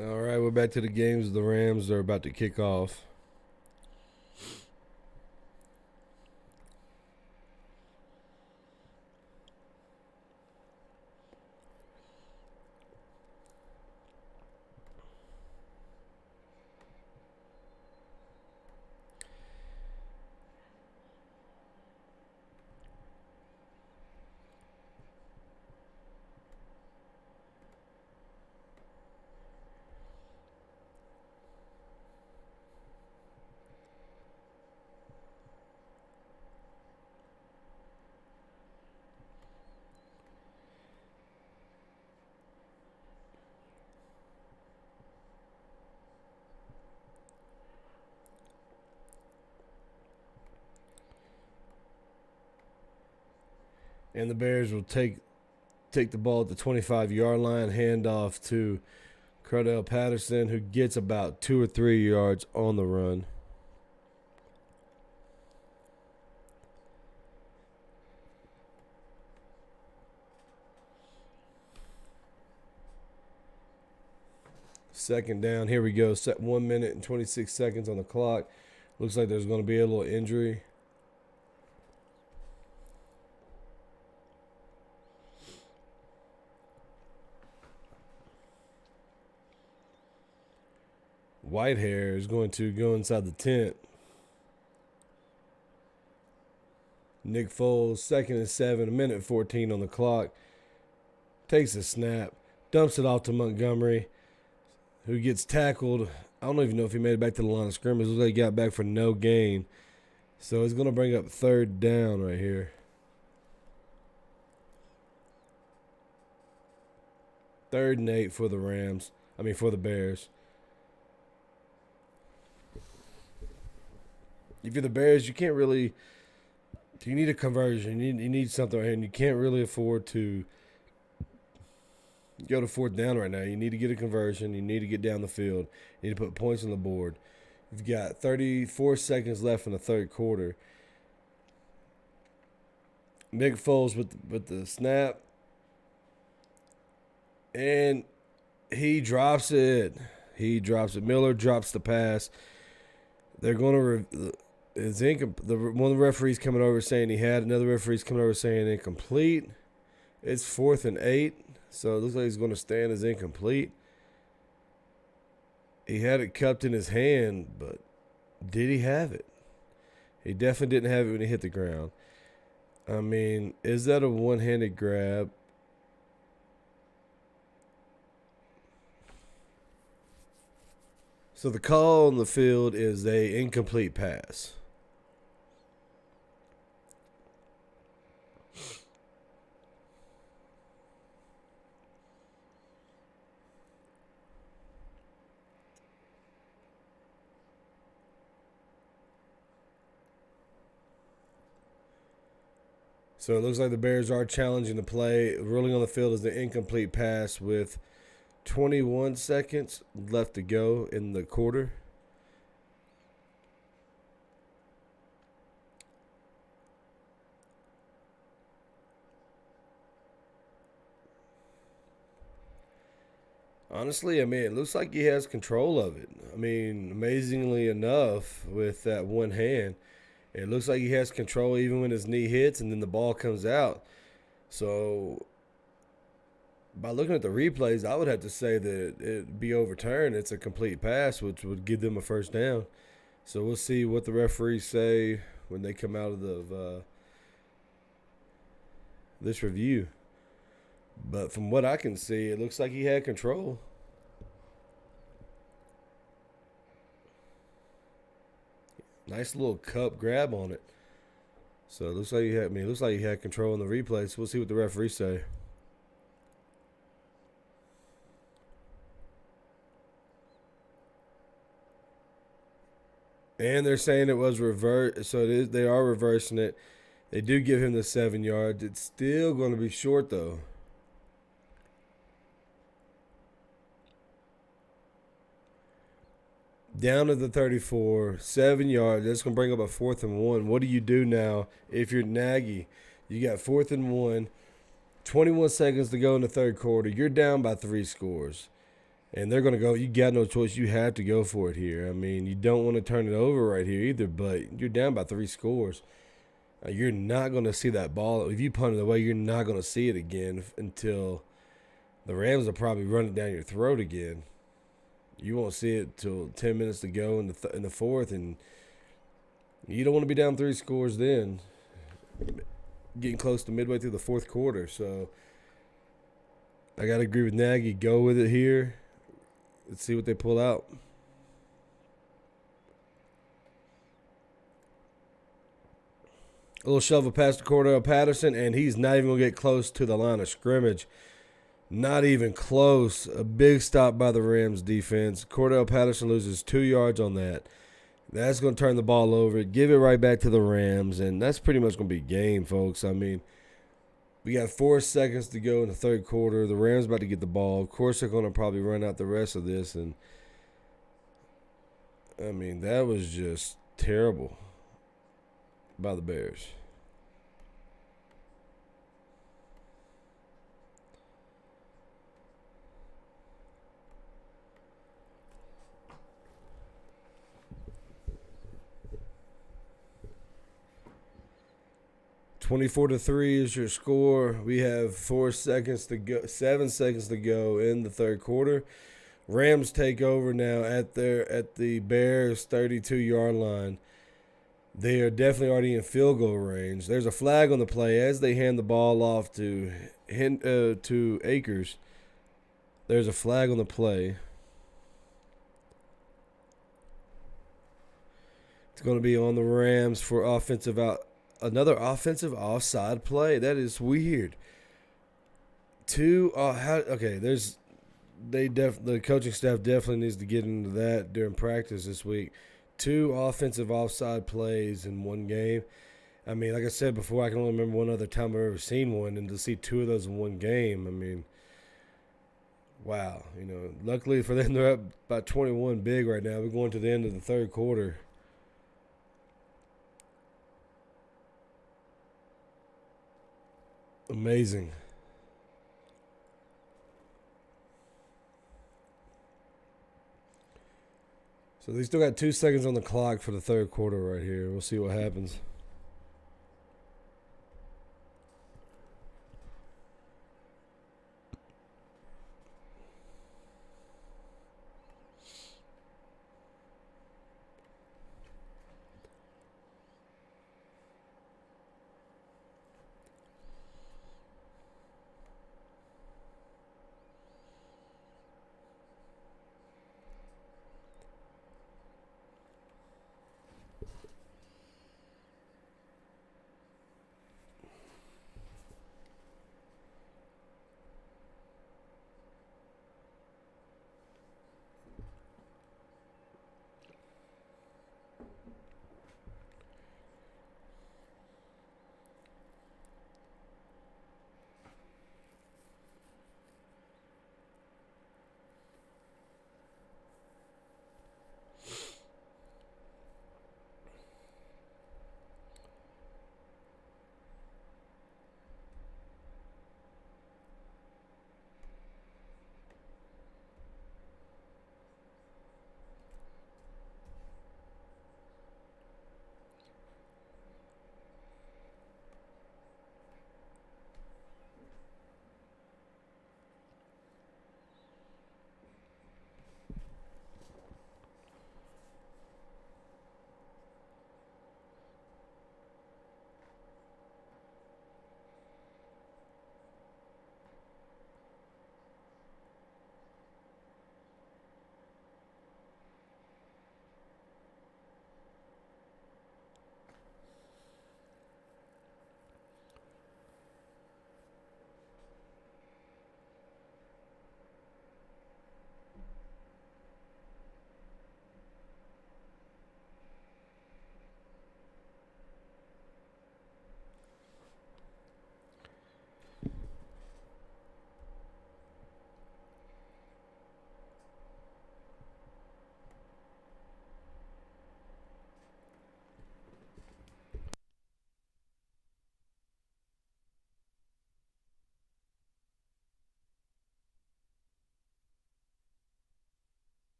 All right, we're back to the games. The Rams are about to kick off. And the Bears will take the ball at the 25-yard line, hand off to Cordell Patterson, who gets about 2 or 3 yards on the run. Second down. Here we go. 1 minute and 26 seconds on the clock. Looks like there's going to be a little injury. Whitehair is going to go inside the tent. Nick Foles, 2nd and 7, 1:14 on the clock. Takes a snap, dumps it off to Montgomery, who gets tackled. I don't even know if he made it back to the line of scrimmage. Looks like he got back for no gain. So it's going to bring up 3rd down right here. 3rd and 8 for the for the Bears. If you're the Bears, you can't really – you need a conversion. You need something right here, and you can't really afford to go to 4th down right now. You need to get a conversion. You need to get down the field. You need to put points on the board. You've got 34 seconds left in the 3rd quarter. Nick Foles with the snap. And he drops it. Miller drops the pass. They're going to one of the referees coming over saying he had. Another referee's coming over saying incomplete. It's 4th and 8. So it looks like he's going to stand as incomplete. He had it cupped in his hand, but did he have it? He definitely didn't have it when he hit the ground. I mean, is that a one-handed grab? So the call on the field is a incomplete pass. So it looks like the Bears are challenging the play. Rolling on the field is the incomplete pass with 21 seconds left to go in the quarter. Honestly, I mean, it looks like he has control of it. I mean, amazingly enough, with that one hand, it looks like he has control even when his knee hits and then the ball comes out. So by looking at the replays, I would have to say that it'd be overturned. It's a complete pass, which would give them a 1st down. So we'll see what the referees say when they come out of this review. But from what I can see, it looks like he had control. Nice little cup grab on it. So it looks like he had control in the replay. So we'll see what the referees say. And they're saying it was reversed. So they are reversing it. They do give him the 7 yards. It's still going to be short, though. Down to the 34, 7 yards. That's going to bring up a 4th and 1. What do you do now if you're Nagy? You got 4th and 1, 21 seconds to go in the 3rd quarter. You're down by 3 scores. And they're going to go, you got no choice. You have to go for it here. I mean, you don't want to turn it over right here either, but you're down by 3 scores. You're not going to see that ball. If you punt it away, you're not going to see it again until the Rams will probably run it down your throat again. You won't see it till 10 minutes to go in the 4th, and you don't want to be down 3 scores then, getting close to midway through the 4th quarter. So I got to agree with Nagy. Go with it here. Let's see what they pull out. A little shovel pass to Cordell Patterson, and he's not even going to get close to the line of scrimmage. Not even close. A big stop by the Rams defense. Cordell Patterson loses 2 yards on that. That's going to turn the ball over, give it right back to the Rams, and that's pretty much going to be game, folks. I mean, We got 4 seconds to go in the third quarter. The Rams about to get the ball. Of course, they're going to probably run out the rest of this. And, I mean, that was just terrible by the Bears. (24-3) is your score. We have 4 seconds to go, 7 seconds to go in the third quarter. Rams take over now at the Bears 32-yard line. They are definitely already in field goal range. There's a flag on the play as they hand the ball off to Akers. There's a flag on the play. It's going to be on the Rams for another offensive offside play. That is weird. The coaching staff definitely needs to get into that during practice this week. 2 offensive offside plays in one game. I mean, like I said before, I can only remember one other time I've ever seen one, and to see 2 of those in one game, I mean, wow. Luckily for them, they're up by 21 big right now. We're going to the end of the third quarter. Amazing. So they still got 2 seconds on the clock for the third quarter right here. We'll see what happens.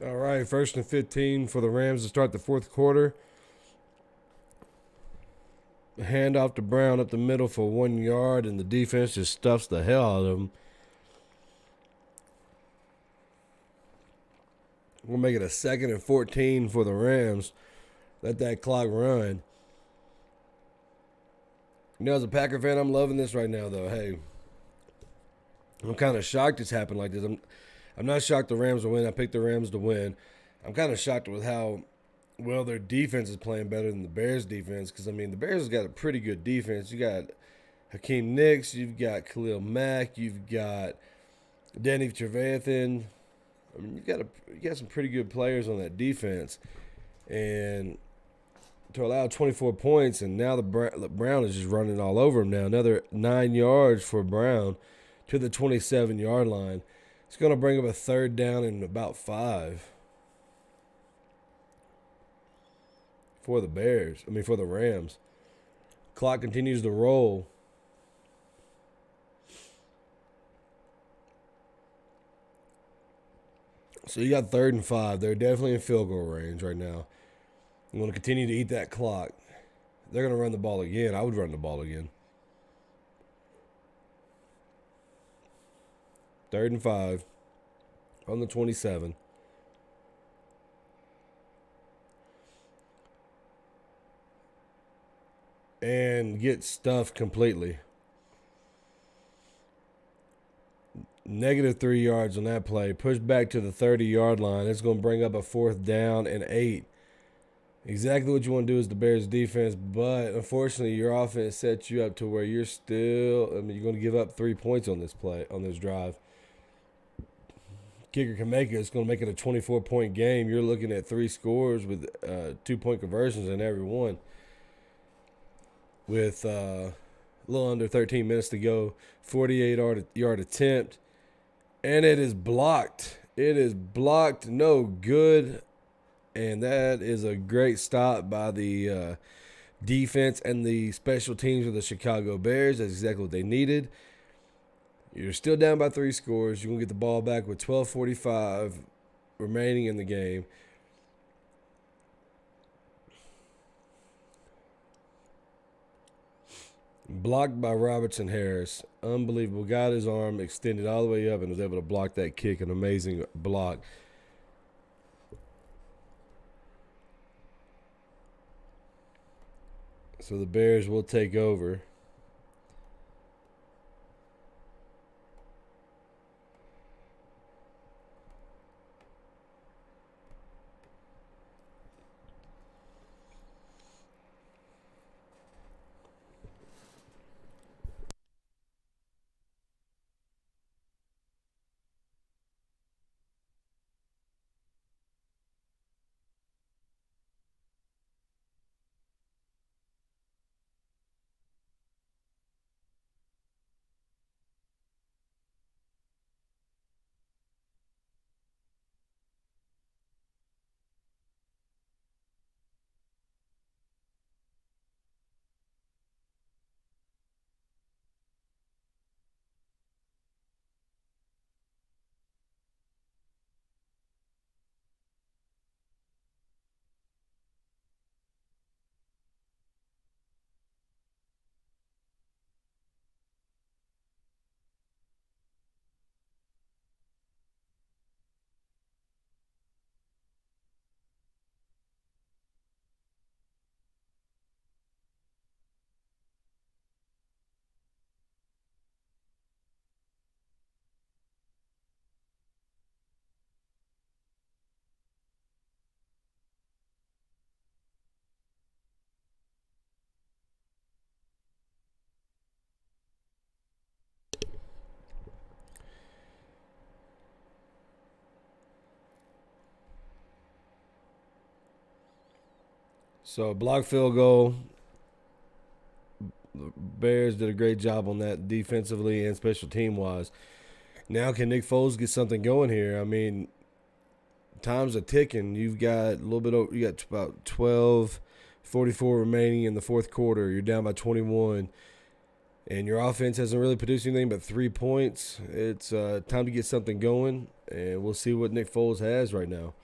All right, 1st and 15 for the Rams to start the fourth quarter. Hand off to Brown up the middle for 1 yard, and the defense just stuffs the hell out of him. We'll make it a 2nd and 14 for the Rams. Let that clock run. As a Packer fan, I'm loving this right now, though. Hey, I'm kind of shocked it's happened like this. I'm not shocked the Rams will win. I picked the Rams to win. I'm kind of shocked with how well their defense is playing better than the Bears' defense. Because, I mean, the Bears have got a pretty good defense. You got Hakeem Nicks. You've got Khalil Mack. You've got Danny Trevathan. I mean, you got some pretty good players on that defense. And to allow 24 points, and now the Brown is just running all over him now. Another 9 yards for Brown to the 27-yard line. It's going to bring up a third down and about 5 for the for the Rams. Clock continues to roll. So you got 3rd and 5. They're definitely in field goal range right now. You want to continue to eat that clock. They're going to run the ball again. I would run the ball again. 3rd and 5 on the 27. And get stuffed completely. -3 yards on that play. Push back to the 30-yard line. It's going to bring up a 4th down and 8. Exactly what you want to do is the Bears defense, but unfortunately your offense sets you up to where you're going to give up 3 points on this drive. Kicker can make it. It's going to make it a 24-point game. You're looking at 3 scores with 2-point conversions in every one. With a little under 13 minutes to go, 48-yard attempt, and it is blocked. It is blocked, no good, and that is a great stop by the defense and the special teams of the Chicago Bears. That's exactly what they needed. You're still down by 3 scores. You're going to get the ball back with 12:45 remaining in the game. Blocked by Robertson Harris. Unbelievable. Got his arm extended all the way up and was able to block that kick. An amazing block. So the Bears will take over. So block field goal. The Bears did a great job on that defensively and special team wise. Now can Nick Foles get something going here? I mean, time's are ticking. You've got a little bit over, you got about 12:44 remaining in the 4th quarter. You're down by 21. And your offense hasn't really produced anything but 3 points. It's time to get something going, and we'll see what Nick Foles has right now.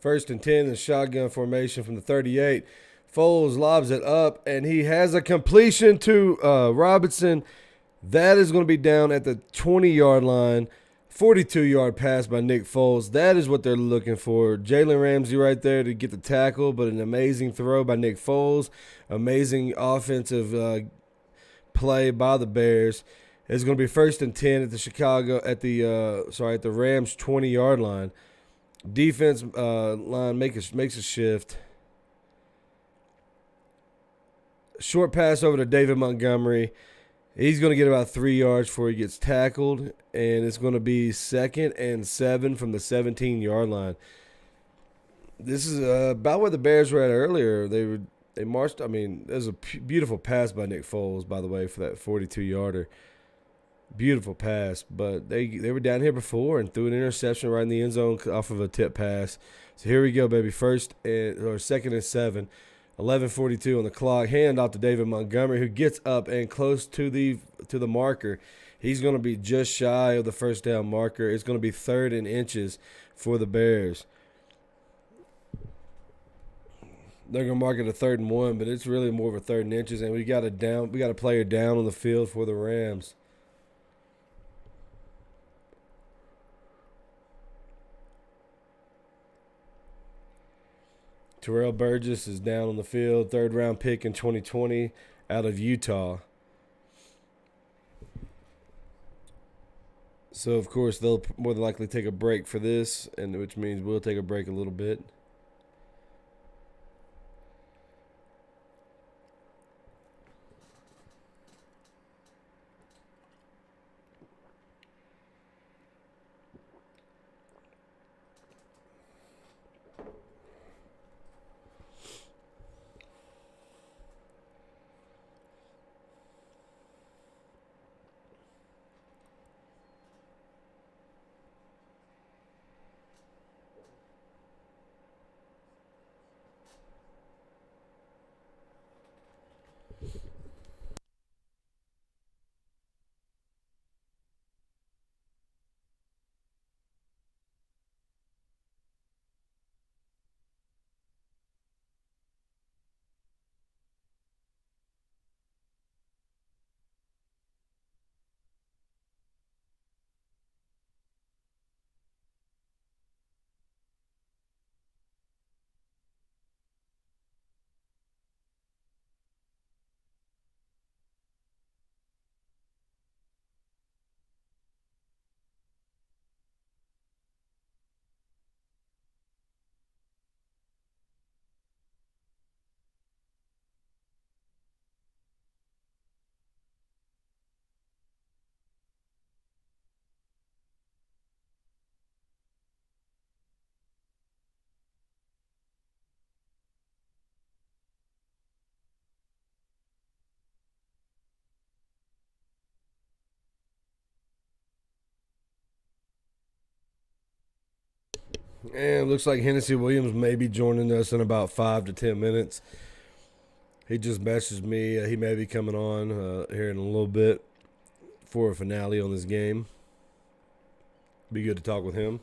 First and 10 in shotgun formation from the 38. Foles lobs it up, and he has a completion to Robinson. That is going to be down at the 20-yard line. 42-yard pass by Nick Foles. That is what they're looking for. Jalen Ramsey right there to get the tackle, but an amazing throw by Nick Foles. Amazing offensive play by the Bears. It's going to be 1st and 10 at the Rams 20-yard line. Defense line makes a shift. Short pass over to David Montgomery. He's going to get about 3 yards before he gets tackled, and it's going to be 2nd and 7 from the 17-yard line. This is about where the Bears were at earlier. They marched. I mean, there's a beautiful pass by Nick Foles, by the way, for that 42-yarder. Beautiful pass, but they were down here before and threw an interception right in the end zone off of a tip pass. So here we go, baby. 2nd and 7. 11:42 on the clock. Hand off to David Montgomery, who gets up and close to the marker. He's going to be just shy of the first down marker. It's going to be 3rd and inches for the Bears. They're going to mark it a 3rd and 1, but it's really more of a 3rd and inches, and we got a player down on the field for the Rams. Terrell Burgess is down on the field, 3rd-round pick in 2020 out of Utah. So, of course, they'll more than likely take a break for this, and which means we'll take a break a little bit. And it looks like Hennessy Williams may be joining us in about 5 to 10 minutes. He just messaged me. He may be coming on here in a little bit for a finale on this game. Be good to talk with him.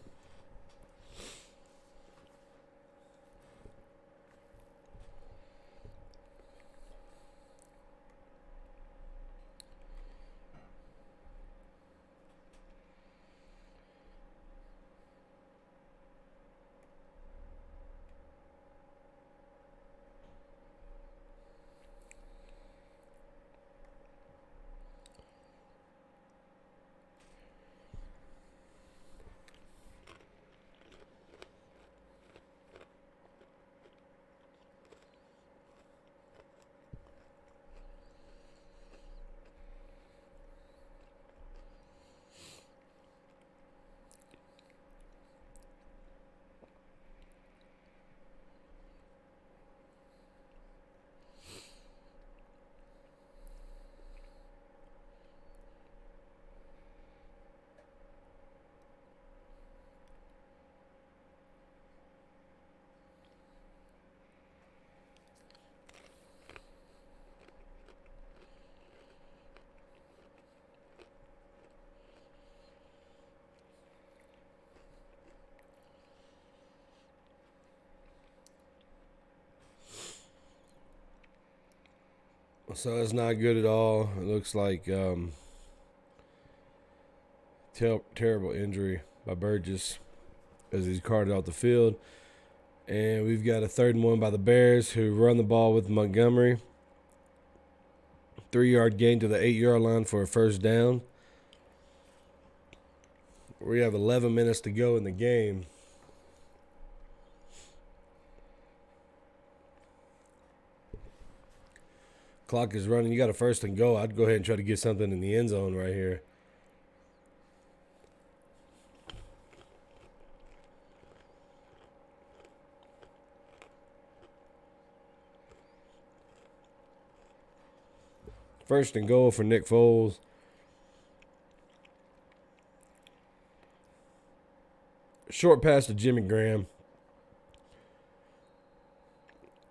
So it's not good at all. It looks like Terrible injury by Burgess as he's carted off the field. And we've got a 3rd and 1 by the Bears, who run the ball with Montgomery. 3-yard gain to the 8-yard line for a 1st down. We have 11 minutes to go in the game. Clock is running. You got a 1st and goal. I'd go ahead and try to get something in the end zone right here. First and goal for Nick Foles. Short pass to Jimmy Graham.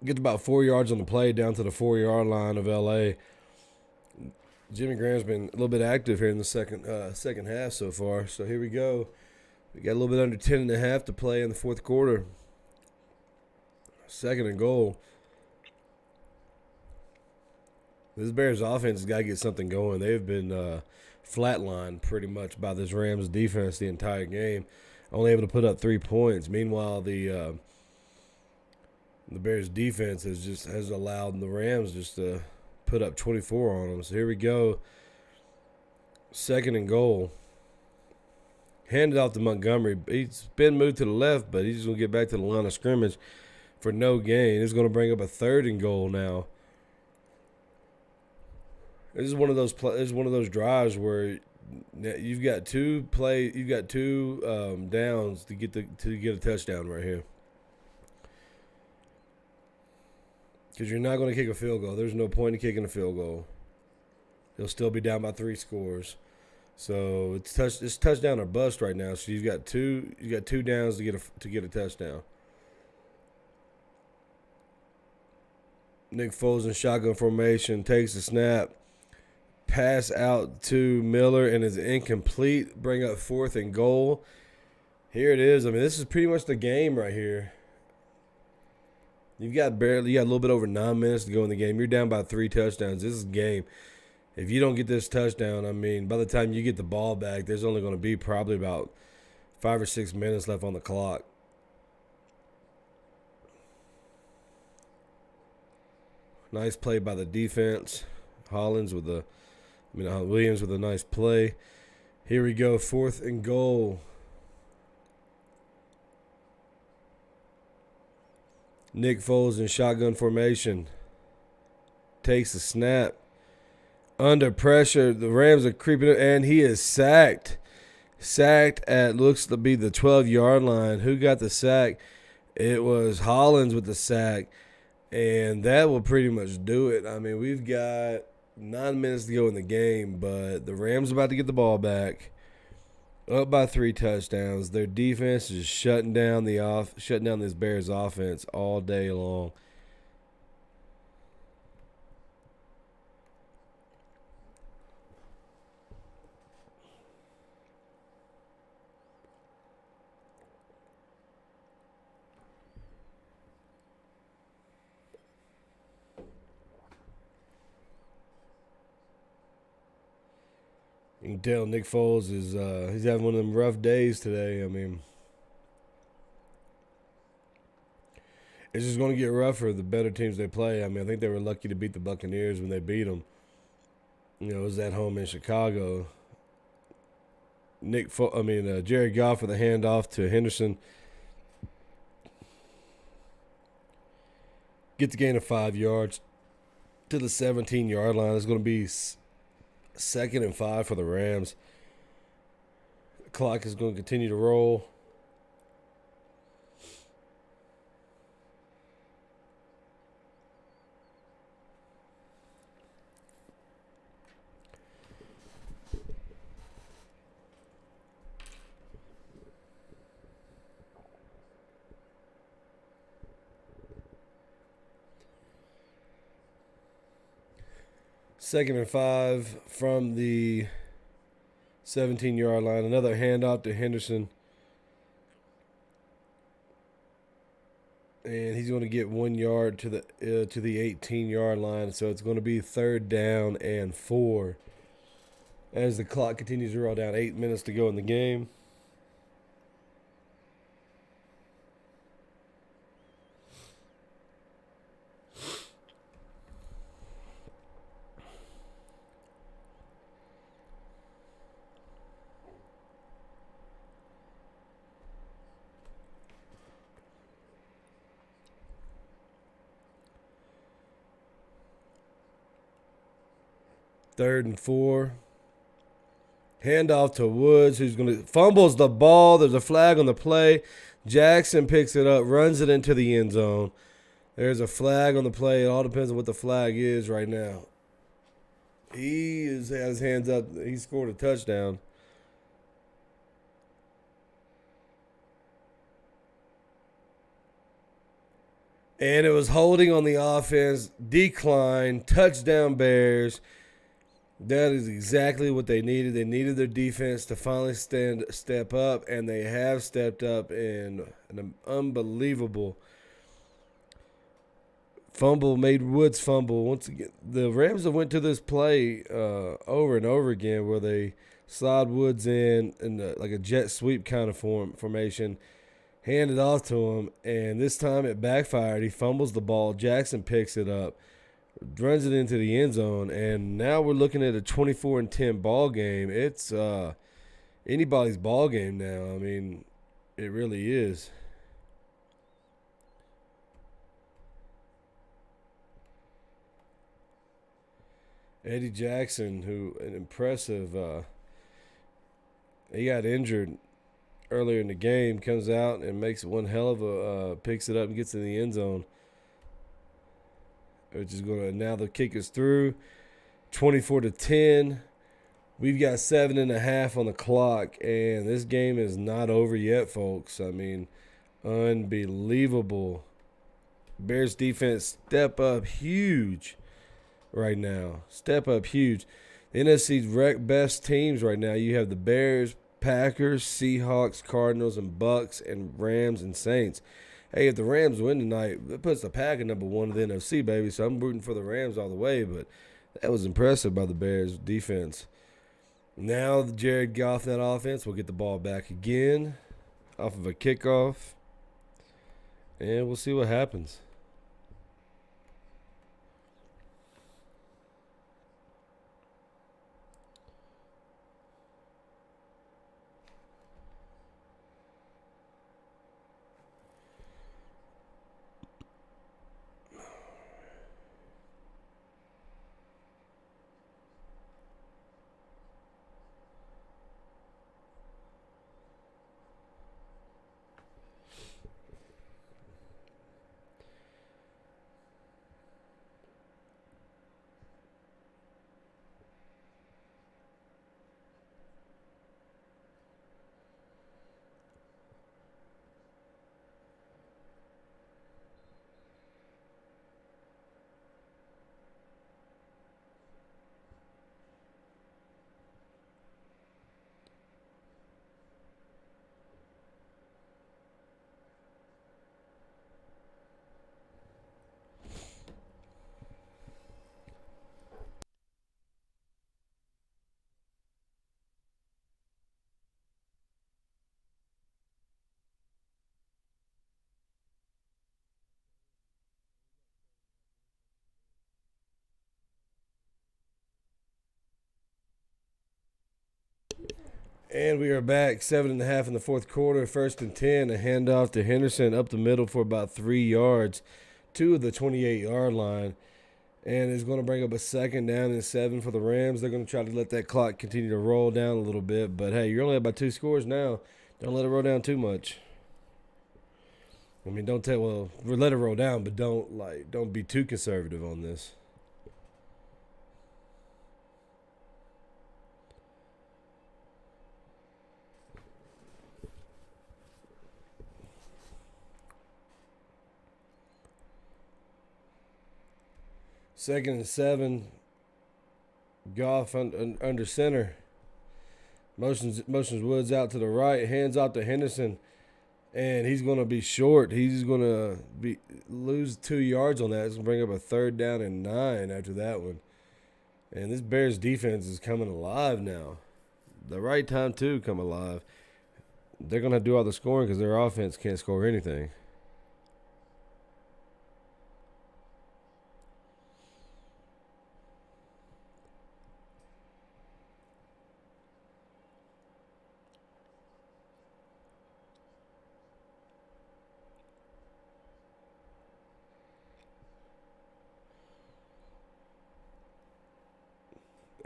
Gets about 4 yards on the play down to the 4-yard line of LA. Jimmy Graham's been a little bit active here in the second half so far. So here we go. We got a little bit under 10.5 to play in the 4th quarter. 2nd and goal. This Bears offense has got to get something going. They've been flatlined pretty much by this Rams defense the entire game. Only able to put up 3 points. Meanwhile, the Bears defense has allowed the Rams just to put up 24 on them. So here we go. 2nd and goal. Handed off to Montgomery. He's been moved to the left, but he's just going to get back to the line of scrimmage for no gain. It's going to bring up a 3rd and goal now. This is one of those drives where you've got two downs to get a touchdown right here. Because you're not going to kick a field goal. There's no point in kicking a field goal. They'll still be down by 3 scores. So it's touchdown or bust right now. So you've got two downs to get a touchdown. Nick Foles in shotgun formation, takes the snap. Pass out to Miller and is incomplete. Bring up 4th and goal. Here it is. I mean, this is pretty much the game right here. You got a little bit over 9 minutes to go in the game. You're down by 3 touchdowns. This is game. If you don't get this touchdown, I mean, by the time you get the ball back, there's only going to be probably about 5 or 6 minutes left on the clock. Nice play by the defense. Williams with a nice play. Here we go, 4th and goal. Nick Foles in shotgun formation. Takes a snap. Under pressure, the Rams are creeping up, and he is sacked. Sacked at looks to be the 12-yard line. Who got the sack? It was Hollins with the sack, and that will pretty much do it. I mean, we've got 9 minutes to go in the game, but the Rams are about to get the ball back. Up by 3 touchdowns. Their defense is shutting down this Bears offense all day long. You can tell Nick Foles is he's having one of them rough days today. I mean, it's just going to get rougher the better teams they play. I mean, I think they were lucky to beat the Buccaneers when they beat them. You know, it was at home in Chicago. Jared Goff with a handoff to Henderson. Gets a gain of 5 yards to the 17-yard line. It's going to be 2nd and 5 for the Rams. The clock is going to continue to roll. Second and 5 from the 17-yard line. Another handoff to Henderson. And he's going to get 1 yard to the 18-yard line. So it's going to be 3rd down and 4. as the clock continues to roll down. 8 minutes to go in the game. Third and 4. Handoff to Woods, who's going to fumbles the ball. There's a flag on the play. Jackson picks it up, runs it into the end zone. There's a flag on the play. It all depends on what the flag is right now. He has his hands up. He scored a touchdown. And it was holding on the offense. Decline. Touchdown Bears. That is exactly what they needed. They needed their defense to finally step up, and they have stepped up in an unbelievable fumble. Made Woods fumble once again. The Rams have went to this play over and over again where they slide Woods in like a jet sweep kind of formation, hand it off to him, and this time it backfired. He fumbles the ball. Jackson picks it up, runs it into the end zone, and now we're looking at a 24-10 ball game. It's anybody's ball game now. I mean, it really is. Eddie Jackson, who an impressive, he got injured earlier in the game, comes out and makes one hell of a picks it up and gets in the end zone. Which is going to, now the kick is through, 24-10. We've got 7.5 on the clock, and this game is not over yet, folks. I mean, unbelievable. Bears defense step up huge right now. Step up huge. The NFC's best teams right now. You have the Bears, Packers, Seahawks, Cardinals, and Bucks, and Rams and Saints. Hey, if the Rams win tonight, it puts the Pack at number 1 in the NFC, baby. So I'm rooting for the Rams all the way. But that was impressive by the Bears defense. Now Jared Goff in that offense will get the ball back again off of a kickoff. And we'll see what happens. And we are back, 7.5 in the fourth quarter, 1st and 10. A handoff to Henderson up the middle for about 3 yards to the 28-yard line. And it's going to bring up a 2nd down and 7 for the Rams. They're going to try to let that clock continue to roll down a little bit. But, hey, you're only about 2 scores now. Don't let it roll down too much. I mean, let it roll down, but don't be too conservative on this. Second and 7. Goff under center. Motions Woods out to the right. Hands off to Henderson. And he's going to be short. He's going to lose 2 yards on that. It's going to bring up a 3rd down and 9 after that one. And this Bears defense is coming alive now. The right time to come alive. They're going to do all the scoring because their offense can't score anything.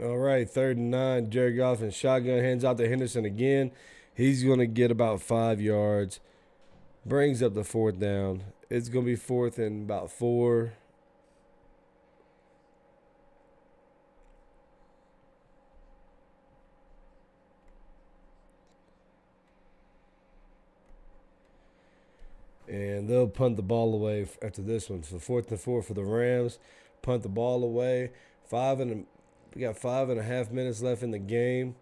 All right, 3rd and 9. Jared Goff in shotgun, hands out to Henderson again. He's going to get about 5 yards. Brings up the 4th down. It's going to be 4th and about 4. And they'll punt the ball away after this one. So 4th and 4 for the Rams. Punt the ball away. We got 5.5 minutes left in the game.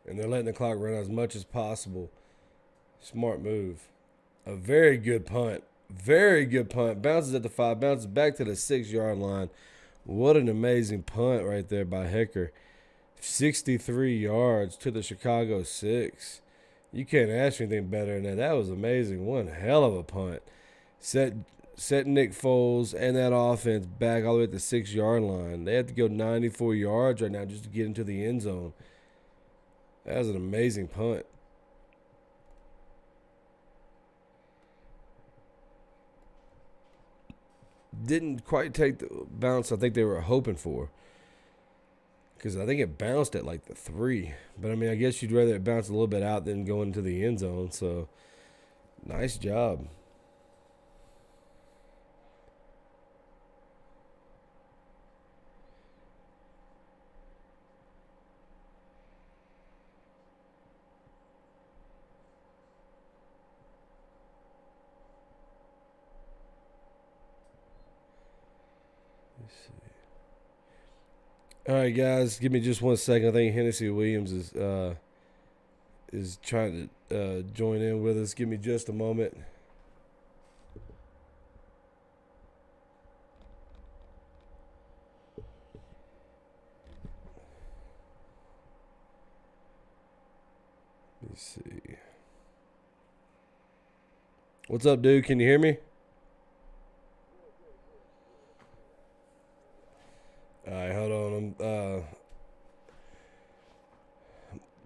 And they're letting the clock run as much as possible. Smart move. A very good punt. Very good punt. Bounces at the 5. Bounces back to the 6-yard line. What an amazing punt right there by Hecker. 63 yards to the Chicago 6. You can't ask for anything better than that. That was amazing. One hell of a punt. Set Nick Foles and that offense back all the way at the 6-yard line. They have to go 94 yards right now just to get into the end zone. That was an amazing punt. Didn't quite take the bounce I think they were hoping for. Because I think it bounced at like the 3. But, I mean, I guess you'd rather it bounce a little bit out than go into the end zone. So, nice job. Let's see. All right, guys, give me just 1 second. I think Hennessy Williams is trying to join in with us. Give me just a moment. Let me see. What's up, dude? Can you hear me? All right, hold on. I'm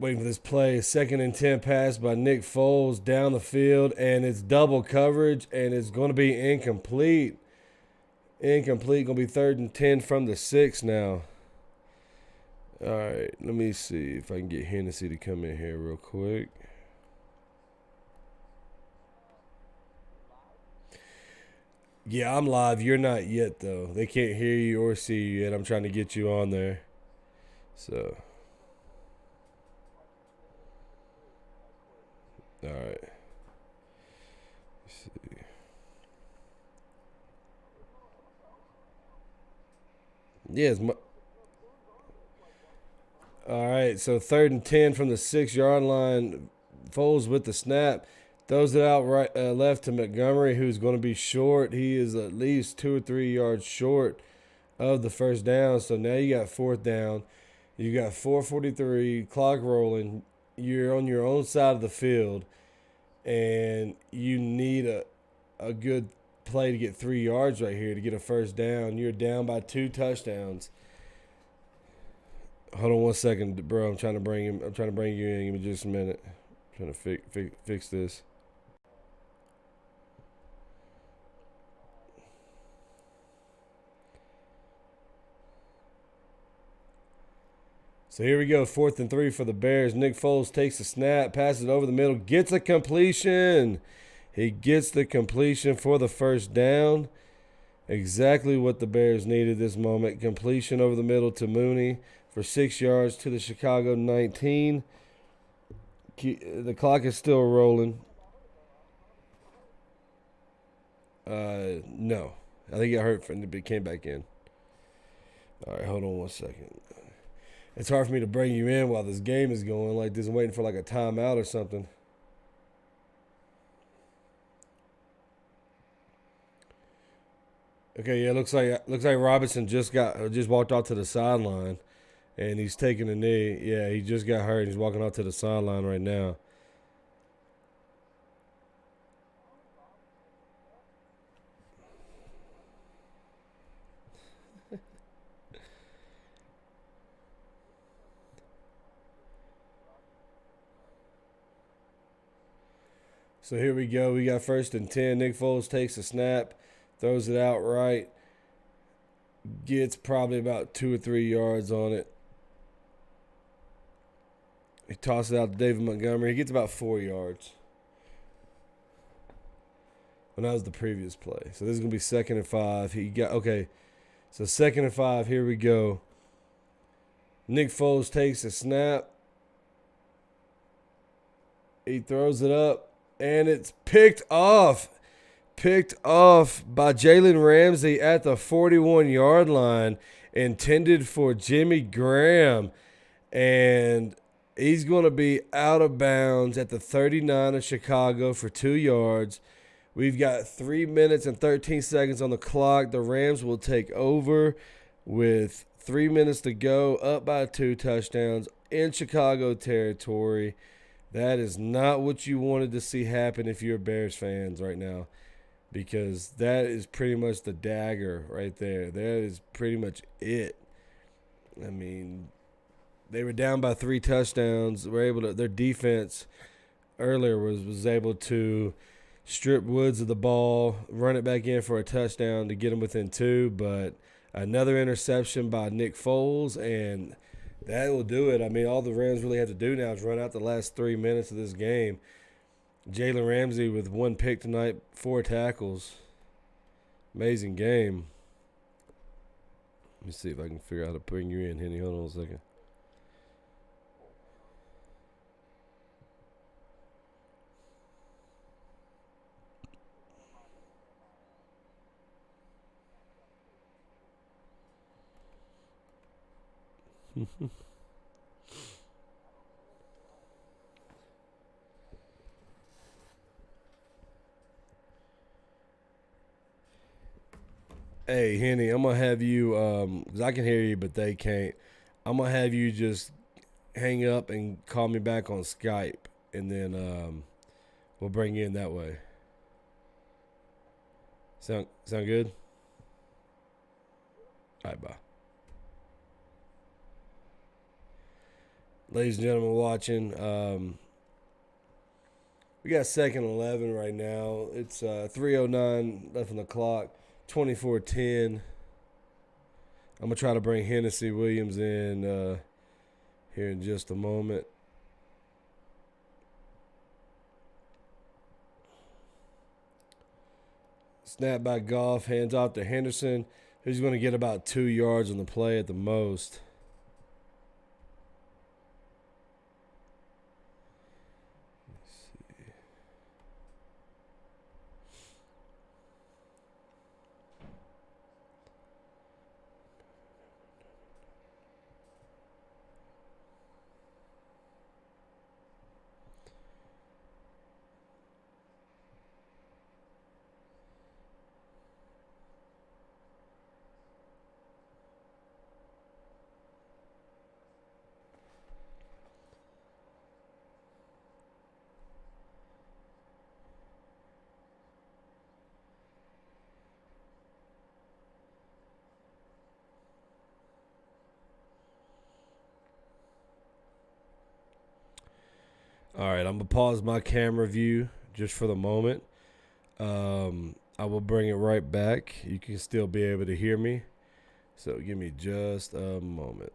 waiting for this play. 2nd and 10 pass by Nick Foles down the field, and it's double coverage, and it's going to be incomplete. Incomplete. Going to be 3rd and 10 from the 6 now. All right, let me see if I can get Hennessy to come in here real quick. Yeah, I'm live. You're not yet, though. They can't hear you or see you yet. I'm trying to get you on there. So, all right. Let's see. Yeah, all right, so 3rd and 10 from the 6-yard line. Foles with the snap. Throws it out right left to Montgomery, who's going to be short. He is at least 2 or 3 yards short of the 1st down. So now you got 4th down. You got 4:43, clock rolling. You're on your own side of the field, and you need a good play to get 3 yards right here to get a 1st down. You're down by 2 touchdowns. Hold on 1 second, bro. I'm trying to bring him. I'm trying to bring you in. Give me just a minute. I'm trying to fix this. So here we go, 4th and 3 for the Bears. Nick Foles takes the snap, passes it over the middle, gets a completion. He gets the completion for the 1st down. Exactly what the Bears needed this moment. Completion over the middle to Mooney for 6 yards to the Chicago 19. The clock is still rolling. No. I think it hurt, but it came back in. All right, hold on 1 second. It's hard for me to bring you in while this game is going like this. I'm waiting for like a timeout or something. Okay, yeah, looks like Robinson just walked off to the sideline, and he's taking a knee. Yeah, he just got hurt. He's walking off to the sideline right now. So here we go. We got 1st and 10. Nick Foles takes a snap, throws it out right, gets probably about 2 or 3 yards on it. He tosses it out to David Montgomery. He gets about 4 yards. And that was the previous play. So this is going to be 2nd and 5. So 2nd and 5. Here we go. Nick Foles takes a snap. He throws it up, and it's picked off. Picked off by Jalen Ramsey at the 41-yard line, intended for Jimmy Graham. And he's going to be out of bounds at the 39 of Chicago for 2 yards. We've got 3 minutes and 13 seconds on the clock. The Rams will take over with 3 minutes to go, up by 2 touchdowns in Chicago territory. That is not what you wanted to see happen if you're Bears fans right now, because that is pretty much the dagger right there. That is pretty much it. I mean, they were down by 3 touchdowns. Their defense earlier was able to strip Woods of the ball, run it back in for a touchdown to get them within 2, but another interception by Nick Foles, and that will do it. I mean, all the Rams really have to do now is run out the last 3 minutes of this game. Jalen Ramsey with 1 pick tonight, 4 tackles. Amazing game. Let me see if I can figure out how to bring you in, Henny. Hold on a second. Hey, Henny, I'm going to have you, because I can hear you, but they can't. I'm going to have you just hang up and call me back on Skype, and then we'll bring you in that way. Sound good? All right, bye. Ladies and gentlemen watching, we got 2nd and 11 right now. It's 3:09 left on the clock. 24-10. I'm going to try to bring Hennessy Williams in here in just a moment. Snap by Goff, hands off to Henderson, who's going to get about 2 yards on the play at the most. All right, I'm going to pause my camera view just for the moment. I will bring it right back. You can still be able to hear me. So give me just a moment.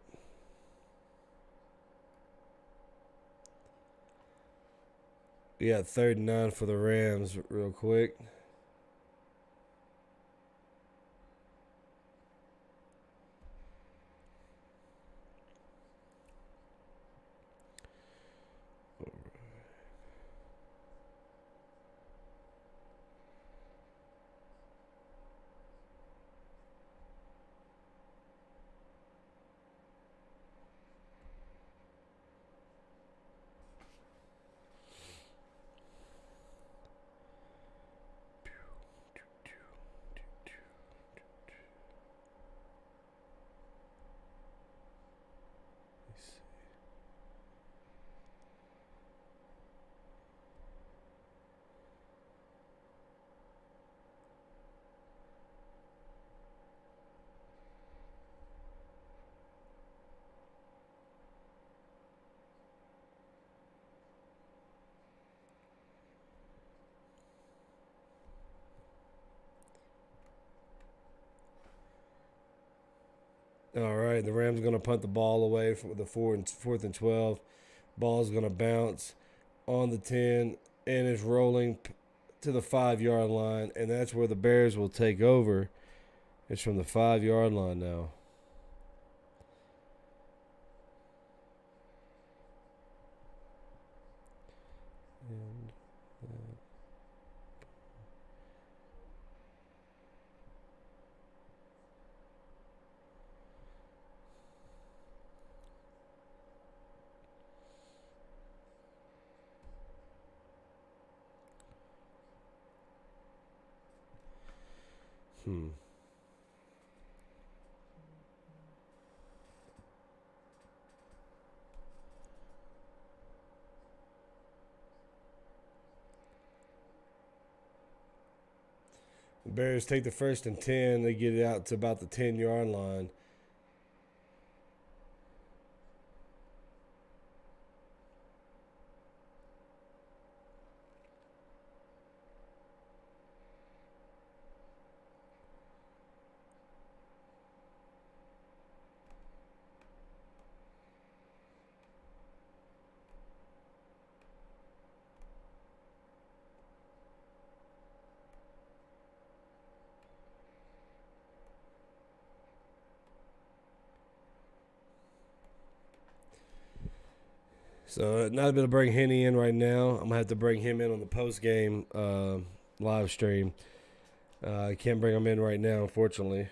We got 3rd and 9 for the Rams real quick. All right, the Rams are going to punt the ball away for the fourth and 12. Ball's going to bounce on the 10, and it's rolling to the 5-yard line, and that's where the Bears will take over. It's from the 5-yard line now. And, The Bears take the 1st and 10. They get it out to about the 10-yard line. So not able to bring Henny in right now. I'm gonna have to bring him in on the post game live stream. I can't bring him in right now, unfortunately.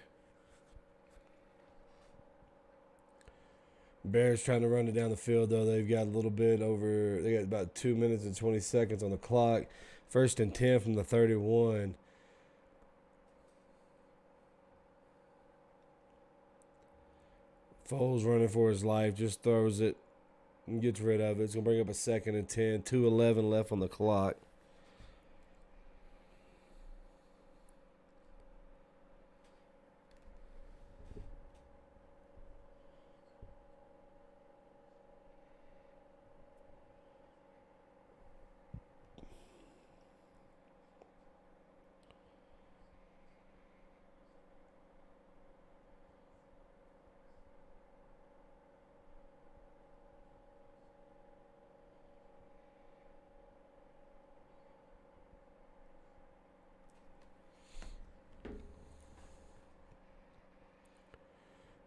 Bears trying to run it down the field though. They've got a little bit over. They got about 2 minutes and 20 seconds on the clock. 1st and 10 from the 31. Foles running for his life, just throws it and gets rid of it. It's going to bring up a 2nd and 10. 2:11 left on the clock.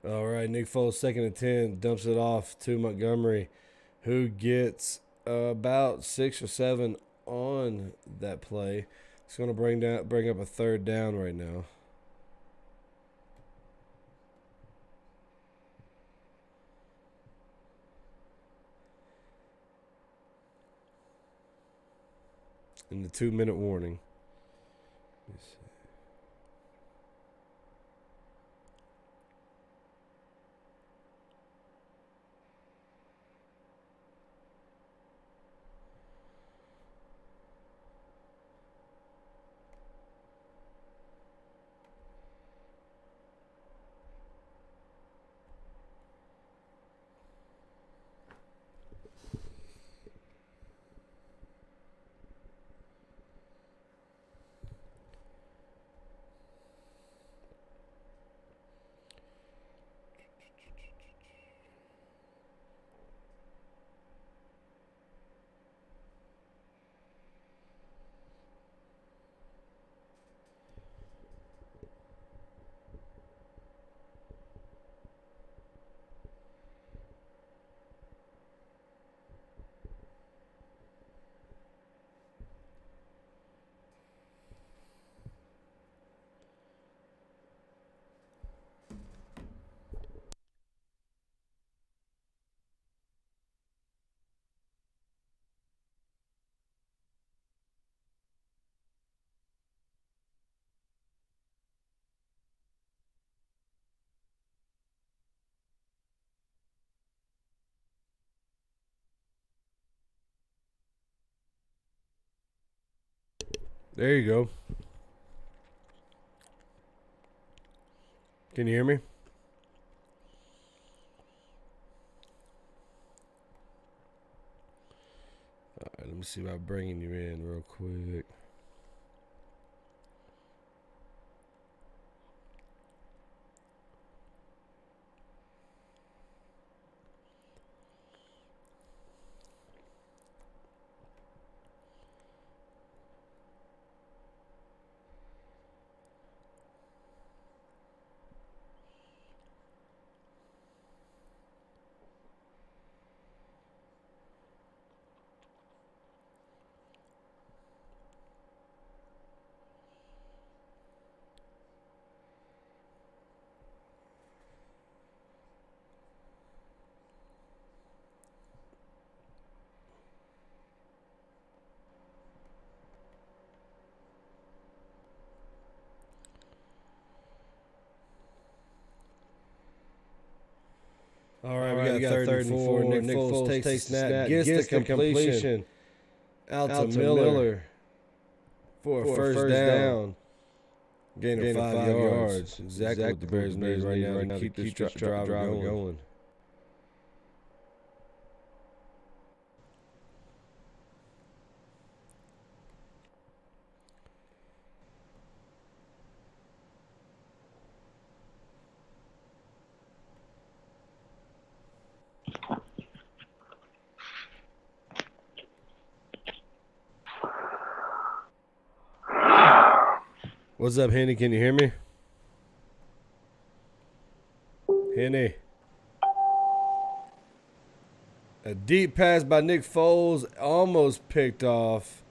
All right, Nick Foles, 2nd and 10, dumps it off to Montgomery, who gets about 6 or 7 on that play. It's going to bring up a 3rd down right now. In the 2-minute warning. There you go. Can you hear me? All right, let me see about bringing you in real quick. All right, we got third and four. Nick Foles takes the snap, gets the completion out to Miller for a first down. Gain of 5 yards. Exactly what the Bears need right now to keep this drive going. What's up, Henny? Can you hear me? Henny. A deep pass by Nick Foles, almost picked off.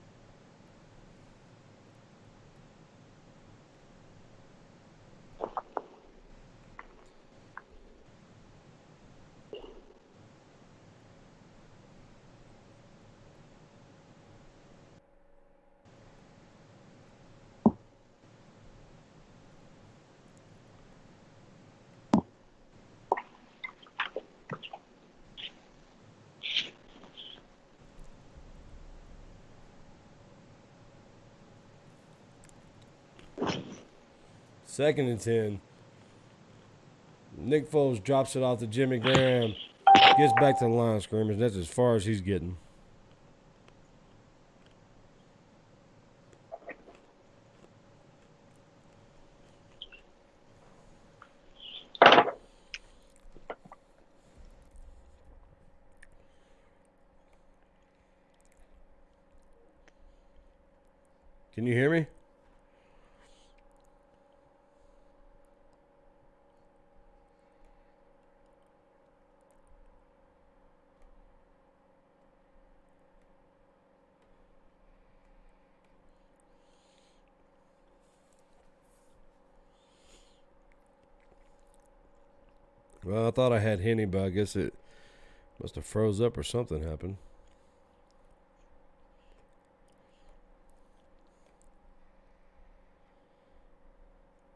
Second and 10. Nick Foles drops it off to Jimmy Graham. Gets back to the line of scrimmage. That's as far as he's getting. Can you hear me? Well, I thought I had Henny, but I guess it must have froze up or something happened.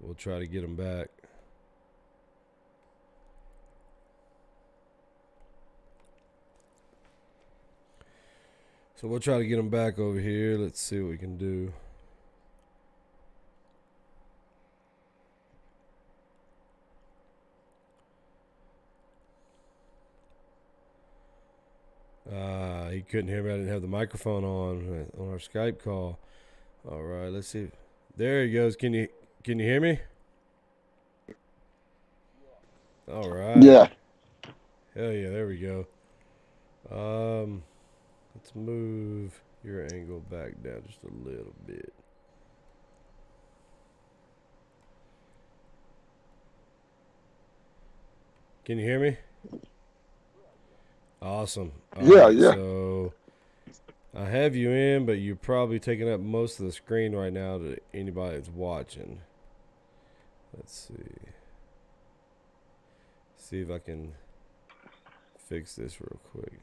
We'll try to get him back. So we'll try to get him back over here. Let's see what we can do. He couldn't hear me. I didn't have the microphone on our Skype call. All right, let's see. There he goes. Can you hear me? All right. Yeah. Hell yeah, there we go. Let's move your angle back down just a little bit. Can you hear me? Awesome. All right, Yeah. So I have you in, but you're probably taking up most of the screen right now to anybody that's watching. Let's see. See if I can fix this real quick.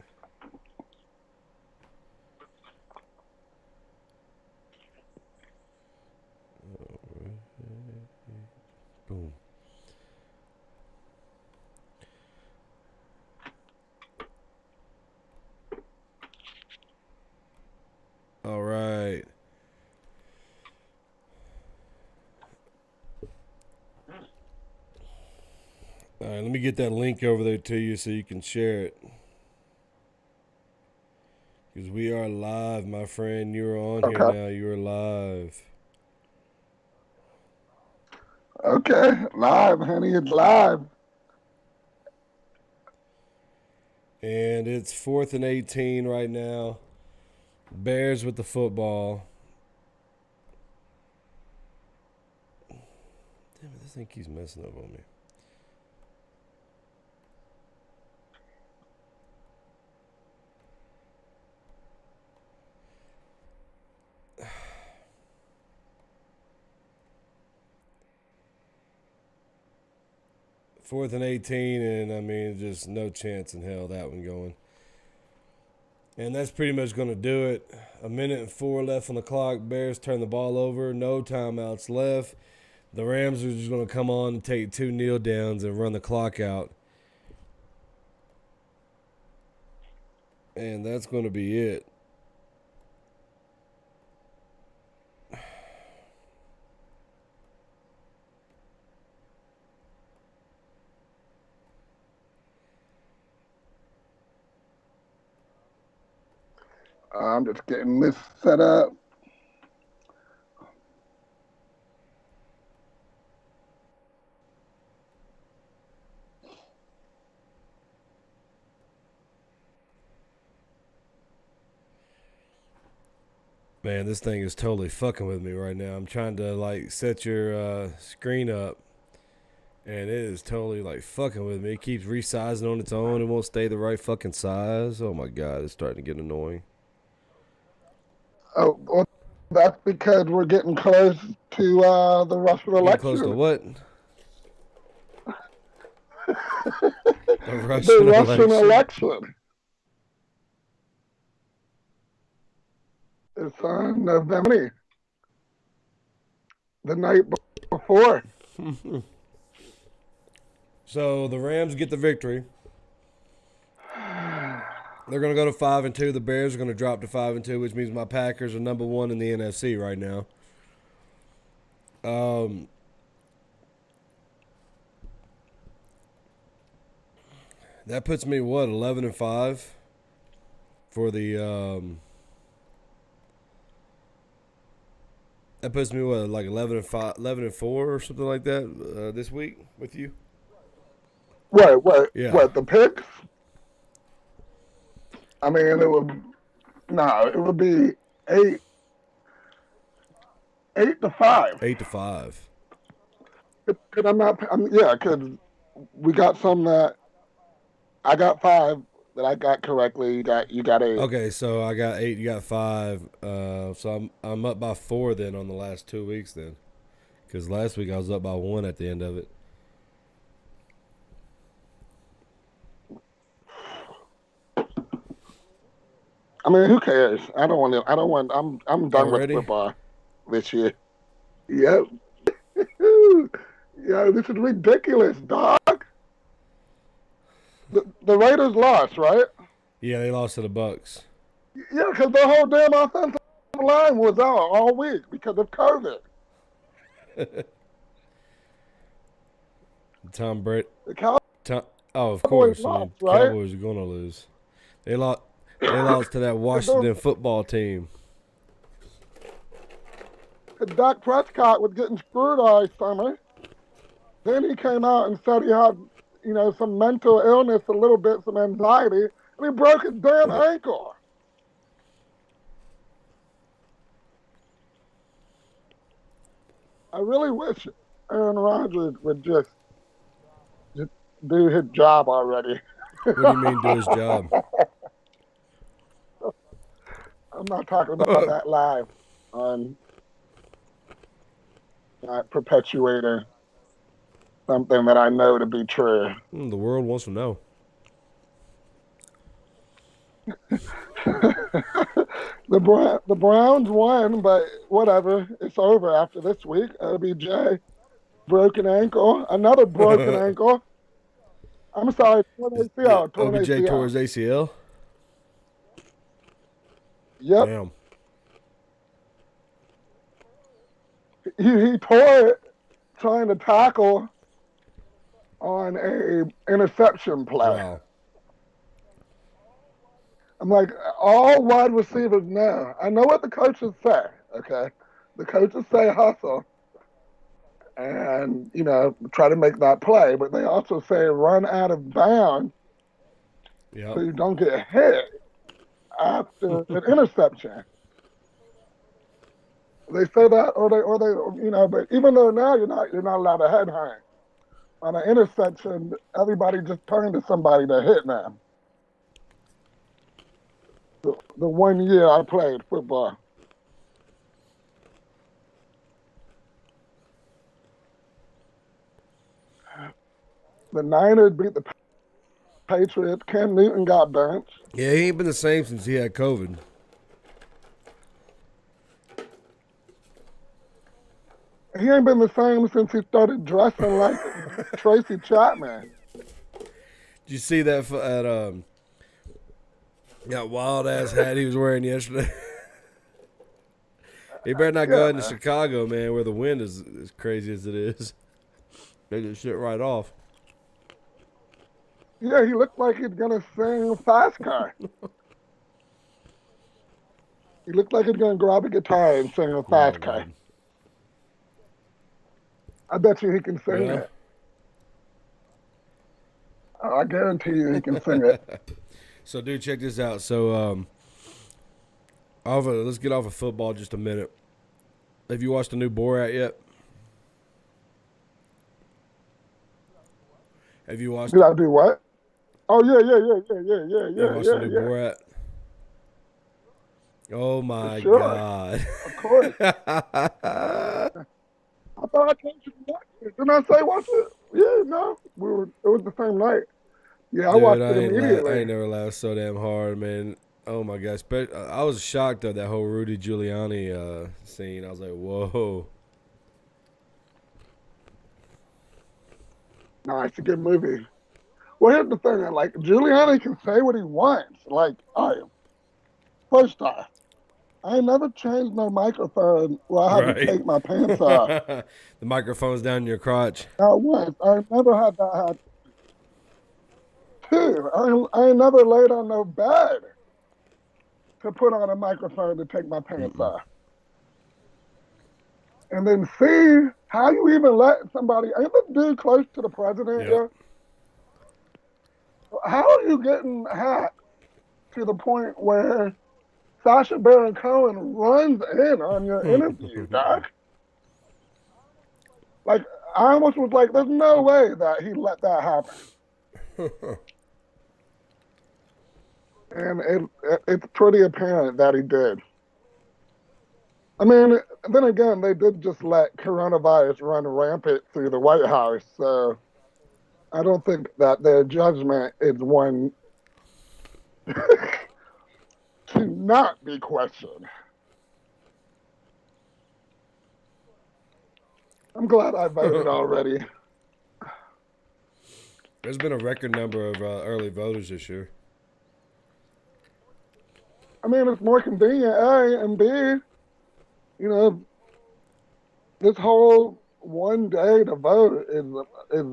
Boom. All right. All right, let me get that link over there to you so you can share it. Because we are live, my friend. You're on here now. You're live. Okay. Live, honey. It's live. And it's 4th and 18 right now. Bears with the football. Damn it, this thing keeps messing up on me. Fourth and 18, and I mean, just no chance in hell that one going. And that's pretty much going to do it. 1:04 left on the clock. Bears turn the ball over. No timeouts left. The Rams are just going to come on and take 2 kneel downs and run the clock out. And that's going to be it. I'm just getting this set up. Man, this thing is totally fucking with me right now. I'm trying to like set your screen up, and it is totally like fucking with me. It keeps resizing on its own. It won't stay the right fucking size. Oh my god, it's starting to get annoying. Oh, well, that's because we're getting close to the Russian Getting close to election. what? The The Russian Russian election. election. It's on November, the night before. So the Rams get the victory. They're going to go to 5-2. The Bears are going to drop to 5-2, which means my Packers are number one in the NFC right now. That puts me 11-5 for the that puts me like 11-5, 11-4 or something like that this week with you. What? Yeah. What? The picks? I mean, it would be 8-5. 8-5. Because we got some that I got 5 that I got correctly. You got 8. Okay, so I got 8, you got 5. So I'm up by 4 then on the last 2 weeks then, because last week I was up by 1 at the end of it. I mean, who cares? I'm done with Already? football this year. Yep. Yeah, this is ridiculous, dog. The Raiders lost, right? Yeah, they lost to the Bucks. Yeah, because their whole damn offensive line was out all week because of COVID. Tom Brady. The Cowboys Of course. lost, The right? Cowboys are going to lose. They lost to that Washington football team. Dak Prescott was getting screwed all summer. Then he came out and said he had, some mental illness, a little bit, some anxiety, and he broke his damn ankle. I really wish Aaron Rodgers would just do his job already. What do you mean do his job? I'm not talking about that live on perpetuating something that I know to be true. The world wants to know. The Browns won, but whatever. It's over after this week. OBJ, broken ankle. Another broken ankle. I'm sorry, torn ACL. OBJ tore his ACL? Yep. Damn. He tore it trying to tackle on a interception play. Wow. I'm like, all wide receivers know. I know what the coaches say, okay? The coaches say hustle and, try to make that play, but they also say run out of bounds so you don't get hit after an interception. They say that, or they, but even though now you're not allowed to head hang. On an interception, everybody just turned to somebody to hit now. The 1 year I played football. The Niners beat the Patriots. Cam Newton got benched. Yeah, he ain't been the same since he had COVID. He ain't been the same since he started dressing like Tracy Chapman. Did you see that That wild ass hat he was wearing yesterday. He better not go Yeah, into man. Chicago, man, where the wind is as crazy as it is. They just shit right off. Yeah, he looked like he's gonna sing Fast Car. He looked like he's gonna grab a guitar and sing a Oh Fast Car. god. I bet you he can sing Yeah. it. I guarantee you he can sing it. So, dude, check this out. So, let's get off of football just a minute. Have you watched the new Borat yet? Have you watched Did it? I do what? Oh yeah, yeah, yeah, yeah, yeah, yeah, You yeah, watched the yeah, new yeah. Borat? Oh For my sure. god. Of course. I thought I told you to watch it. Didn't I say watch it? Yeah, no. It was the same night. Yeah, I Dude, watched it I immediately. ain't never laughed so damn hard, man. Oh my gosh. I was shocked at that whole Rudy Giuliani scene. I was like, whoa. No, it's a good movie. Well, here's the thing. Like, Giuliani can say what he wants. Like, all right, first off, I ain't never changed my microphone where I had to Right. take my pants off. The microphone's down your crotch. Not once. I never had that happen. Two, I ain't never laid on no bed to put on a microphone to take my pants Mm-mm. off. And then C, how you even let somebody, ain't this dude close to the president, Yep. yeah? How are you getting hacked to the point where Sacha Baron Cohen runs in on your interview, Doc? Like, I almost was like, there's no way that he let that happen. And it's pretty apparent that he did. I mean, then again, they did just let coronavirus run rampant through the White House. So I don't think that their judgment is one to not be questioned. I'm glad I voted already. There's been a record number of early voters this year. I mean, it's more convenient, A, and B, you know, this whole one day to vote is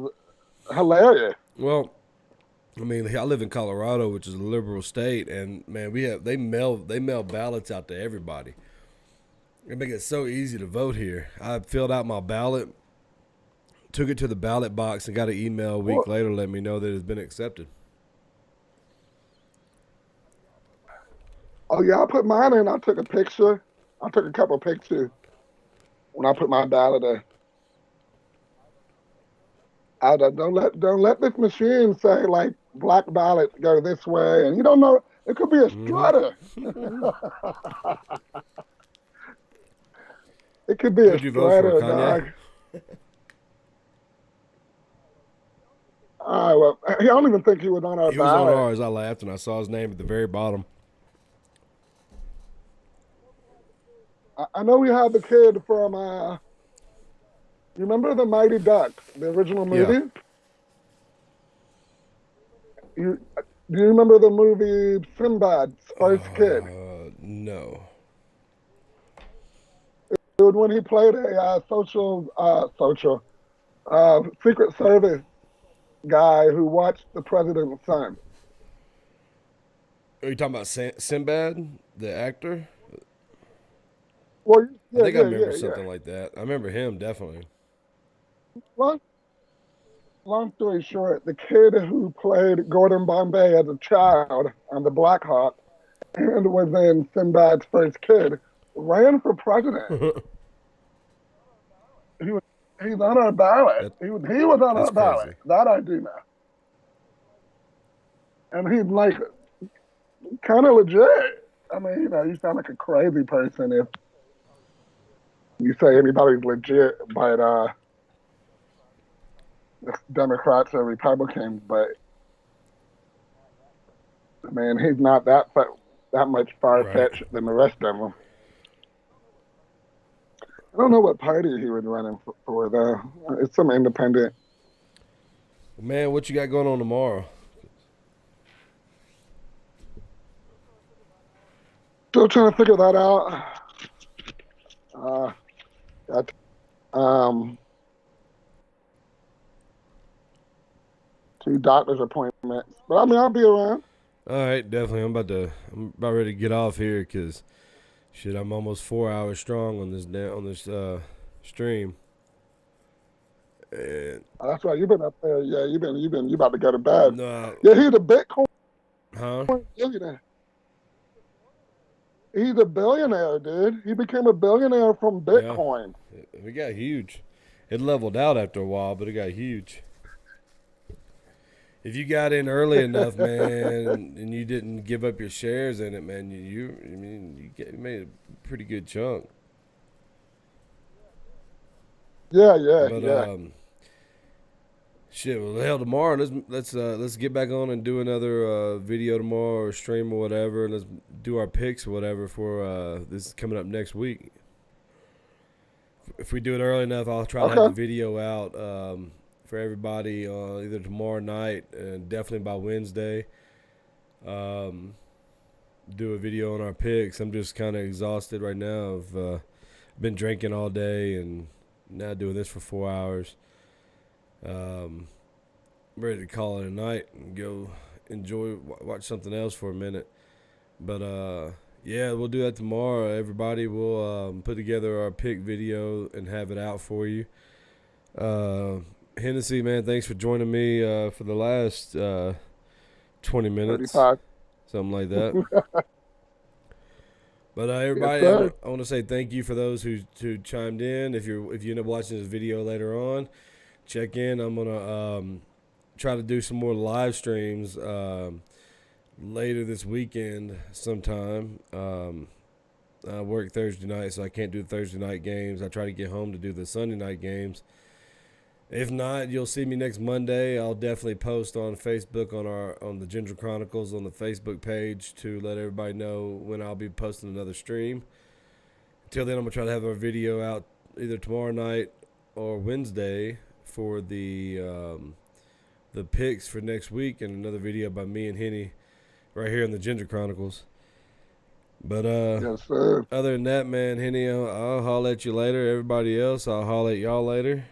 hilarious. Well, I mean, I live in Colorado, which is a liberal state, and man, they mail ballots out to everybody. They make it so easy to vote here. I filled out my ballot, took it to the ballot box, and got an email a week Well, later letting me know that it's been accepted. oh yeah, I put mine in. I took a picture. I took a couple pictures when I put my ballot in. Don't let this machine say like black ballots go this way, and you don't know it could be a Mm-hmm. strutter. It could be a Who'd you vote for, strutter, Kanye? dog. Well, I don't even think he was on our He was on ballot. ours. I laughed and I saw his name at the very bottom. I know we had the kid from. You remember the Mighty Ducks, the original Yeah. movie? You do you remember the movie Sinbad's first kid? No. It was when he played a Secret Service guy who watched the president's son. Are you talking about Sinbad, the actor? Well, I yeah, think I yeah, remember yeah, yeah. something like that. I remember him definitely. Long, long story short, the kid who played Gordon Bombay as a child on the Blackhawk and was in Sinbad's first kid ran for president. He was he's on our ballot. That, He was on that's our ballot. crazy. That I do know. And he's like kind of legit. I mean, you sound like a crazy person if you say anybody's legit, but Democrats or Republicans. But man, he's not that much far Right. fetched than the rest of them. I don't know what party he was running for though. It's some independent. Man, what you got going on tomorrow? Still trying to figure that out. Got two doctor's appointments, but I mean I'll be around. All right, definitely. I'm about ready to get off here because shit, I'm almost 4 hours strong on this stream. And That's right. You've been up there. Yeah, you about to go to bed. no, Yeah, he's a Bitcoin huh? billionaire. He's a billionaire, dude. He became a billionaire from Bitcoin. It got huge. It leveled out after a while, but it got huge. If you got in early enough, man, and you didn't give up your shares in it, man, you made a pretty good chunk. Yeah. Shit, well, hell, tomorrow let's get back on and do another video tomorrow or stream or whatever, and let's do our picks or whatever for this coming up next week. If we do it early enough, I'll try to have the video out for everybody either tomorrow night and definitely by Wednesday. Do a video on our picks. I'm just kind of exhausted right now. I've been drinking all day and now doing this for 4 hours. I'm ready to call it a night and go watch something else for a minute. But yeah, we'll do that tomorrow. Everybody will put together our pick video and have it out for you. Hennessy, man, thanks for joining me for the last 20 minutes. 35. Something like that. But everybody, Yes, I want to say thank you for those who chimed in. If you end up watching this video later on, check in. I'm gonna try to do some more live streams later this weekend sometime. I work Thursday night, so I can't do the Thursday night games. I try to get home to do the Sunday night games. If not, you'll see me next Monday. I'll definitely post on Facebook on the Ginger Chronicles on the Facebook page to let everybody know when I'll be posting another stream. Until then, I'm gonna try to have our video out either tomorrow night or Wednesday for the picks for next week, and another video by me and Henny right here in the Ginger Chronicles. But yes, sir. Other than that, man, Henny, I'll holler at you later. Everybody else, I'll holler at y'all later.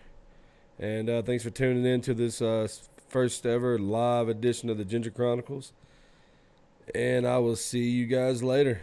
And thanks for tuning in to this first ever live edition of the Ginger Chronicles. And I will see you guys later.